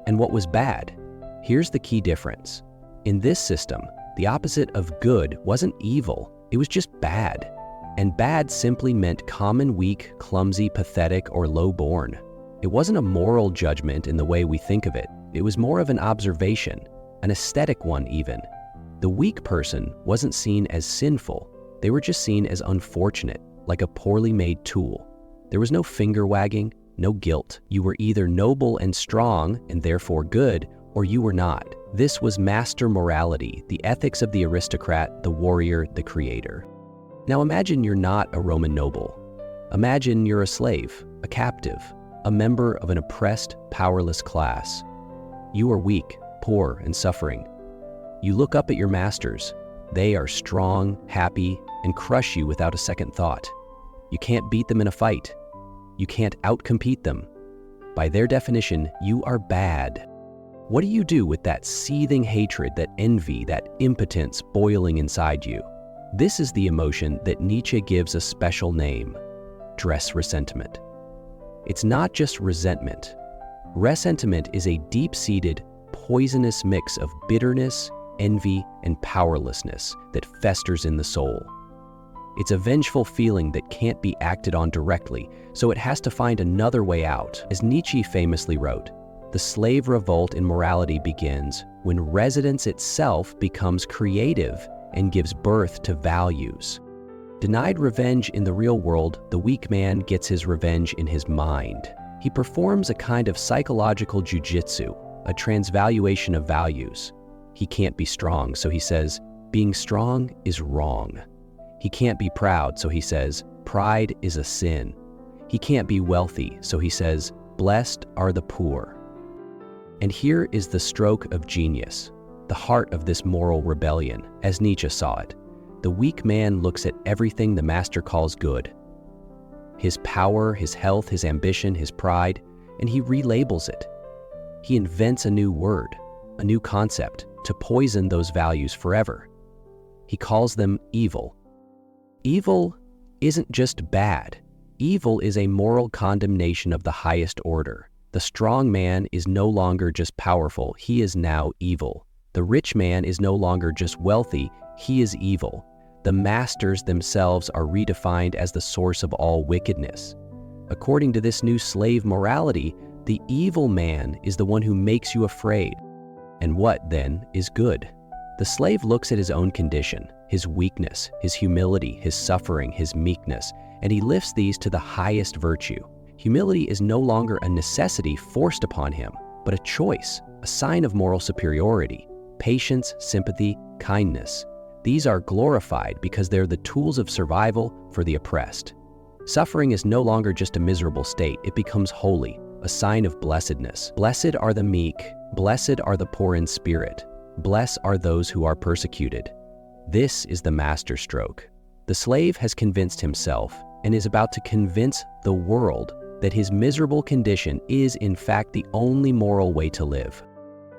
And what was bad? Here's the key difference. In this system, the opposite of good wasn't evil, it was just bad. And bad simply meant common, weak, clumsy, pathetic, or low-born. It wasn't a moral judgment in the way we think of it. It was more of an observation, an aesthetic one even. The weak person wasn't seen as sinful. They were just seen as unfortunate, like a poorly made tool. There was no finger wagging, no guilt. You were either noble and strong, and therefore good, or you were not. This was master morality, the ethics of the aristocrat, the warrior, the creator. Now imagine you're not a Roman noble. Imagine you're a slave, a captive, a member of an oppressed, powerless class. You are weak, poor, and suffering. You look up at your masters. They are strong, happy, and crush you without a second thought. You can't beat them in a fight. You can't outcompete them. By their definition, you are bad. What do you do with that seething hatred, that envy, that impotence boiling inside you? This is the emotion that Nietzsche gives a special name: dress resentment. It's not just resentment. Resentment is a deep-seated, poisonous mix of bitterness, envy, and powerlessness that festers in the soul. It's a vengeful feeling that can't be acted on directly, so it has to find another way out. As Nietzsche famously wrote, the slave revolt in morality begins when residence itself becomes creative and gives birth to values. Denied revenge in the real world, the weak man gets his revenge in his mind. He performs a kind of psychological jujitsu, a transvaluation of values. He can't be strong, so he says, being strong is wrong. He can't be proud, so he says, pride is a sin. He can't be wealthy, so he says, blessed are the poor. And here is the stroke of genius, the heart of this moral rebellion, as Nietzsche saw it. The weak man looks at everything the master calls good. His power, his health, his ambition, his pride, and he relabels it. He invents a new word, a new concept, to poison those values forever. He calls them evil. Evil isn't just bad. Evil is a moral condemnation of the highest order. The strong man is no longer just powerful, he is now evil. The rich man is no longer just wealthy, he is evil. The masters themselves are redefined as the source of all wickedness. According to this new slave morality, the evil man is the one who makes you afraid. And what, then, is good? The slave looks at his own condition, his weakness, his humility, his suffering, his meekness, and he lifts these to the highest virtue. Humility is no longer a necessity forced upon him, but a choice, a sign of moral superiority. Patience, sympathy, kindness. These are glorified because they're the tools of survival for the oppressed. Suffering is no longer just a miserable state, it becomes holy, a sign of blessedness. Blessed are the meek, blessed are the poor in spirit, blessed are those who are persecuted. This is the masterstroke. The slave has convinced himself and is about to convince the world that his miserable condition is in fact the only moral way to live.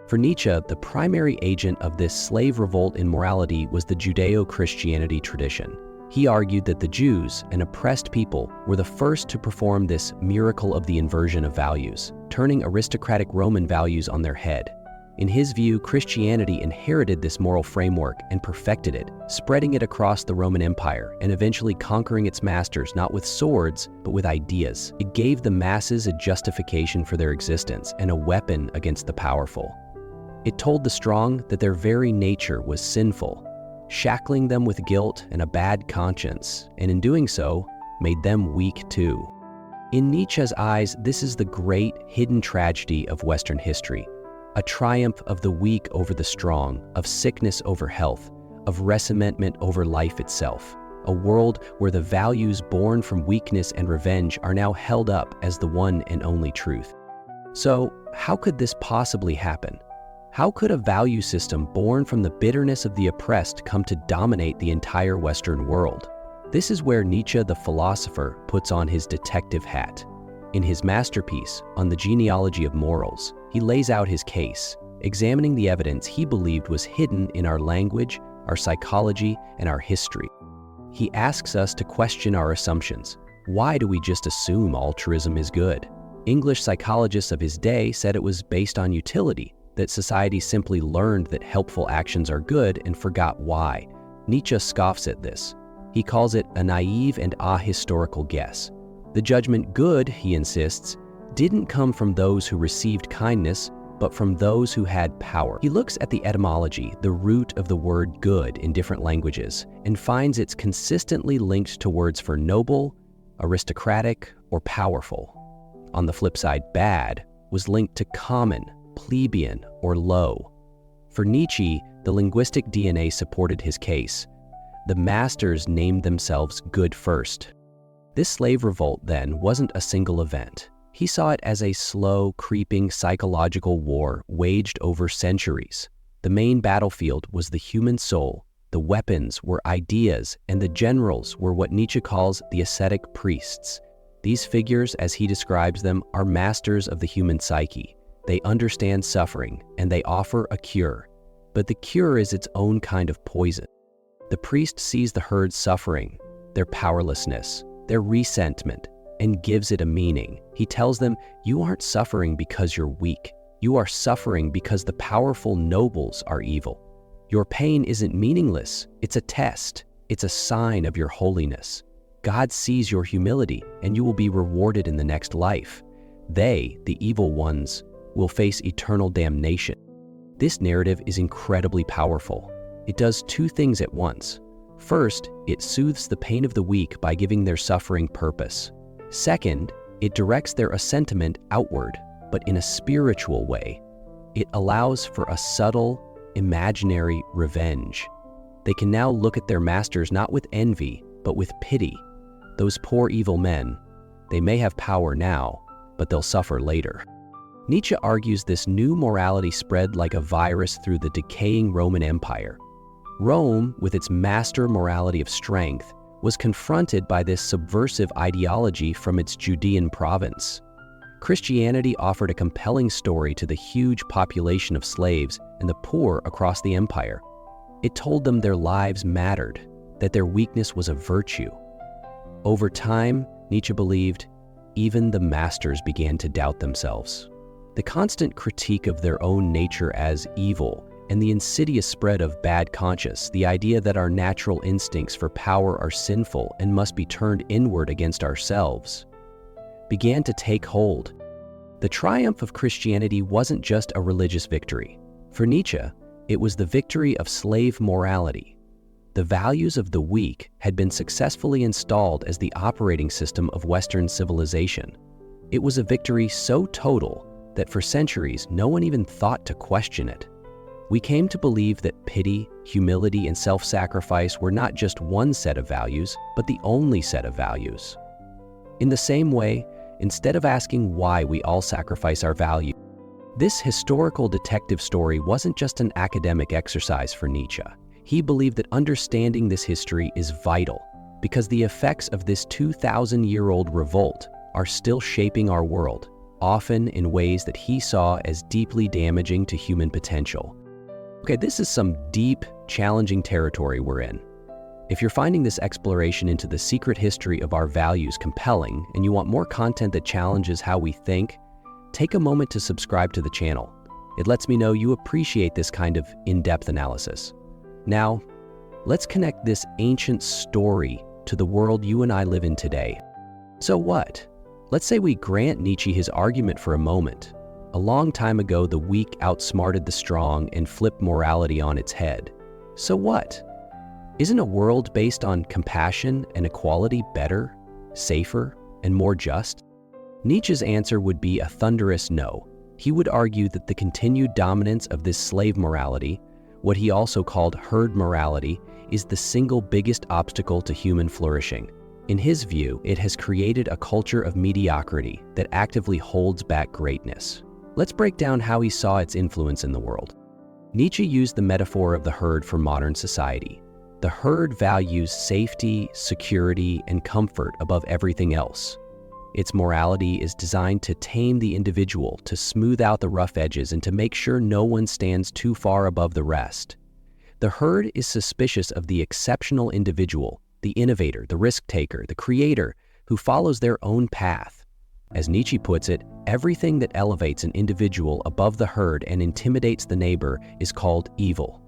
For Nietzsche, the primary agent of this slave revolt in morality was the Judeo-Christianity tradition. He argued that the Jews, an oppressed people, were the first to perform this miracle of the inversion of values, turning aristocratic Roman values on their head. In his view, Christianity inherited this moral framework and perfected it, spreading it across the Roman Empire and eventually conquering its masters not with swords, but with ideas. It gave the masses a justification for their existence and a weapon against the powerful. It told the strong that their very nature was sinful, shackling them with guilt and a bad conscience, and in doing so, made them weak too. In Nietzsche's eyes, this is the great hidden tragedy of Western history, a triumph of the weak over the strong, of sickness over health, of resentment over life itself, a world where the values born from weakness and revenge are now held up as the one and only truth. So, how could this possibly happen? How could a value system born from the bitterness of the oppressed come to dominate the entire Western world? This is where Nietzsche the philosopher puts on his detective hat. In his masterpiece, On the Genealogy of Morals, he lays out his case, examining the evidence he believed was hidden in our language, our psychology, and our history. He asks us to question our assumptions. Why do we just assume altruism is good? English psychologists of his day said it was based on utility, that society simply learned that helpful actions are good and forgot why. Nietzsche scoffs at this. He calls it a naive and ahistorical guess. The judgment good, he insists, didn't come from those who received kindness, but from those who had power. He looks at the etymology, the root of the word good in different languages, and finds it's consistently linked to words for noble, aristocratic, or powerful. On the flip side, bad was linked to common, plebeian, or low. For Nietzsche, the linguistic DNA supported his case. The masters named themselves good first. This slave revolt, then, wasn't a single event. He saw it as a slow, creeping psychological war waged over centuries. The main battlefield was the human soul, the weapons were ideas, and the generals were what Nietzsche calls the ascetic priests. These figures, as he describes them, are masters of the human psyche. They understand suffering, and they offer a cure. But the cure is its own kind of poison. The priest sees the herd suffering, their powerlessness, their resentment, and gives it a meaning. He tells them, you aren't suffering because you're weak. You are suffering because the powerful nobles are evil. Your pain isn't meaningless. It's a test. It's a sign of your holiness. God sees your humility, and you will be rewarded in the next life. They, the evil ones, will face eternal damnation. This narrative is incredibly powerful. It does two things at once. First, it soothes the pain of the weak by giving their suffering purpose. Second, it directs their assentiment outward, but in a spiritual way. It allows for a subtle, imaginary revenge. They can now look at their masters not with envy, but with pity. Those poor evil men, they may have power now, but they'll suffer later. Nietzsche argues this new morality spread like a virus through the decaying Roman Empire. Rome, with its master morality of strength, was confronted by this subversive ideology from its Judean province. Christianity offered a compelling story to the huge population of slaves and the poor across the empire. It told them their lives mattered, that their weakness was a virtue. Over time, Nietzsche believed, even the masters began to doubt themselves. The constant critique of their own nature as evil and the insidious spread of bad conscience, the idea that our natural instincts for power are sinful and must be turned inward against ourselves, began to take hold. The triumph of Christianity wasn't just a religious victory. For Nietzsche, it was the victory of slave morality. The values of the weak had been successfully installed as the operating system of Western civilization. It was a victory so total that for centuries no one even thought to question it. We came to believe that pity, humility, and self-sacrifice were not just one set of values, but the only set of values. In the same way, instead of asking why we all sacrifice our value, this historical detective story wasn't just an academic exercise for Nietzsche. He believed that understanding this history is vital, because the effects of this 2,000-year-old revolt are still shaping our world, often in ways that he saw as deeply damaging to human potential. Okay, this is some deep, challenging territory we're in. If you're finding this exploration into the secret history of our values compelling and you want more content that challenges how we think, take a moment to subscribe to the channel. It lets me know you appreciate this kind of in-depth analysis. Now, let's connect this ancient story to the world you and I live in today. So what? Let's say we grant Nietzsche his argument for a moment. A long time ago, the weak outsmarted the strong and flipped morality on its head. So what? Isn't a world based on compassion and equality better, safer, and more just? Nietzsche's answer would be a thunderous no. He would argue that the continued dominance of this slave morality, what he also called herd morality, is the single biggest obstacle to human flourishing. In his view, it has created a culture of mediocrity that actively holds back greatness. Let's break down how he saw its influence in the world. Nietzsche used the metaphor of the herd for modern society. The herd values safety, security, and comfort above everything else. Its morality is designed to tame the individual, to smooth out the rough edges, and to make sure no one stands too far above the rest. The herd is suspicious of the exceptional individual, the innovator, the risk-taker, the creator, who follows their own path. As Nietzsche puts it, everything that elevates an individual above the herd and intimidates the neighbor is called evil.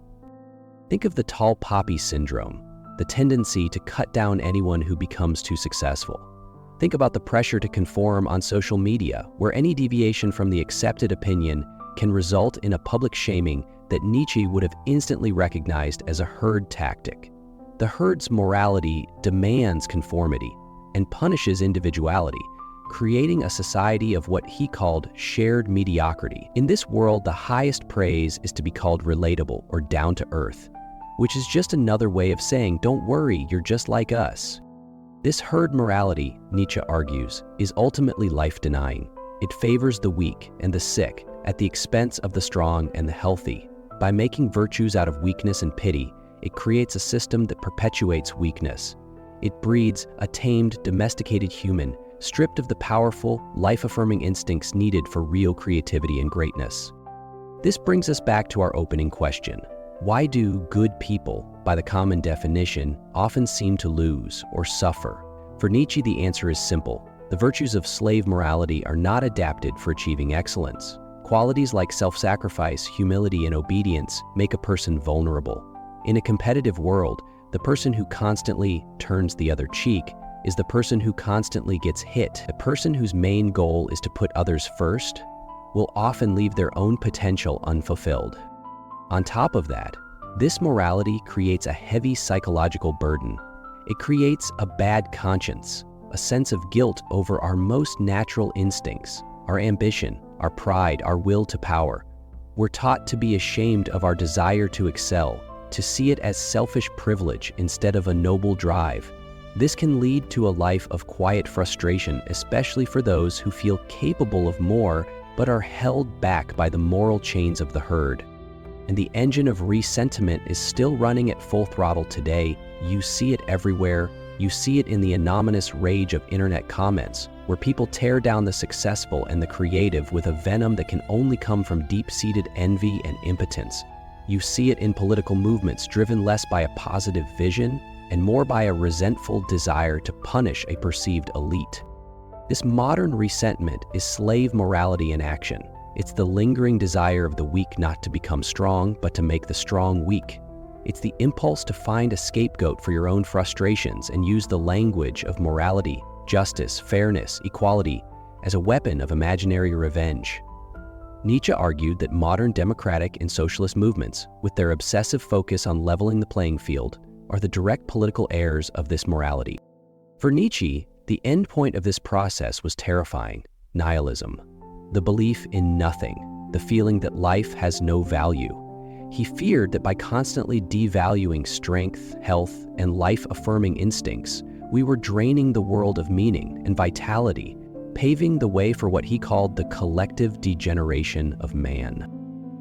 Think of the tall poppy syndrome, the tendency to cut down anyone who becomes too successful. Think about the pressure to conform on social media, where any deviation from the accepted opinion can result in a public shaming that Nietzsche would have instantly recognized as a herd tactic. The herd's morality demands conformity and punishes individuality, creating a society of what he called shared mediocrity. In this world, the highest praise is to be called relatable or down to earth, which is just another way of saying, don't worry, you're just like us. This herd morality, Nietzsche argues, is ultimately life-denying. It favors the weak and the sick at the expense of the strong and the healthy. By making virtues out of weakness and pity, it creates a system that perpetuates weakness. It breeds a tamed, domesticated human, stripped of the powerful, life-affirming instincts needed for real creativity and greatness. This brings us back to our opening question. Why do good people, by the common definition, often seem to lose or suffer? For Nietzsche, the answer is simple. The virtues of slave morality are not adapted for achieving excellence. Qualities like self-sacrifice, humility, and obedience make a person vulnerable. In a competitive world, the person who constantly turns the other cheek is the person who constantly gets hit. A person whose main goal is to put others first will often leave their own potential unfulfilled. On top of that, this morality creates a heavy psychological burden. It creates a bad conscience, a sense of guilt over our most natural instincts, our ambition, our pride, our will to power. We're taught to be ashamed of our desire to excel, to see it as selfish privilege instead of a noble drive. This can lead to a life of quiet frustration, especially for those who feel capable of more but are held back by the moral chains of the herd. And the engine of resentment is still running at full throttle today. You see it everywhere. You see it in the anonymous rage of internet comments, where people tear down the successful and the creative with a venom that can only come from deep-seated envy and impotence. You see it in political movements driven less by a positive vision and more by a resentful desire to punish a perceived elite. This modern resentment is slave morality in action. It's the lingering desire of the weak not to become strong, but to make the strong weak. It's the impulse to find a scapegoat for your own frustrations and use the language of morality, justice, fairness, equality as a weapon of imaginary revenge. Nietzsche argued that modern democratic and socialist movements, with their obsessive focus on leveling the playing field, are the direct political heirs of this morality. For Nietzsche, the end point of this process was terrifying: nihilism. The belief in nothing, the feeling that life has no value. He feared that by constantly devaluing strength, health, and life-affirming instincts, we were draining the world of meaning and vitality, paving the way for what he called the collective degeneration of man.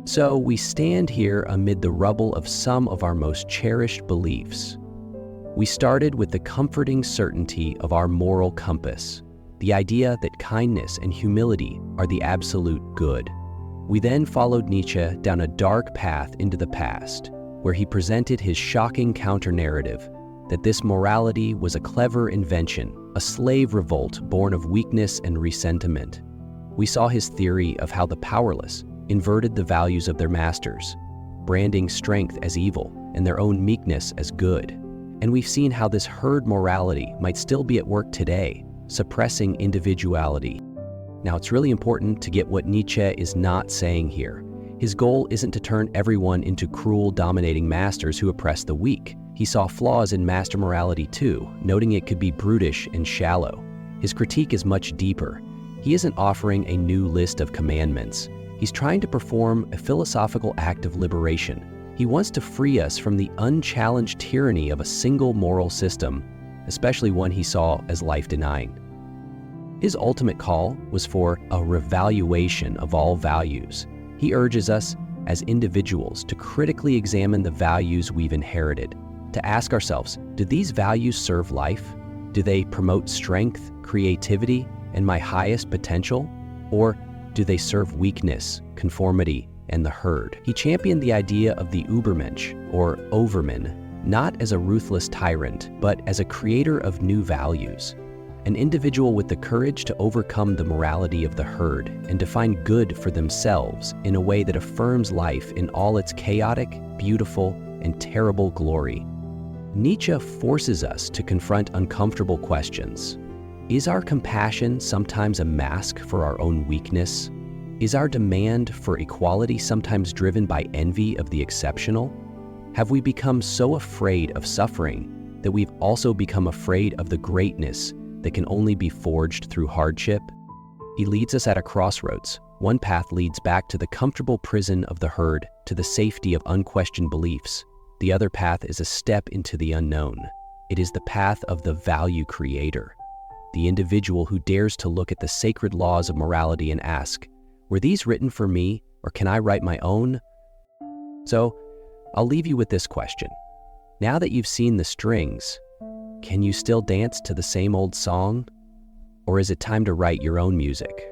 So we stand here amid the rubble of some of our most cherished beliefs. We started with the comforting certainty of our moral compass, the idea that kindness and humility are the absolute good. We then followed Nietzsche down a dark path into the past, where he presented his shocking counter-narrative that this morality was a clever invention, a slave revolt born of weakness and resentment. We saw his theory of how the powerless inverted the values of their masters, branding strength as evil and their own meekness as good. And we've seen how this herd morality might still be at work today, suppressing individuality. Now, it's really important to get what Nietzsche is not saying here. His goal isn't to turn everyone into cruel, dominating masters who oppress the weak. He saw flaws in master morality too, noting it could be brutish and shallow. His critique is much deeper. He isn't offering a new list of commandments. He's trying to perform a philosophical act of liberation. He wants to free us from the unchallenged tyranny of a single moral system, especially one he saw as life-denying. His ultimate call was for a revaluation of all values. He urges us as individuals to critically examine the values we've inherited, to ask ourselves, do these values serve life? Do they promote strength, creativity, and my highest potential? Or do they serve weakness, conformity, and the herd? He championed the idea of the Übermensch, or overman, not as a ruthless tyrant, but as a creator of new values. An individual with the courage to overcome the morality of the herd and to find good for themselves in a way that affirms life in all its chaotic, beautiful, and terrible glory. Nietzsche forces us to confront uncomfortable questions. Is our compassion sometimes a mask for our own weakness? Is our demand for equality sometimes driven by envy of the exceptional? Have we become so afraid of suffering that we've also become afraid of the greatness that can only be forged through hardship? He leads us at a crossroads. One path leads back to the comfortable prison of the herd, to the safety of unquestioned beliefs. The other path is a step into the unknown. It is the path of the value creator, the individual who dares to look at the sacred laws of morality and ask, were these written for me, or can I write my own? So, I'll leave you with this question. Now that you've seen the strings, can you still dance to the same old song? Or is it time to write your own music?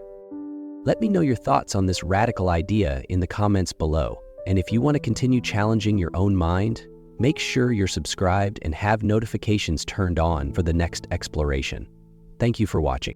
Let me know your thoughts on this radical idea in the comments below. And if you want to continue challenging your own mind, make sure you're subscribed and have notifications turned on for the next exploration. Thank you for watching.